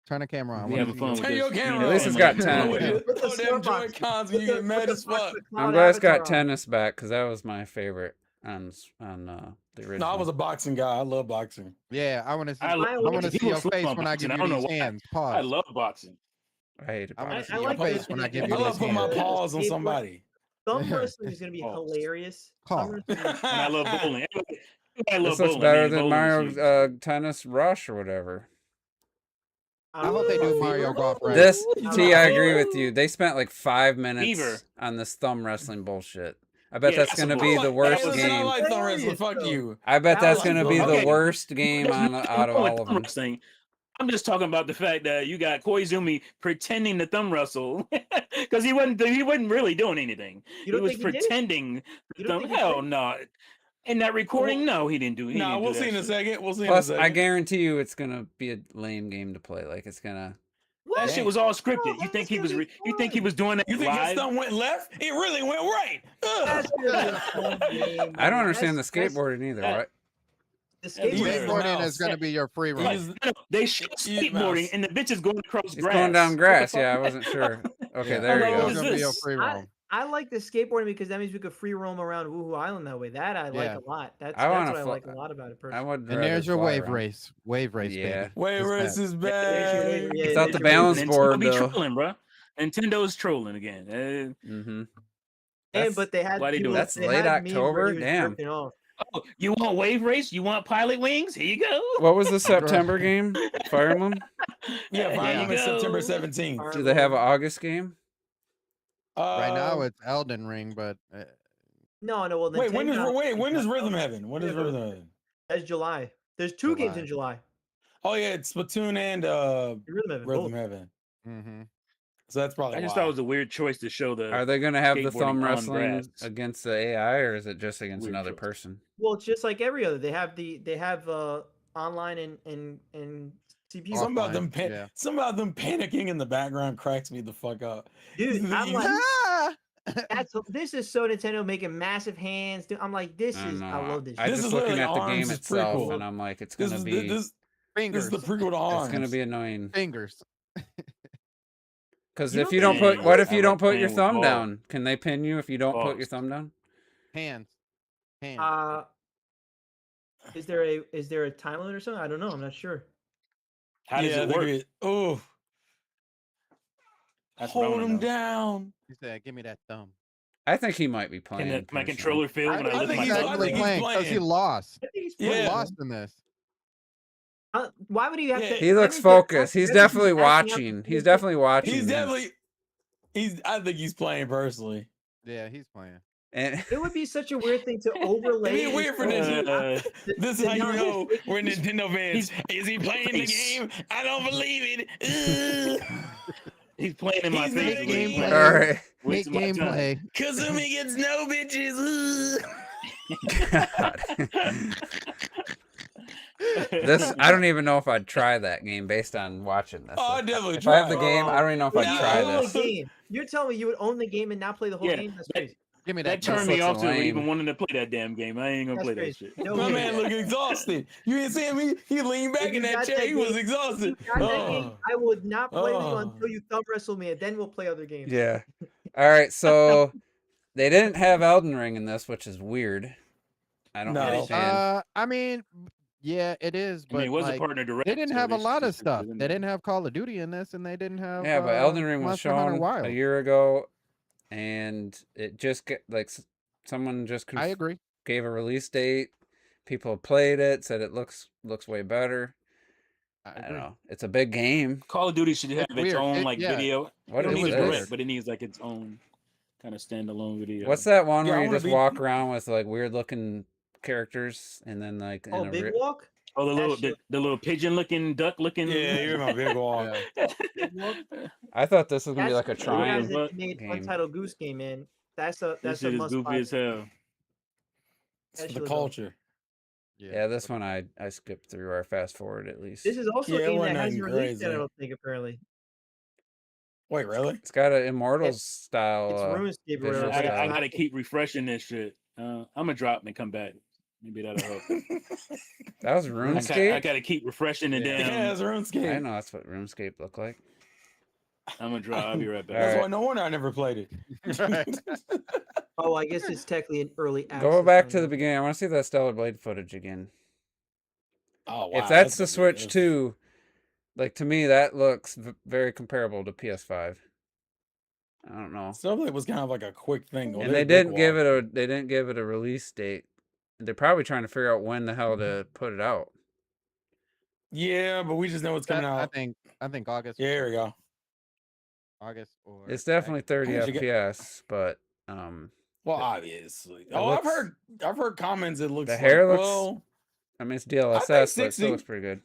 Turn the camera on. We What having if fun you- with Turn your this. camera At least it's on. got Put 10. the- Put the Throw them Starbucks- Joy-Cons put and you the- get mad put as the fuck. Fox I'm Cloud glad it's got avatar on. tennis back because that was my favorite. the original. No, I was a boxing guy. I love boxing. Yeah, I want to see. I I love want to boxing. see your People sleep face on when I boxing. give I you don't know these why. hands. I Pause. love boxing. I hated I want boxing. to see I your like face the- when I give I you love these putting my hands. paws on Skateboard- somebody. Thumb wrestling is gonna be Pause. hilarious. Pause. Thumb wrestling. And I love bowling. I love This looks bowling. better man. than Bowling is Mario huge. Tennis Rush or whatever. I hope they do Ooh, Mario Golf right. This I T, love I it. agree with you. They spent like 5 minutes Fever. on this thumb wrestling bullshit. I bet Yeah, that's that's gonna some be bullshit. the worst That was- I game. like thumb wrestling. Hilarious, Fuck though. you. I bet That that's was gonna be the okay. worst game There's on nothing out of wrong with all of thumb them. wrestling. I'm just talking about the fact that you got Koizumi pretending to thumb wrestle because he wasn't really doing anything. You He don't was think he did? pretending to You don't thumb. think he Hell did? no. In that recording, no, he didn't do. He Nah, didn't we'll do see that in a shit. second. We'll see Plus, in a I second. guarantee you it's gonna be a lame game to play. Like it's gonna. That Dang. shit was all scripted. No, You that's think he gonna was? be You think he fun. was doing it You think his live? thumb went left? It really went right. Ugh. That's gonna be a fun game. I don't man. understand the That's- skateboarding either. that- Right? The That's weird. skateboarding. Skateboarding mouse. is going to be your free Like, roam. Use- no, they show use skateboarding mouse. and the bitch is going across It's grass. going down What the grass. fuck? Yeah, I wasn't sure. Okay, Yeah. there I'm you like, go. It's going to be your this? free roam. I like the skateboarding because that means we could free roam around Woohoo Island that way. That I like Yeah. a lot. That's I wanna what I fl- like a lot about it. I Personally. would. And rather there's your fly wave around. race. Wave race, Yeah. baby. Wait, It's race back. is Yeah, back. yeah, Without the yeah. balance Nintendo board, be though. trolling, bro. Nintendo's trolling again. Mm-hmm. And but they had why they do people- it. That's they late had memes where October? he was Damn. jerking off. Oh, you want wave race? You want pilot wings? Here you go. What was the September game? Fire Emblem? Yeah, There Fire you Emblem is go. September 17th. Fire Do they have an Emblem. August game? Right now it's Elden Ring, but No. Well, wait, when Nintendo- is Rhythm Heaven? When is Yeah, Rhythm Heaven? That's July. There's two games July. in July. Oh yeah, it's Splatoon and Rhythm Heaven. Rhythm both. Heaven. mhm. So that's probably I just why. thought it was a weird choice to show the. Are they going to have the skateboarding thumb on wrestling grass. against the AI, or is it just against Weird another choice. person? Well, it's just like every other. They have online and CPU. Some about Offline, them, yeah. some about them panicking in the background cracks me the fuck up. Dude, I'm like, Ah! this is so Nintendo making massive hands. Dude, I'm like, this I is. know. I love this. I This shit. just is looking literally at the Arms game is itself, prequel. and I'm like, it's This gonna is be, this Fingers. is the prequel to Arms. it's gonna be annoying. Fingers. Because You if don't you don't think- put, what if I you like don't put your playing with thumb balls. down? Can they pin you if you don't put your Balls. thumb down? Hands. Hands. Is there a time limit or something? I don't know. I'm not sure. How does it work? Oh, That's what I hold wanna him know. down. He said, "Give me that thumb." I think he might be Can playing. my personally. controller feel when I I lift think my he's- thumb? I actually think he's playing because he playing. lost. I think he's Yeah. He playing. lost in this. Why would he have Yeah. to? He that looks means they're focused. He's acting out definitely the watching. He's bullshit. definitely watching. He's this. definitely. I think he's playing personally. Yeah, he's playing. And It would be such a weird thing to overlay. It'd be weird for Nintendo. This is how you know we're He's- Nintendo fans. he's- Is he playing the face. game? I don't believe it. He's playing in my He's not face. a Lee. gameplay. all right. Make Wasting my time. gameplay. Kazumi gets no bitches. This I don't even know if I'd try that game based on watching this. Oh, I definitely If I have the try. game, I don't even know if I'd No. try own this. the game. You're telling me you would own the game and not play the whole Yeah, game? That's that- crazy. Give me That that. turned thumb. me off to lame. even wanting to play that damn game. I ain't gonna That's play that crazy. shit. No My way. man look exhausted. You ain't seeing me? He leaned back If in you that got chair. that He was game- exhausted. Got that game, Oh. I would not play with you Oh. until you thumb wrestle me, and then we'll play other games. Yeah. All right. So they didn't have Elden Ring in this, which is weird. I don't No. understand. I mean, yeah, it is, I but mean, it was like, a partner direct. they didn't so have a they lot of should- stuff. They didn't have Call of Duty in this, and they didn't have. Yeah, but Elden Ring was Monster Hunter shown Wild. a year ago, and it just get like someone just I agree. gave a release date. People played it, said it looks way better. I I don't agree. know. It's a big game. Call of Duty should have It's its weird. own It- like yeah. video. What It don't is need was a this? direct, but it needs like its own kind of standalone video. What's that one Yeah, I where you wanna just be- walk around with like weird looking characters and then like Oh, in a Big Walk? Oh, the little shit. the little pigeon looking, duck looking. Yeah, you're my big wall. Yeah. Big Walk? I thought this was gonna be That's like a the guys trying. that made game. Untitled Goose Game, man. That's This a shit is must goofy buy. as hell. It's That for shit the was culture. Yeah, this one I skipped through or fast forward at least. This is also Yeah, a it game that wasn't hasn't nothing released yet, I crazy. don't think, apparently. Wait, really? It's got an Immortals style. It's RuneScape or visual whatever. I, style. I gotta keep refreshing this shit. I'm gonna drop and come back. Maybe that'll help. That was I RuneScape. gotta keep refreshing the Yeah. damn. Yeah, it's I RuneScape. know that's what RuneScape looked like. I'm gonna draw. I'll be right back. That's Alright. why no wonder I never played it. Right. Oh, I guess it's technically an early access. Go back on to the that. beginning. I want to see that Stellar Blade footage again. Oh wow. If that's the gonna be- Switch that's- 2, like to me that looks very comparable to PS5. I don't know. Stuff like was kind of like a quick thing. And they didn't give it a release date. They're probably trying to figure out when the hell to put it out. Yeah, but we just know it's coming I out. think August. Yeah, here we go. August or It's definitely 30 How'd you get- FPS, but Well, obviously. It Oh, looks- I've heard comments. It looks the hair like, looks- well, I mean it's DLSS, but it 60. still looks pretty good.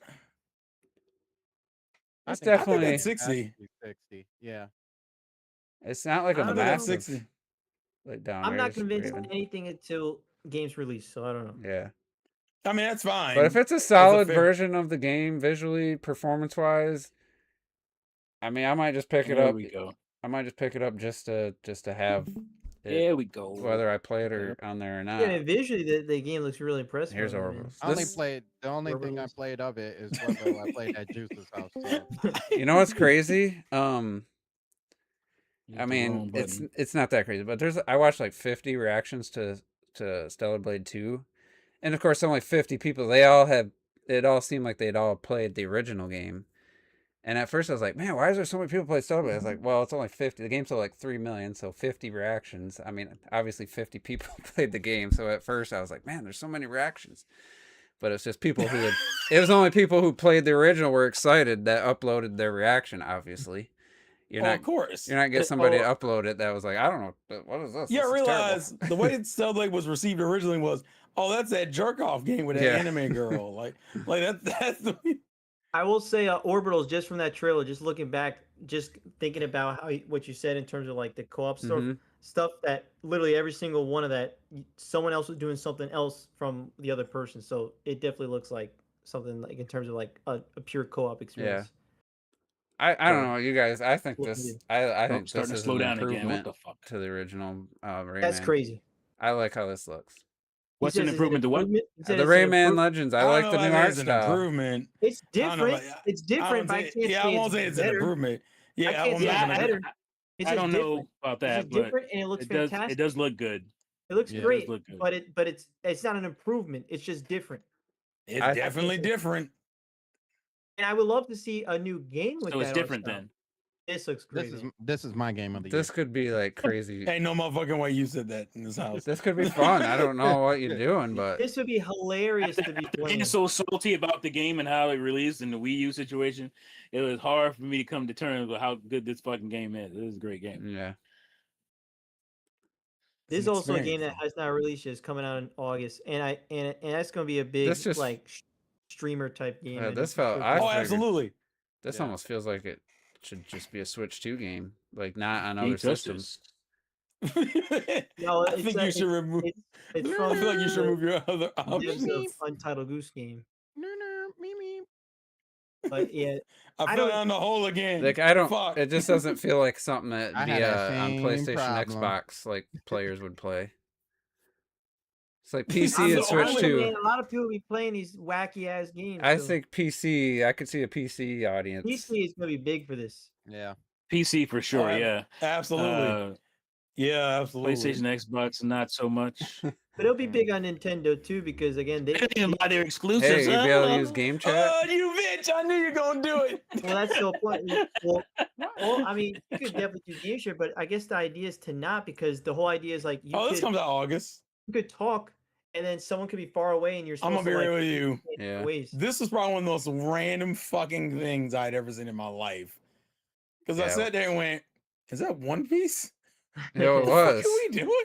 I It's think- I think definitely- it has to 60. be 60. Yeah. It's not like a I don't know. massive 60. like down. I'm not raise convinced raven. anything until games release, so I don't know. Yeah. I mean, that's fine. But if it's a solid fair- version of the game visually, performance wise, I mean I might just pick it There up. we go. I might just pick it up just to have it, There we go. whether I play it or on there or not. Yeah, and visually the game looks really impressive. Here's on there, man. Oracles. I only This- played the only thing I Oracles. played of it is whether I played at Juice's house. So. You know what's crazy? Hit I the mean, wrong button. it's not that crazy, but I watched like 50 reactions to Stellar Blade 2, and of course, only 50 people. It all seemed like they'd all played the original game. And at first, I was like, man, why is there so many people play Stellar Blade? I was like, well, it's only 50. The game's still like 3 million, so 50 reactions. I mean, obviously, 50 people played the game. So at first, I was like, man, there's so many reactions. But it's just people who it was only people who played the original were excited that uploaded their reaction, obviously. You're Oh, not of course. You're not getting somebody to Oh. upload it that was like, I don't know, what is this? Yeah, This is terrible." realize the way Stellar Blade was received originally was, oh, that's that jerk off game with that Yeah. anime girl. Like that's the I will say Orbitals just from that trailer, just looking back, just thinking about what you said in terms of like the co-op Mhm. stuff that literally every single one of that someone else was doing something else from the other person. So it definitely looks like something like in terms of like a pure co-op experience. I don't So, know, you guys. I think what this. we do. I Oh, think starting this to is slow an down again. What improvement the fuck? to the original Rayman. That's crazy. I like how this looks. He What's an says it's improvement to what? improvement? He said The it's an Rayman improve- Legends. I don't like know the if new that art is an style. improvement. It's I don't know different. about- It's I different, don't but I say- can't yeah, say I won't say it's an better. improvement. Yeah, I can't won't say say it's it's an better. improvement. It's I just don't different. know about It's that, just but different, and it looks it does fantastic. look good. It looks Yeah. It does great, look good. but it's not an improvement. It's just different. It's I- definitely different. And I would love to see a new game with So it's that art different style. then. This looks great. This is my game of the year. This could be like crazy. Ain't no motherfucking way you said that in this house. This could be fun. I don't know what you're doing, but This would be hilarious to be After playing. being so salty about the game and how it released in the Wii U situation, it was hard for me to come to terms with how good this fucking game is. It is a great game. yeah. This is an also a game experience. that has not released yet. It's coming out in August, and that's going to be a big This just- like streamer type game. Yeah, and this it's felt- so I cool. Oh, figured- absolutely. This Yeah. almost feels like it should just be a Switch 2 game, like not on He other touched systems. No, I think you should remove. It's I from feel like you should the remove your other devs options. of Untitled Goose Game. No, me, me. But yeah, I I fell don't- down the hole again. Like I don't. Fuck. It just doesn't feel like something that I had that on same PlayStation, problem. Xbox, like players would play. It's like I'm PC and the Switch only too. man, a lot of people be playing these wacky ass games. I so think PC. I could see a PC audience. PC is going to be big for this. Yeah. PC for sure, ab- yeah. Absolutely. Yeah, absolutely. PlayStation, Xbox, not so much. But it'll be big on Nintendo too because again, They didn't even buy their exclusives. Hey, you'd be able to huh? use game chat. Oh, you bitch! I knew you were gonna do it. well, that's the point. Well, I mean, you could definitely do game share, but I guess the idea is to not because the whole idea is like you, Oh, this could, comes out August. you could talk and then someone could be far away and you're I'm supposed gonna be to real like with you. communicate in Yeah. ways. This is probably one of the most random fucking things I'd ever seen in my life. Because I Yeah. sat there and went, "Is that One Piece? No, it What was. are we doing?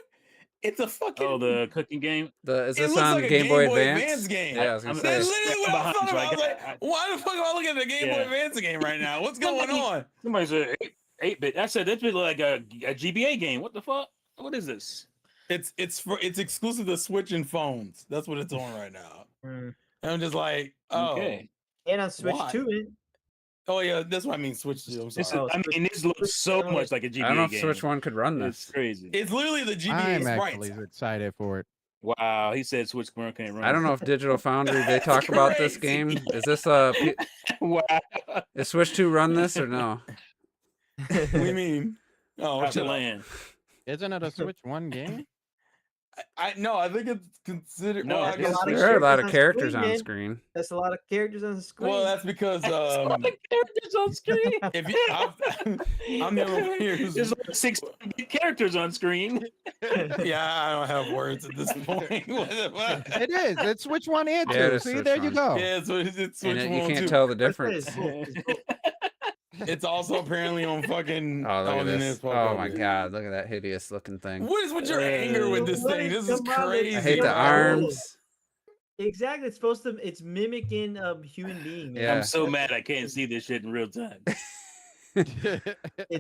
It's a fucking." Oh, the cooking game. Is It this looks on like a Game Boy Advance? game. Yeah, I was gonna I'm- That's say. literally what I behind, thought so I about. I was got- like, why the fuck am I looking at the Game Boy Yeah. Advance game right now? What's going on? Somebody said 8-bit. I said that's like a GBA game. What the fuck? What is this? It's exclusive to Switch and phones. That's what it's on right now. Mm. And I'm just like, oh, Okay. And on Switch Why? too, man. oh yeah, that's what I mean. Switch. I'm This is, sorry. Oh, I mean, this looks so Switch- much like a GBA I don't know if game. Switch One could run It's this. crazy. It's literally the GBA I'm sprites. actually excited for it. Wow, he said Switch One can't run. I don't know if Digital Foundry they That's talk about this crazy. game. Is this Wow. is Switch 2 run this or no? What do you mean? Oh, House shut of up. Land. Isn't it a Switch 1 game? I no, I think it's considered. No, well, I it's That's a guess lot of There are a lot of characters characters on on screen, screen. That's a lot of characters on the screen. well, that's because That's all the characters on screen. if you, I'm the only one here who's There's like 6 characters on screen. yeah, I don't have words at this point. What the fuck? It is. It's Switch 1 and 2. Yeah, it is See, Switch there you 1. go. Yeah, it's Switch And you 1 can't too. tell the That's why difference. it's both, it's both. It's also apparently on fucking. Oh, look at then this. it's Oh my fucking- god, look at that hideous looking thing. What is with your anger with this What thing? is This is come on, let's crazy. I hate Yeah, the bro. arms. Exactly. It's supposed to. It's mimicking a human being. Man. Yeah. I'm so mad I can't see this shit in real time. It's,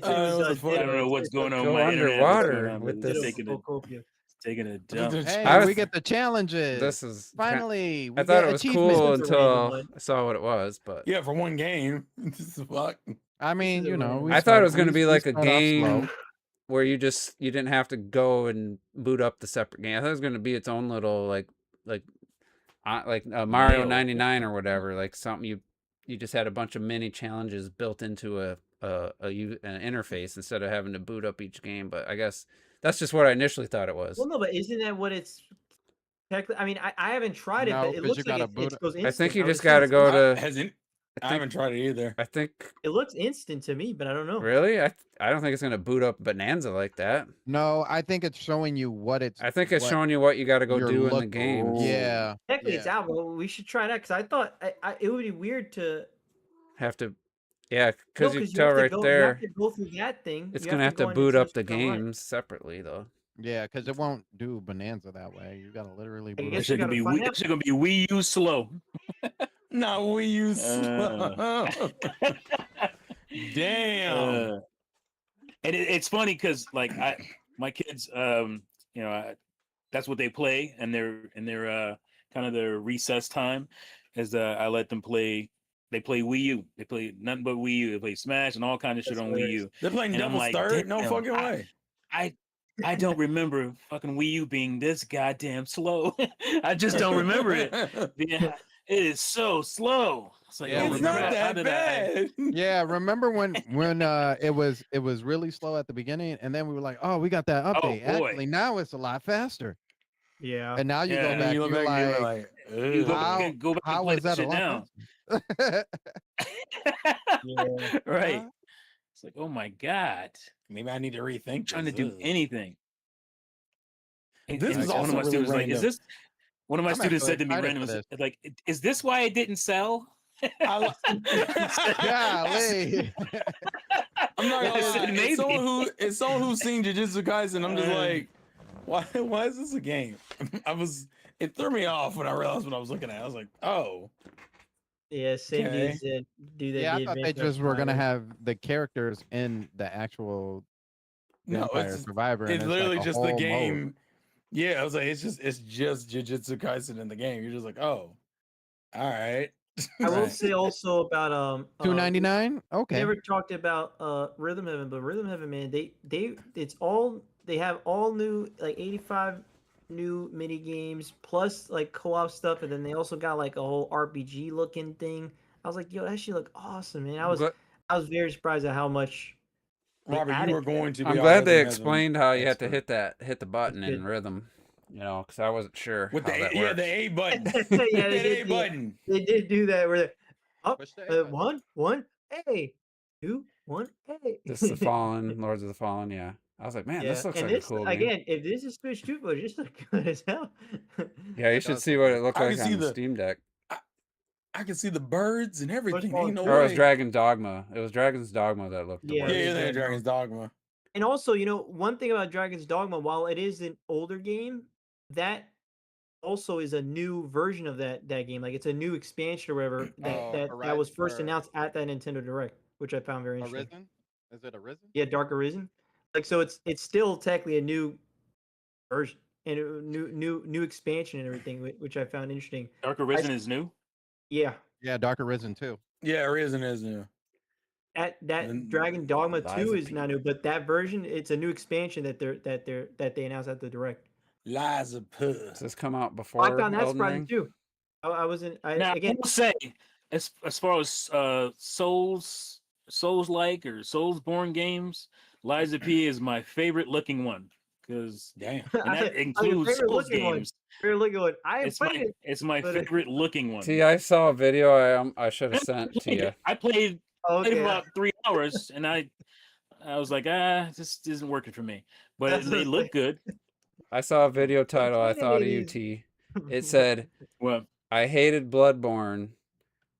What the fuck? I don't know what's going on with Go my internet. underwater What's with going on, this. but it's taking a dump. Hey, I was- we get the challenges. This is ki- Finally. We I thought get it was achievements. cool This is a random until one. I saw what it was, but Yeah, for one game. This is fuck. I mean, This is you a know. random we one. I thought it was start- going to we- be we like a start off slow. game where you didn't have to go and boot up the separate game. I thought it was going to be its own little like Mario Nail. 99 or whatever, like something you just had a bunch of mini challenges built into an interface instead of having to boot up each game. But I guess that's just what I initially thought it was. Well, no, but isn't that what it's? Technically, I mean, I haven't tried it, No, but it 'cause looks you like gotta it boot goes I instant. think you I would just got to assume it's- go to. Hasn't. I think- haven't tried it either. I think It looks instant to me, but I don't know. really. I don't think it's going to boot up Bonanza like that. No, I think it's showing you what it's. I think it's what showing you what you got to go you're do in the look- game. Yeah. Technically, yeah. it's out, but we should try that because I thought it would be weird to. Have to, yeah, No, because you 'cause tell have to right go, You there. have to go through that thing. It's You gonna have to go on boot Nintendo up the Switch Online. games separately though. Yeah, because it won't do Bonanza that way. You gotta literally. I boot guess This it. you shit gonna gotta be find Wii, out. this shit gonna be Wii U slow. No, we use. Damn. And it's funny because like my kids, that's what they play, and their kind of their recess time is I let them play. They play Wii U. They play nothing but Wii U. They play Smash and all kind of shit That's on Wii U. They're playing And I'm Devil's like, Third? No damn, fucking way. I don't remember fucking Wii U being this goddamn slow. I just don't remember it. Yeah, it is so slow. It's like, Yeah, oh, It's remember not how that did bad. Yeah, remember when it was really slow at the beginning, and then we were like, oh, we got that update. boy. Actually, now it's a lot faster. Yeah. And now you Yeah. go And back, you look you're back and you're like, You go, How- go back how and play was that that a shit lot now. faster? Yeah. Right. It's like, oh my god, Maybe I need to rethink. trying to this. do Ugh. anything. This And is one also of my really students like, random. is this? One of my I'm students actually said to me excited randomly, for like, is this why it didn't sell? I li- Golly. I'm not I gonna said, lie. maybe. It's someone who's seen Jujutsu Kaisen. I'm just Uh. like, why is this a game? It threw me off when I realized what I was looking at. I was like, oh, Yeah. Same Okay. dudes that do that. Yeah, I the thought they Adventure just were gonna Fire. have the characters in the actual no, Vampire it's Survivor. and it's like literally a just the whole game. mode. Yeah, I was like, it's just Jujutsu Kaisen in the game. You're just like, oh, all right. I will Right. say also about $2.99. We Okay. never talked about Rhythm Heaven, but Rhythm Heaven, man, they have all new, like 85 new mini games plus like co-op stuff, and then they also got like a whole RPG looking thing. I was like, yo, that shit look awesome, man. I was very surprised at how much they Robert, you added were to going to. I'm be our glad they Rhythm Heaven explained how you had to expert. hit the button in good. rhythm, because I wasn't sure With how the that yeah, worked. the A button. Yeah, the they A did, yeah. button. They did do that where they're up Push the A button. one, A, 2, 1, A. This is the Fallen, Lords of the Fallen. Yeah, I was like, man, this looks and like this, a cool game. again, if this is Switch 2 footage, this looks good as hell. Yeah, you It should does see look what it looked I like can see on the the- Steam Deck. I can see the birds and everything. all, Ain't no Or it was way. Dragon's Dogma. It was Dragon's Dogma that looked the Yeah, worst. Yeah, yeah, Dragon's Dragon's Dogma. And also, one thing about Dragon's Dogma, while it is an older game, that also is a new version of that game. Like it's a new expansion or whatever that was first announced at that Nintendo Direct, which I found very interesting. Arisen? Is it Arisen? Yeah, Dark Arisen. Like so, it's still technically a new version and a new expansion and everything, which I found interesting. Dark Arisen is new. Yeah, Yeah, Dark Arisen too. Yeah, Arisen is new. that And Dragon Dogma 2 Lies of is not new, but that version it's a new expansion that they announced at the Direct. Lies of Does Puss. this come out Oh, before I found that Elden surprising Ring? too. I wasn't. Now, Again, I will say, as far as Souls Souls-like or Soulsborne games, Lies of P is my favorite looking one because Damn. and that includes favorite Souls looking one. games. Favorite looking one. I It's played my it. it's my but- favorite looking one. See, I saw a video I should have sent to you. I played Okay. about 3 hours, and I was like, this isn't working for me. But That's they what look I'm good. I saw a video title. I thought of you, T. It said, Well, "I hated Bloodborne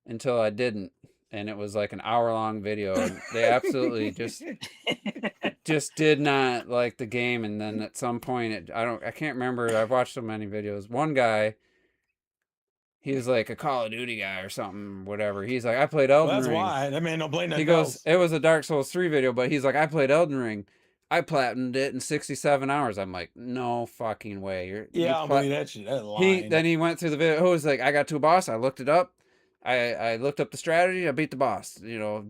until I didn't," and it was like an hour-long video. And they absolutely just did not like the game. And then at some point, I can't remember. I've watched so many videos. One guy, he was like a Call of Duty guy or something, whatever. He's like, I played Well, Elden that's Ring. why that man don't play nothing He goes, else. it was a Dark Souls 3 video, but he's like, I played Elden Ring. I platinumed it in 67 hours. I'm like, no fucking way. Yeah, I don't believe that shit. That's lying. Then he went through the video. It was like, I got to a boss. I looked it up. I looked up the strategy. I beat the boss. You know,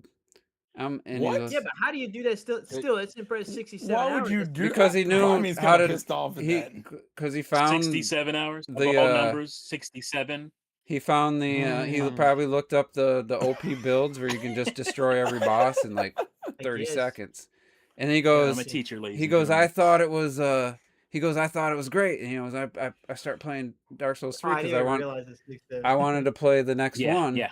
and he What? goes, Yeah, but how do you do that? Still, it's impressive. 67 Why hours. would you That's do? Because he knew Tommy's how kinda to. pissed off at He that. because he found 67 hours. the, Of all uh, numbers, 67. He found the. He Mm. probably looked up the OP builds where you can just destroy every boss in like 30 guess. seconds, and then he I'm goes. a teacher, ladies. He and goes, gentlemen. I thought it was he goes, I thought it was great. And he goes, I start playing Dark Souls 3 I because didn't I even want realize it's 67. I wanted to play the next Yeah, one. yeah.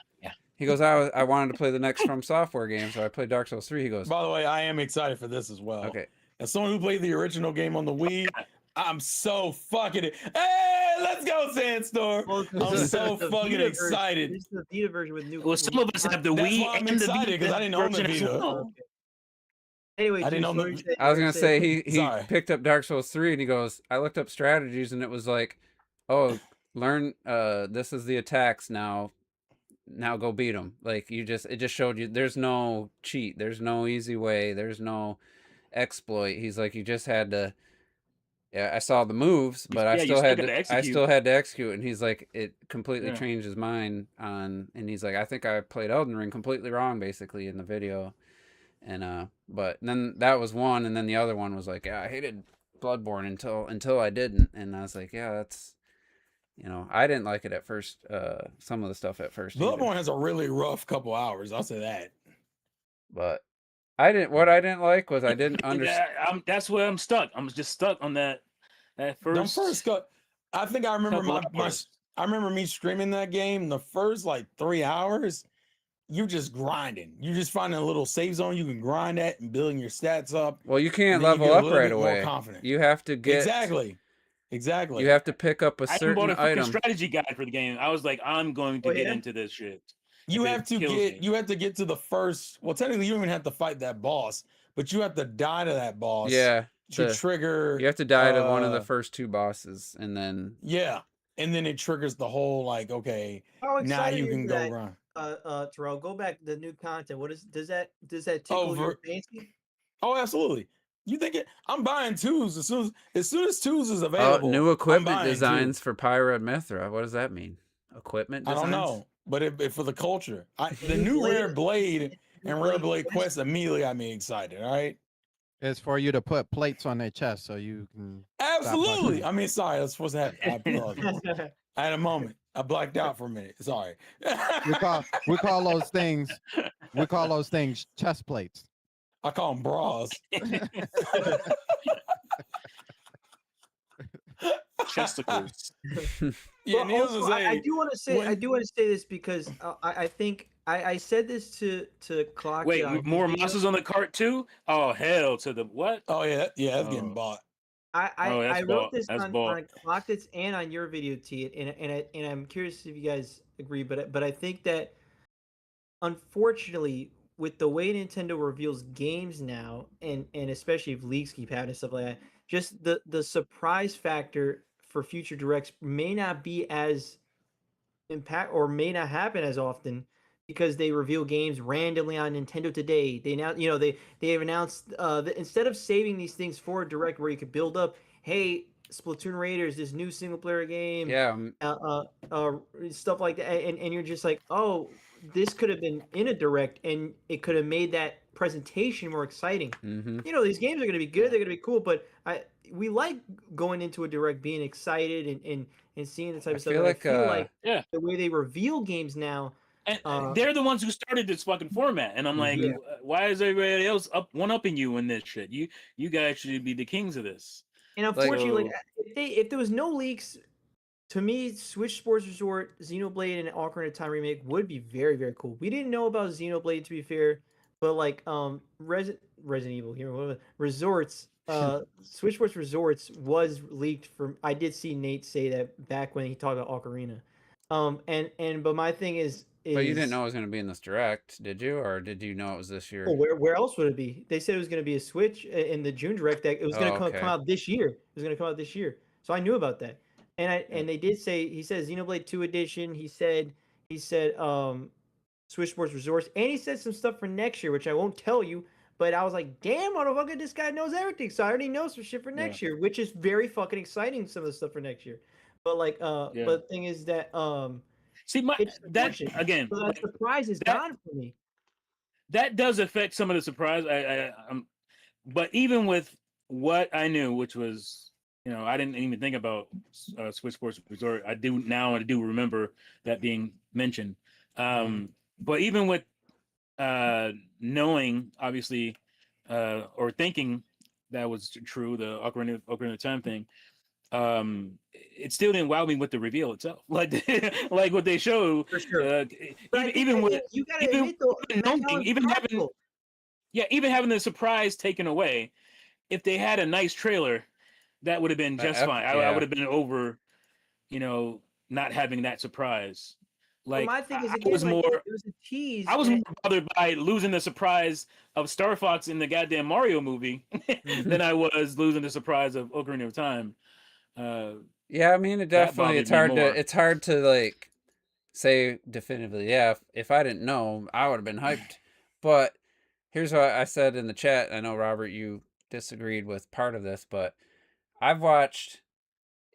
He goes, I wanted to play the next From Software game, so I played Dark Souls 3. He goes, By the way, I am excited for this as well. okay. As someone who played the original game on the Wii, I'm so fucking it. Hey, let's go, Sandstorm. Well, I'm the- so the fucking Vita version- excited. This is the Vita version with new. Well, some of us have the That's Wii why I'm and the excited, 'cause Vita I didn't own the version as Vita. well. Okay. Anyway, I didn't Juice, know what the- were you saying? I was What were gonna you say saying? he Sorry. picked up Dark Souls 3 and he goes, I looked up strategies and it was like, oh, learn this is the attacks now. Now go beat them. Like it just showed you there's no cheat, there's no easy way, there's no exploit. He's like, you just had to. Yeah, I saw the moves, but I Yeah, you still still had gotta to. I execute. still had to execute, and he's like, it completely Yeah. changed his mind on. And he's like, I think I played Elden Ring completely wrong, basically, in the video. And but then that was one, and then the other one was like, yeah, I hated Bloodborne until I didn't, and I was like, yeah, that's. You know, I didn't like it at first. Some of the stuff at first. either. Bloodborne has a really rough couple hours. I'll say that. But I didn't. What I didn't like was I didn't understand. That's where I'm stuck. I'm just stuck on that first. I think I remember couple my hours. I remember me streaming that game. The first like 3 hours, you just grinding. You just finding a little save zone you can grind at and building your stats up. Well, you can't And then you level get a up little right bit more away. confident. You have to get Exactly. You have to pick up a I even bought certain a fucking item. strategy guide for the game. I was like, I'm going to Oh, get yeah? into this shit. You if it have to kills get me. you have to get to the first. Well, technically, you don't even have to fight that boss, but you have to die to that boss. Yeah, To trigger. you have to die to one of the uh, first two bosses, and then Yeah, and then it triggers the whole like, okay, How now excited you is can go that? run. Terrell, go back to the new content. What is does that tickle your fancy? Oh, absolutely. You think it? I'm buying twos as soon as twos is available. new I'm equipment buying designs two. for Pyra and Mithra. What does that mean? Equipment I designs? don't know, but it for the culture. The New new blade- Rare Blade new and Rare blade Blade quest. Quest immediately got me excited. All right. It's for you to put plates on their chest so you can. Absolutely. watching. I mean, sorry, that's supposed to happen. I apologize. I had a moment. I blacked out for a minute. Sorry. We call those things chest plates. I call them bras. Chesticles. Yeah, But needless to also, I say, do want to say when- this because I think I said this to Clock. Wait, on more video. monsters on the cart too? Oh hell to the what? oh yeah, that's getting Oh. bought. Oh, that's I wrote bought. this That's on bought. Clockits and on your video, T, and I'm curious if you guys agree, but I think that unfortunately, with the way Nintendo reveals games now, and especially if leaks keep happening and stuff like that, just the surprise factor for future directs may not be as impact or may not happen as often because they reveal games randomly on Nintendo Today. They now, they have announced that instead of saving these things for a direct where you could build up, hey, Splatoon Raiders, this new single player game, Yeah, stuff like that, and you're just like, oh, this could have been in a direct, and it could have made that presentation more exciting. mm-hmm. These games are going to be good, they're going to be cool, but we like going into a direct being excited and seeing the type I of stuff. feel and like, I feel like Yeah. the way they reveal games now, And they're the ones who started this fucking format, and I'm like, Mhm. why is everybody else one-upping you in this shit? You guys should be the kings of this. And unfortunately, So- if there was no leaks, to me, Switch Sports Resort, Xenoblade, and Ocarina of Time remake would be very, very cool. We didn't know about Xenoblade, to be fair, but like Resident Evil here, what was it? Resorts, Switch Sports Resorts was leaked from. I did see Nate say that back when he talked about Ocarina. But my thing is But you didn't know it was going to be in this direct, did you? Or did you know it was this year? Oh, where else would it be? They said it was going to be a Switch in the June direct. That it was going to okay. come out this year. It was going to come out this year. So I knew about that. And they did say, he said Xenoblade 2 edition. He said Switch Sports Resorts, and he said some stuff for next year, which I won't tell you. But I was like, damn, motherfucker, this guy knows everything. So I already know some shit for next year, which is very fucking exciting. Some of the stuff for next year. But like, but the thing is that see, it's that unfortunate. again, So that surprise is gone for me. that does affect some of the surprise. But even with what I knew, which was, I didn't even think about Switch Sports Resort. I do remember that being mentioned. But even with knowing, obviously, or thinking that was true, the Ocarina of Time thing, it still didn't wow me with the reveal itself. Like what they showed. For sure. Even with you gotta admit though, even having the surprise taken away, if they had a nice trailer, that would have been just fine. I would have been over, not having that surprise. Like, my thing is, it was more. It was a tease. I was more bothered by losing the surprise of Star Fox in the goddamn Mario movie than I was losing the surprise of Ocarina of Time. Yeah, I mean, it definitely it's hard to like say definitively. Yeah, if I didn't know, I would have been hyped. But here's what I said in the chat. I know, Robert, you disagreed with part of this, but I've watched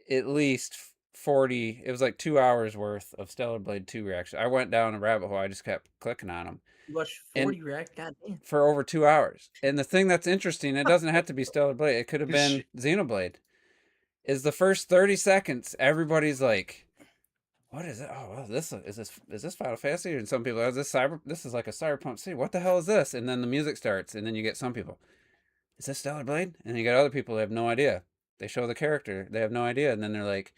at least 40. It was like 2 hours worth of Stellar Blade 2 reaction. I went down a rabbit hole. I just kept clicking on them. You watched 40 react, goddamn. For over 2 hours. And the thing that's interesting, it doesn't have to be Stellar Blade. It could have been Xenoblade. Is the first 30 seconds, everybody's like, "What is it? Oh, well, is this Final Fantasy?" And some people, this is like a Cyberpunk City. What the hell is this? And then the music starts, and then you get some people, "Is this Stellar Blade?" And then you get other people who have no idea. They show the character, they have no idea, and then they're like,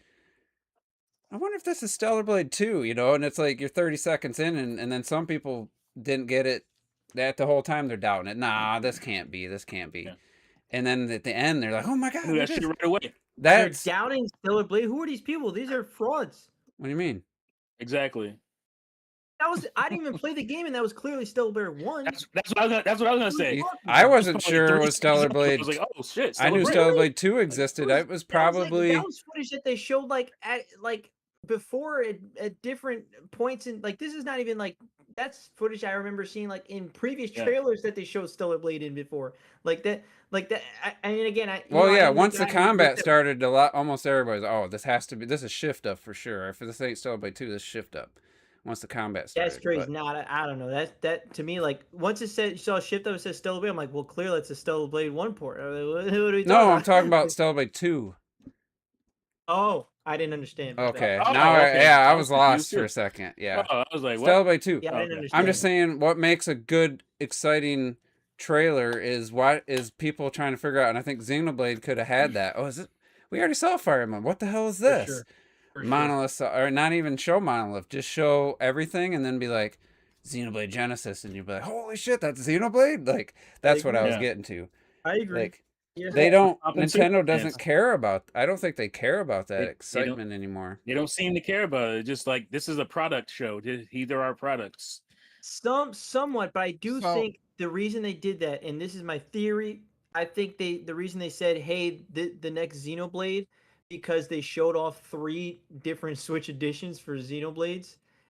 "I wonder if this is Stellar Blade 2, And it's like you're 30 seconds in, and then some people didn't get it. That the whole time they're doubting it. Nah, this can't be. Yeah. And then at the end, they're like, "Oh my god, that shit right away." They're doubting Stellar Blade. Who are these people? These are frauds. What do you mean? Exactly. I didn't even play the game, and that was clearly Stellar Blade 1. That's what I was gonna say. I wasn't sure it was Stellar Blade. I was like, oh shit! I knew Stellar Blade 2 existed. It was probably that was footage that they showed before at different points in this is not even that's footage I remember seeing in previous trailers that they showed Stellar Blade in before. I mean, again, once the combat started, almost everybody's this is shift up for sure. If this ain't Stellar Blade 2, this shift up. Once the combat started. That's crazy. I don't know. That to me, once it said you saw a shift up, it says Stellar Blade. I'm like, well, clearly it's a Stellar Blade 1 port. What are we no, I'm talking about Stellar Blade 2. Oh, I didn't understand. Okay. Okay. I was lost for a second. Yeah. I was like, what? Stellar Blade 2. Yeah, I didn't understand. I'm just saying what makes a good, exciting trailer is people trying to figure out, and I think Xenoblade could have had that. Oh, is it? We already saw Fire Emblem. What the hell is this? For sure. Monolith, or not even show Monolith, just show everything and then be like Xenoblade Genesis, and you'd be like, holy shit, that's Xenoblade. That's what I was getting to. I agree. They don't. Nintendo doesn't care about. I don't think they care about that excitement anymore. They don't seem to care about it. Just like this is a product show. These are our products. Somewhat, but I do think the reason they did that, and this is my theory, I think the reason they said, hey, the next Xenoblade, because they showed off 3 different Switch editions for Xenoblades,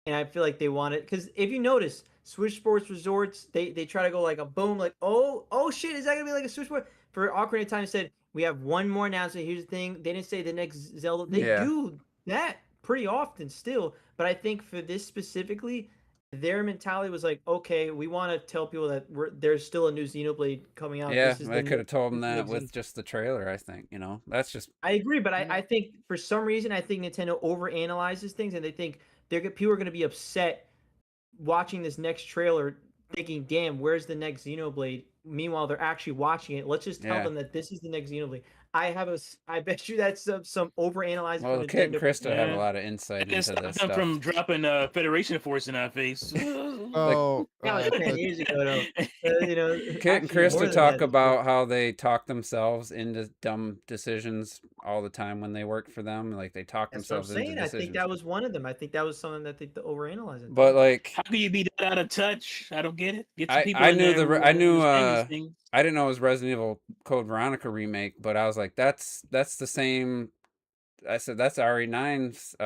and I feel like they wanted, because if you notice, Switch Sports Resorts, they try to go like a boom, like, oh shit, is that gonna be like a Switch Sport? For Ocarina of Time said, we have one more announcement, here's the thing, they didn't say the next Zelda, they do that pretty often still, but I think for this specifically, their mentality was like, okay, we want to tell people that there's still a new Xenoblade coming out. Yeah, they could have told them that with just the trailer, I think. That's just... I agree, but I think for some reason, I think Nintendo overanalyzes things, and they think people are going to be upset watching this next trailer, thinking, "Damn, where's the next Xenoblade?" Meanwhile, they're actually watching it. Let's just tell Yeah. them that this is the next Xenoblade. I bet you that's some overanalyzing Well, for Kit and Nintendo. Krista have a Yeah. lot of insight And into stop this them stuff. from dropping Federation Force in our face. So That was 10 the- years ago, though. You know, Kit and actually more Krista than talk that. about how they talk themselves into dumb decisions all the time when they work for them. Like they talk That's what I'm themselves into saying. I decisions. think that was one of them. I think that was something that they overanalyzed. But like, How can you be that out of touch? I don't get it. Get some I people I in knew there the who I knew understand these things. I didn't know it was Resident Evil Code Veronica remake, but I was like, that's the same. I said that's RE9's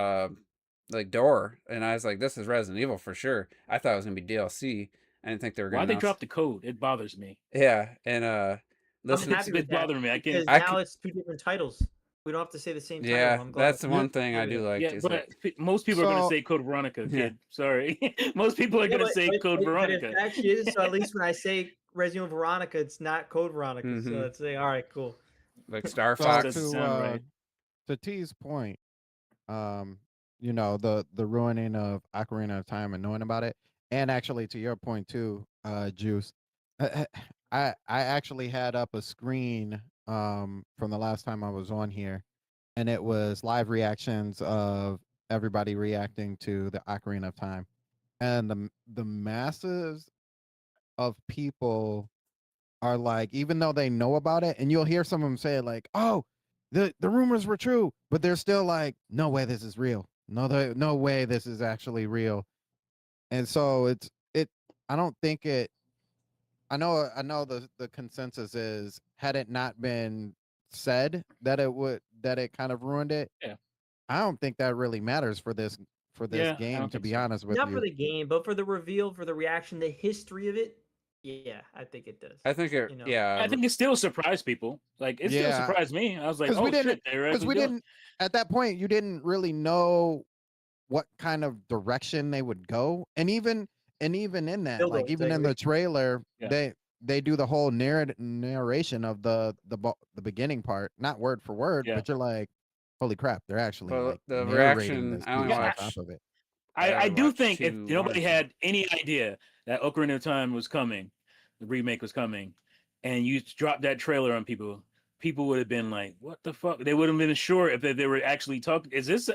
like door, and I was like, this is Resident Evil for sure. I thought it was gonna be DLC. I didn't think they were Why gonna they announce. drop the code? It bothers me. Yeah, and I'm listen, happy with It's that bothering me. I because can't. I now could- it's 2 different titles. We don't have to say the same title. yeah, I'm glad. that's the one thing I happy do with like. Yeah, is but that, most people are going to So- say Code Veronica, Yeah. kid. Sorry. Most people are Yeah, going to say Code but Veronica. if it actually is, so at least when I say Resident Evil Veronica, it's not Code Veronica. So Mhm. let's say, all right, cool. like Star So Fox. doesn't to sound right. to T's point, you know, the ruining of Ocarina of Time and knowing about it, and actually to your point too, Juice, I actually had up a screen from the last time I was on here, and it was live reactions of everybody reacting to the Ocarina of Time, and the masses of people are like, even though they know about it, and you'll hear some of them say like, "Oh, the rumors were true," but they're still like, "No way, this is real. No way, this is actually real." And so it. I don't think it. I know the consensus is, had it not been said that it kind of ruined it. Yeah. I don't think that really matters for this Yeah, I game, don't to think be so. honest with Not you. for the game, but for the reveal, for the reaction, the history of it. Yeah, I think it does. I think it. You know, Yeah, I think it still surprised people. Like, it still Yeah. surprised me. I was like, 'Cause oh, we didn't- shit. They're because actually we doing- didn't at that point, you didn't really know what kind of direction they would go, and even in that, Build like up, even in exactly. the trailer, Yeah. they do the whole narration of the beginning part, not word for word, Yeah. but you're like, holy crap, they're actually But like the narrating reaction, this I only piece on watched- top of it. I do watched think if one nobody or two. had any idea that Ocarina of Time was coming, the remake was coming, and you dropped that trailer on people, people would have been like, "What the fuck?" They would have been sure if they were actually talking. Is this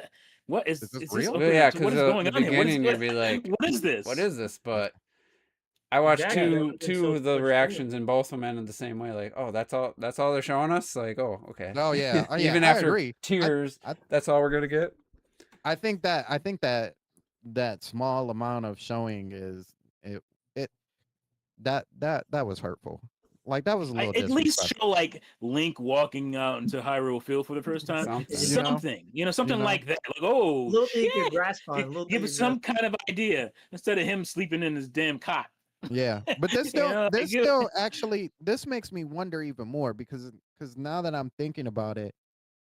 what is this this real? Ocarina Well, of yeah, Time? What because is going the on here? What is beginning you'd be like, what is this? "What is this?" But I watched Exactly, that two would've been so of the much reactions, and both of them ended the same way. Like, "Oh, that's all they're showing us." Like, "Oh, okay." Oh yeah, oh, yeah, Even I after agree. tears, I- that's all we're gonna get. I think that that small amount of showing is it that was hurtful. Like that was a little At least disrespectful. show like Link walking out into Hyrule Field for the first time. Something. You know? Something, something know? like that. Like, oh, little thing you shit. could grasp on. Little thing Give you us could some kind of idea instead of him sleeping in his damn cot. Yeah, but this You still know, this like, still actually this makes me wonder even more because now that I'm thinking about it,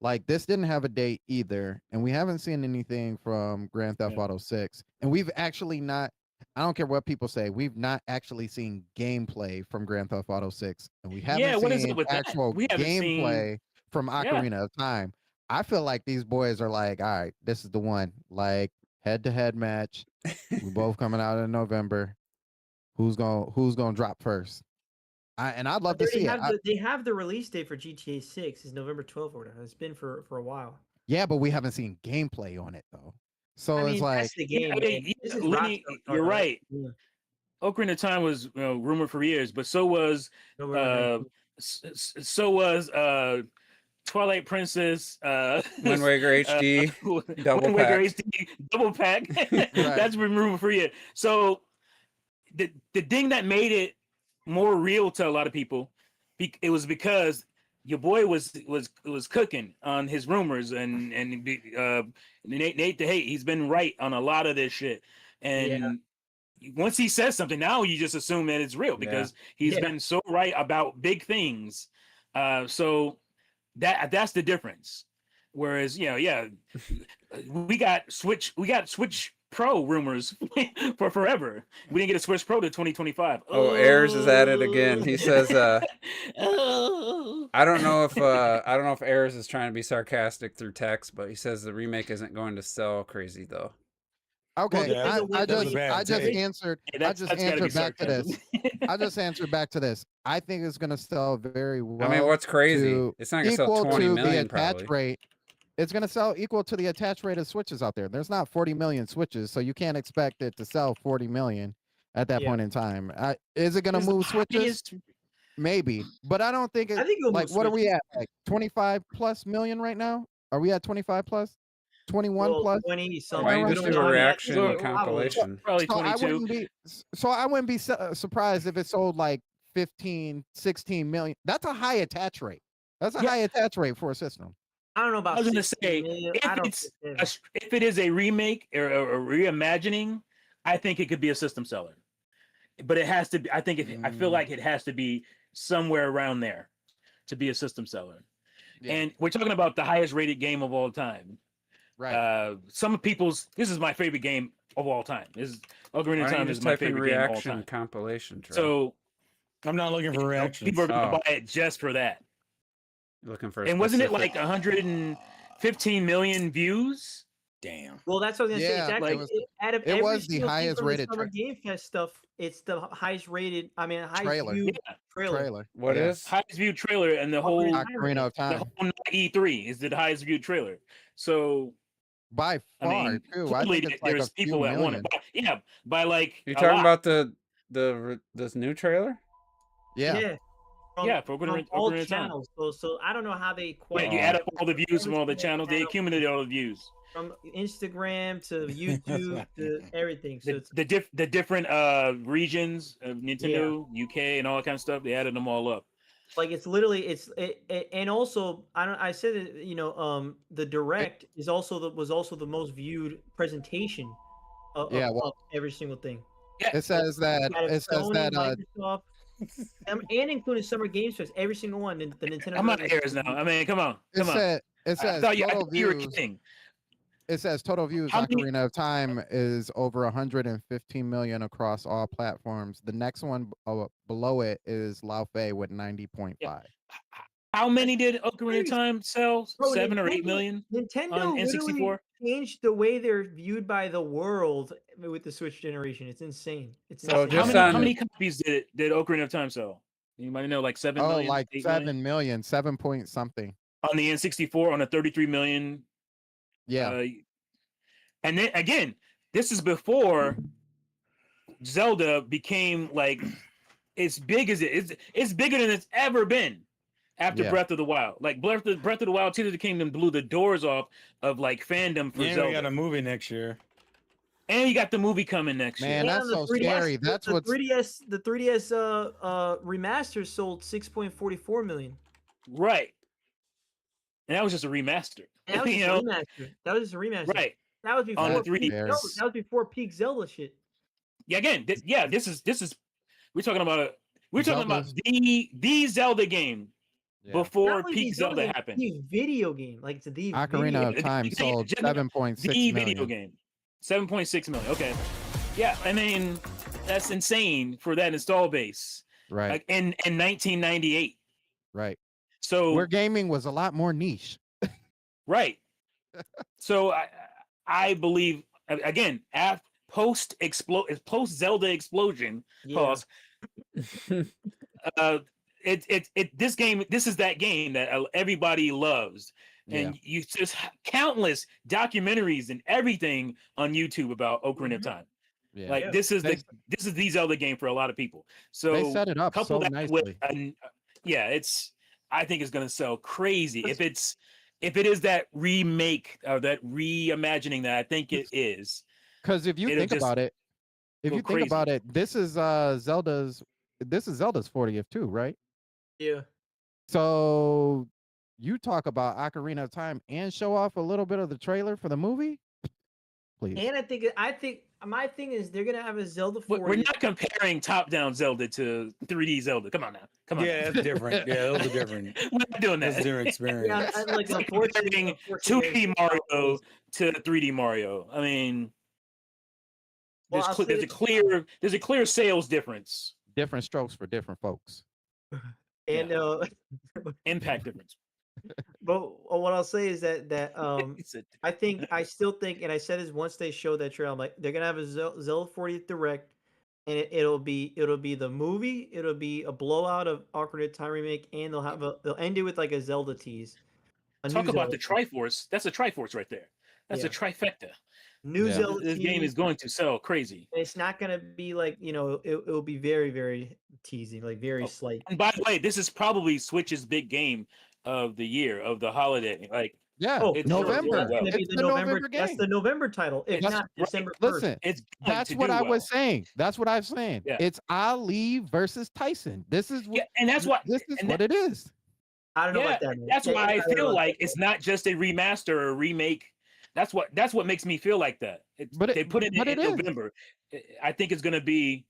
like this didn't have a date either, and we haven't seen anything from Grand Theft Yeah. Auto 6, and we've actually not. I don't care what people say, we've not actually seen gameplay from Grand Theft Auto 6, and we haven't Yeah, what is seen up with that? actual We haven't seen- gameplay from Ocarina of Time. I feel like these boys are like, all right, this is the one, like head-to-head match. We both coming out in November. Who's gonna drop first? I'd love But to they see it. have they have the release date for GTA 6 is November 12th or whatever. It's been for a while. Yeah, but we haven't seen gameplay on it though. So I it's mean, like, that's the Yeah, game. I mean, man. yeah, This is Lenny, Rockstar you're talking, right. Yeah. Ocarina of Time was rumored for years, but so was November 19th. Twilight Princess, Wind Waker HD, double Wind Waker pack. HD, double pack. That's been rumored for years. So the thing that made it more real to a lot of people, it was because your boy was cooking on his rumors and Nate the hate. He's been right on a lot of this shit, and once he says something, now you just assume that it's real because he's been so right about big things. So that's the difference. Whereas, we got Switch Pro rumors for forever. We didn't get a Switch Pro to 2025. Oh, Ayers is at it again. He says, Oh. I don't know if Ayers is trying to be sarcastic through text, but he says the remake isn't going to sell crazy though. Okay, Yeah, that was a bad I just take. answered. Yeah, I just that's gotta be answered back to this. sarcasm. I just answered back to this. I think it's gonna sell very well. I mean, what's crazy? to It's not gonna sell equal 20 to the million attach probably. rate. It's gonna sell equal to the attach rate of switches out there. There's not 40 million switches, so you can't expect it to sell 40 million at that Yeah. point in time. Is it gonna It's the move switches? highest- Maybe, but I don't think it. I think it'll Like, move what are we switches. at? Like 25 plus million right now? Are we at 25 plus? 21 Well, plus? 20 something. Why don't you We just don't do a know. reaction Probably. compilation? Probably So I 22. wouldn't be. So I wouldn't be surprised if it sold like 15, 16 million. That's a high attach rate. That's a Yeah. high attach rate for a system. I don't know about. I was gonna 16 say, million. if I don't it's think if it is a remake or a reimagining, I think it could be a system seller. But it has to be. I think I feel like it has to be somewhere around there to be a system seller. Yeah. And we're talking about the highest rated game of all time. Right. Some people's. This is my favorite game of all time. This is Ocarina Why of don't you Time just is my type in favorite game of all reaction time. compilation? Troy? So I'm not looking for reactions. people are gonna Oh. buy it just for that. looking for a And wasn't it specific- like 115 million views? Damn. Well, that's what I was gonna say. Yeah, It's actually it was- out of it every was the single thing highest from the rated Summer Game Fest stuff. It's the highest rated. I mean, highest Trailer. viewed Yeah. trailer. What Yeah. is? Highest viewed trailer and the whole Ocarina of the Time whole E3 is the highest viewed trailer. So by I far mean, too. I clearly think it's like there's a few people that want million. it. Yeah, by like You a talking lot. about this new trailer? Yeah. Yeah, for Ocarina all of Time. channels. So I don't know how they Yeah, quite you add up all the views every from all the single channels. They channel, accumulated all the views. from Instagram to YouTube to everything. So it's The different regions of Nintendo, UK, and all that kind of stuff. They added them all up. like it's literally and also I said that the direct is also was also the most viewed presentation Yeah, of every single thing. It says that. Out of It says Sony, that. Microsoft, and including Summer Games Fest, every single one. The Nintendo. I'm out of Direct airs was now. I mean, come on. It said. It I says thought you total were views. kidding. It says total views. How many- Ocarina of Time is over 115 million across all platforms. The next one below it is Lao Fei with 90.5. How many did Ocarina Crazy. of Time sell? Bro, 7 or 8 Nintendo- million? Nintendo on literally N64? changed the way they're viewed by the world with the Switch generation. It's insane. It's So insane. just how on- many copies did Ocarina of Time sell? Anybody know? Like 7 Oh, million? like 8 7 million? million, 7 point something. On the N64 on a 33 million. Yeah. And then again, this is before Zelda became like as big as it's bigger than it's ever been after Yeah. Breath of the Wild. Like Breath of the Wild, Tears of the Kingdom blew the doors off of like fandom for Yeah, we Zelda. got a movie next year. And you got the movie coming next Man, year. that's the so 3DS scary. That's the what's 3DS remaster sold 6.44 million. Right. And that was just a remaster. And that was You just know? a remaster. That was just a remaster. Right. That was before On the peak 3D. Zelda. That was before peak Zelda shit. Yeah, again, this is we're talking about Zelda's- the Zelda game yeah. before Not only peak the Zelda game, happened. The video game, like it's the Ocarina of the- Time the- sold the- 7.6 The million. video game. 7.6 million. Okay. Yeah, I mean, that's insane for that install base. Right. Like in 1998. Right. So Where gaming was a lot more niche. right. So I believe again, post Zelda explosion, Yeah. pause. This is that game that everybody loves. And you just countless documentaries and everything on YouTube about Ocarina of Time. Yeah. Like Yeah. this is They- the Zelda game for a lot of people. So They set it up couple so that nicely. with I think it's gonna sell crazy if it is that remake or that reimagining that I think it is. Because if you it'll think just about it, if go you crazy. think about it, this is Zelda's 40th too, right? Yeah. So you talk about Ocarina of Time and show off a little bit of the trailer for the movie, please. And I think my thing is they're gonna have a Zelda 40. We're not comparing top-down Zelda to 3D Zelda. Come on now. Come on. Yeah, that's different. Yeah, those are different. We're not doing That's a that. different experience. Yeah, I'm like It's like unfortunately, comparing 2D Mario to 3D Mario. I mean, Well, I'll say there's a clear sales difference, Different strokes for different folks. and impact difference. But what I'll say is that He said, I still think, and I said this once they show that trailer, I'm like, they're gonna have a Zelda 40th Direct, and it'll be the movie, it'll be a blowout of Ocarina of Time remake, and they'll end it with like a Zelda tease, a talk new about Zelda the Triforce. That's a Triforce right there. That's a Yeah. trifecta. new Yeah. Zelda This game tease. is going to sell crazy. And it's not gonna be like it'll be very very teasing, like very Oh, slight. And by the way, this is probably Switch's big game of the year, of the holiday. Like, Yeah, Oh, It's sure. November. That's gonna be It's the the November. November That's game. the November title, if That's not right. December 1st. Listen, it's going that's to what do I well. was saying. That's what I was saying. Yeah. It's Ali versus Tyson. This is what Yeah, and that's what this is and what it is. I don't know yeah, about that. Man. that's Yeah, why I don't know feel about like that. it's not just a remaster or a remake. That's what makes me feel like that. They put it but in it is. November. I think it's going to be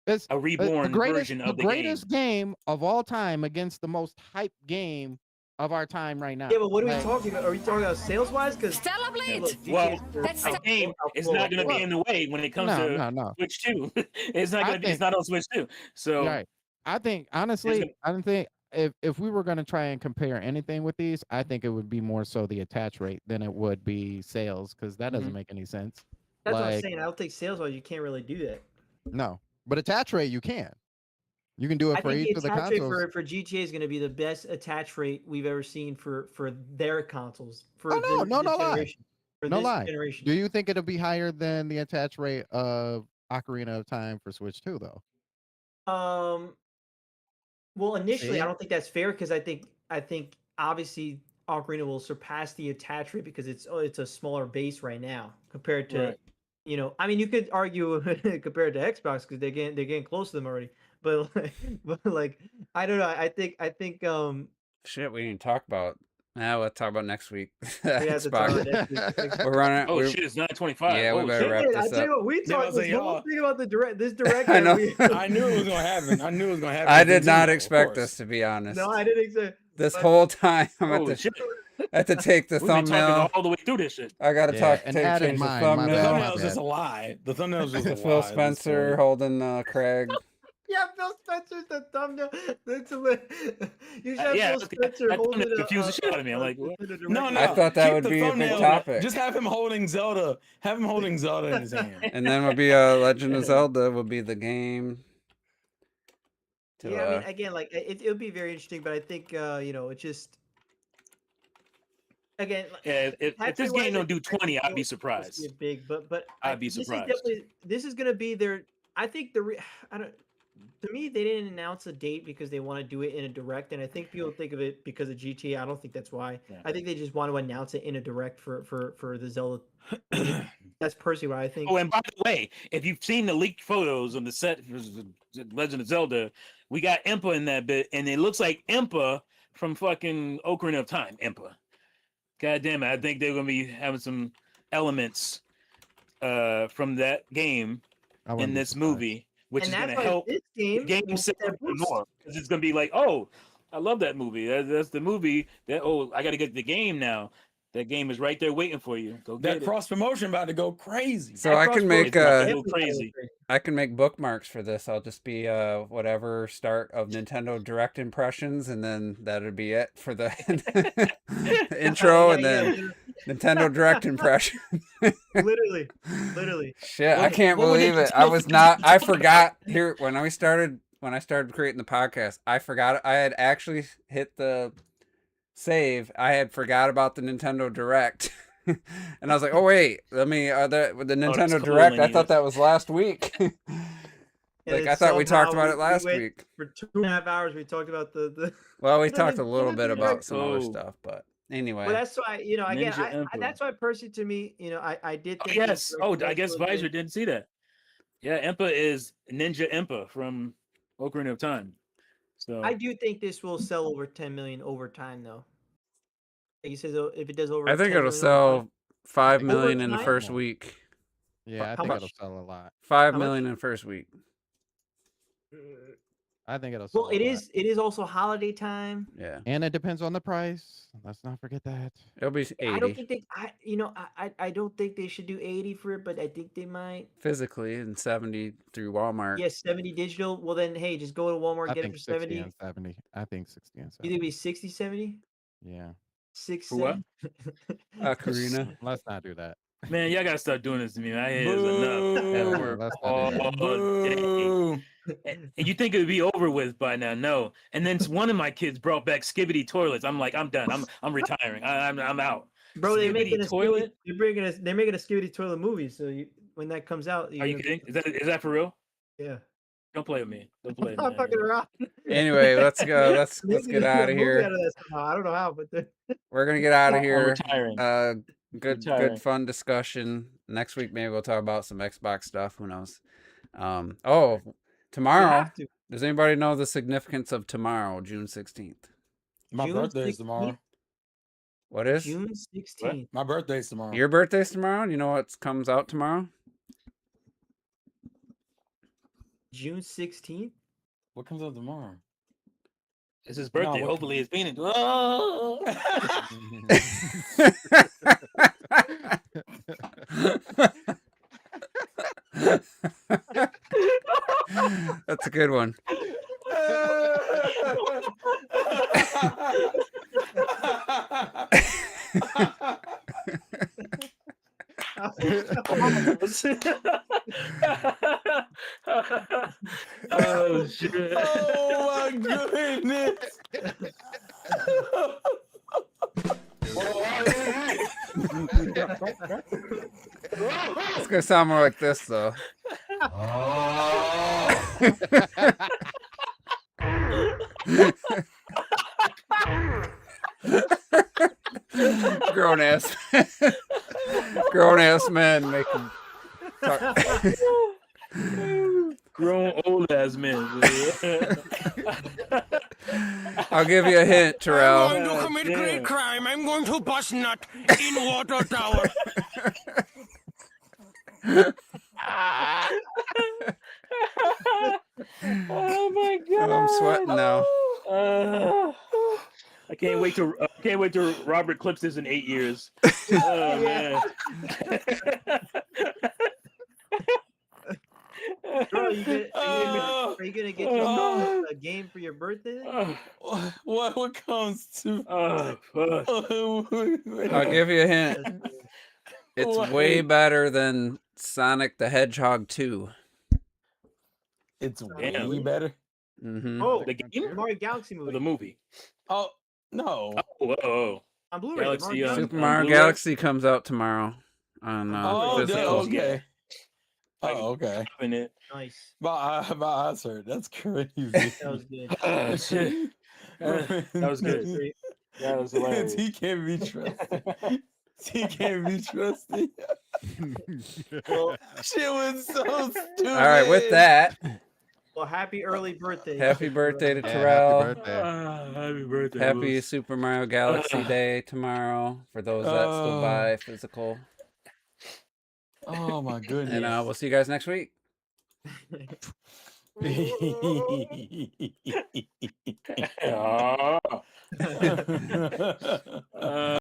It's a reborn version of the greatest game of all time against the most hyped game of our time right now. Yeah, but what are we Like, talking about? Are we talking about sales wise? Because game. Celebrate! Well, That's the game is not going to be in the way when it comes to no. Switch 2. It's not I going to be. It's think- not on Switch 2. So Right. I think honestly, I don't think if we were going to try and compare anything with these, I think it would be more so the attach rate than it would be sales, because that doesn't make any sense. that's what I'm Like, saying. I don't think sales wise you can't really do that. no, but attach rate you can. You can do it I for think each the of the attach rate consoles. for GTA is going to be the best attach rate we've ever seen for their consoles. For Oh, no, this no lie. generation. For No this lie. generation. Do you think it'll be higher than the attach rate of Ocarina of Time for Switch 2 though? Well, initially, See? I don't think that's fair because I think obviously Ocarina will surpass the attach rate because it's a smaller base right now compared to Right. I mean you could argue compared to Xbox because they're getting close to them already, but like I don't know. I think Shit, we didn't talk about. Now we'll talk about next week. we have to talk Xbox. about next week. We're running. Oh we're, shit! It's 9:25. Yeah, we Oh, better shit. wrap I this tell you up. what, we Yeah, I talked was this like, whole y'all- thing about this direct. I know. I knew it was gonna happen. I knew it was gonna happen. I with did not Nintendo, of expect course. this, to be honest. No, I didn't expect. This but- whole time, I'm Holy at shit! I have to take the We've been thumbnail. talking all the way through this shit. I gotta Yeah, talk. and Change added the mine, my The bad, thumbnail. my thumbnail's just a lie. The thumbnail's just a lie. Phil at this Spencer point. holding Craig. Yeah, Phil Spencer's the thumbnail. That's you should have Yeah, Phil Spencer that holding thumbnail confused the shit out of me. I'm like, what? No, no. I thought that keep would the be a big thumbnail. topic. Just have him holding Zelda. Have him holding Zelda in his hand. And then will be Legend of Zelda will be the game. To, Yeah, I mean, again, like it'll be very interesting, but I think it just again. Yeah, if this game don't do 20, I'd be surprised. Big, but I'd be surprised. This is gonna be their. I think I don't. To me, they didn't announce a date because they want to do it in a direct, and I think people think of it because of GTA. I don't think that's why. Yeah. I think they just want to announce it in a direct for the Zelda. That's personally what I think. Oh, and by the way, if you've seen the leaked photos on the set for Legend of Zelda, we got Impa in that bit, and it looks like Impa from fucking Ocarina of Time. Impa. God damn it! I think they're gonna be having some elements from that game I wouldn't in be this surprised. movie, which and is that's gonna why help this the game game will sell get that even boost. more. Because it's gonna be like, oh, I love that movie. That's the movie that. Oh, I got to get the game now. That game is right there waiting for you. Go get That it. cross promotion about to go crazy. So I can make It's about to go crazy. I can make bookmarks for this. I'll just be whatever start of Nintendo Direct impressions, and then that'll be it for the intro, and then Nintendo Direct impression. literally. Shit, I What- can't what would believe they it. I tell was you? not. I forgot here when I started creating the podcast. I forgot I had actually hit the save. I had forgot about the Nintendo Direct. And I was like, "Oh wait, let me." With the Nintendo cool, Direct, I Lenny. thought that was last week. Like I thought we talked about it last went week. For 2.5 hours. We talked about the Well, we the talked a little bit Nintendo about Direct. some other Oh. stuff, but anyway. Well, that's why again, Ninja I Emperor. that's why personally to me, I did Oh, think. yes. that Oh, Direct I guess was good. Visor didn't see that. Yeah, Impa is Ninja Impa from Ocarina of Time. So I do think this will sell over 10 million over time, though. Like he says, if it does over. I think 10 it'll million over sell 5 Over million in the time? first week. Yeah, I How think much? it'll sell a lot. 5 How much? million in the first week. time. I think it'll sell Well, a it lot. is. It is also holiday time. Yeah, And it depends on the price. Let's not forget that. it'll be 80 I don't think they. I don't think they should do 80 for it, but I think they might. physically and 70 through Walmart. Yes, 70 digital. Well, then, hey, just go to Walmart, I get it think for 60 70. and 70. I think 60 and You 70. think it'd be 60, 70? Yeah. 6 For what? Karina. Let's not do that. Man, y'all gotta start doing this to me. My head is enough. I Boo. work Let's not do that. all day. Boo. And you think it would be over with by now? No. And then one of my kids brought back Skibbity toilets. I'm like, I'm done. I'm retiring. I'm out. Bro, they're Skibbity making a toilet? they're making a Skibidi toilet movie. So when that comes out, Are you gonna- kidding? Is that for real? Yeah. Don't play with me. Don't play with I'm me. fucking around. Anyway, let's go. Let's Maybe get they out do of a movie here. out of that somehow. I don't know how, but We're gonna get out of I'm here. retiring. Good Retiring. fun discussion. Next week maybe we'll talk about some Xbox stuff. Who knows? you Tomorrow. have to. Does anybody know the significance of tomorrow, June 16th? My June birthday is 16th? tomorrow. What is? June 16th. My birthday's tomorrow. Your birthday's tomorrow? You know what comes out tomorrow? June 16th? What comes out tomorrow? It's his birthday. what- Hopefully it's being. Oh! That's a good one. Oh shit! Oh my goodness! It's gonna sound more like this though. grown ass men making talk. Grown old ass men. I'll give you a hint, Terrell. I'm going to commit great crime. I'm going to bust nut in water tower. Oh my god! I'm sweating now. I can't wait to Robert clips this in 8 years. Oh man. Bro, are you gonna get yourself a game for your birthday? What comes to? Fuck. I'll give you a hint. It's What? way better than Sonic the Hedgehog 2. It's Damn. way better. Mm-hmm. Oh, The game? Mario Galaxy Or movie. the movie. Oh no! Oh. On Blu-ray. Galaxy, Mario on Super Galaxy. Mario Blu-ray? Galaxy comes out tomorrow on Oh, physical. okay. I Oh, okay. In it. Nice. My eyes hurt. That's crazy. That was good. Oh, shit. That was good. That was hilarious. He can't be trusted. He can't be trusted. Well, Shit was so stupid. All right, with that, well, happy early birthday. happy birthday to Yeah, Terrell. happy birthday. Happy birthday. Happy Moose. Super Mario Galaxy Day tomorrow for those that still buy physical. Oh my goodness. And we'll see you guys next week. Ah.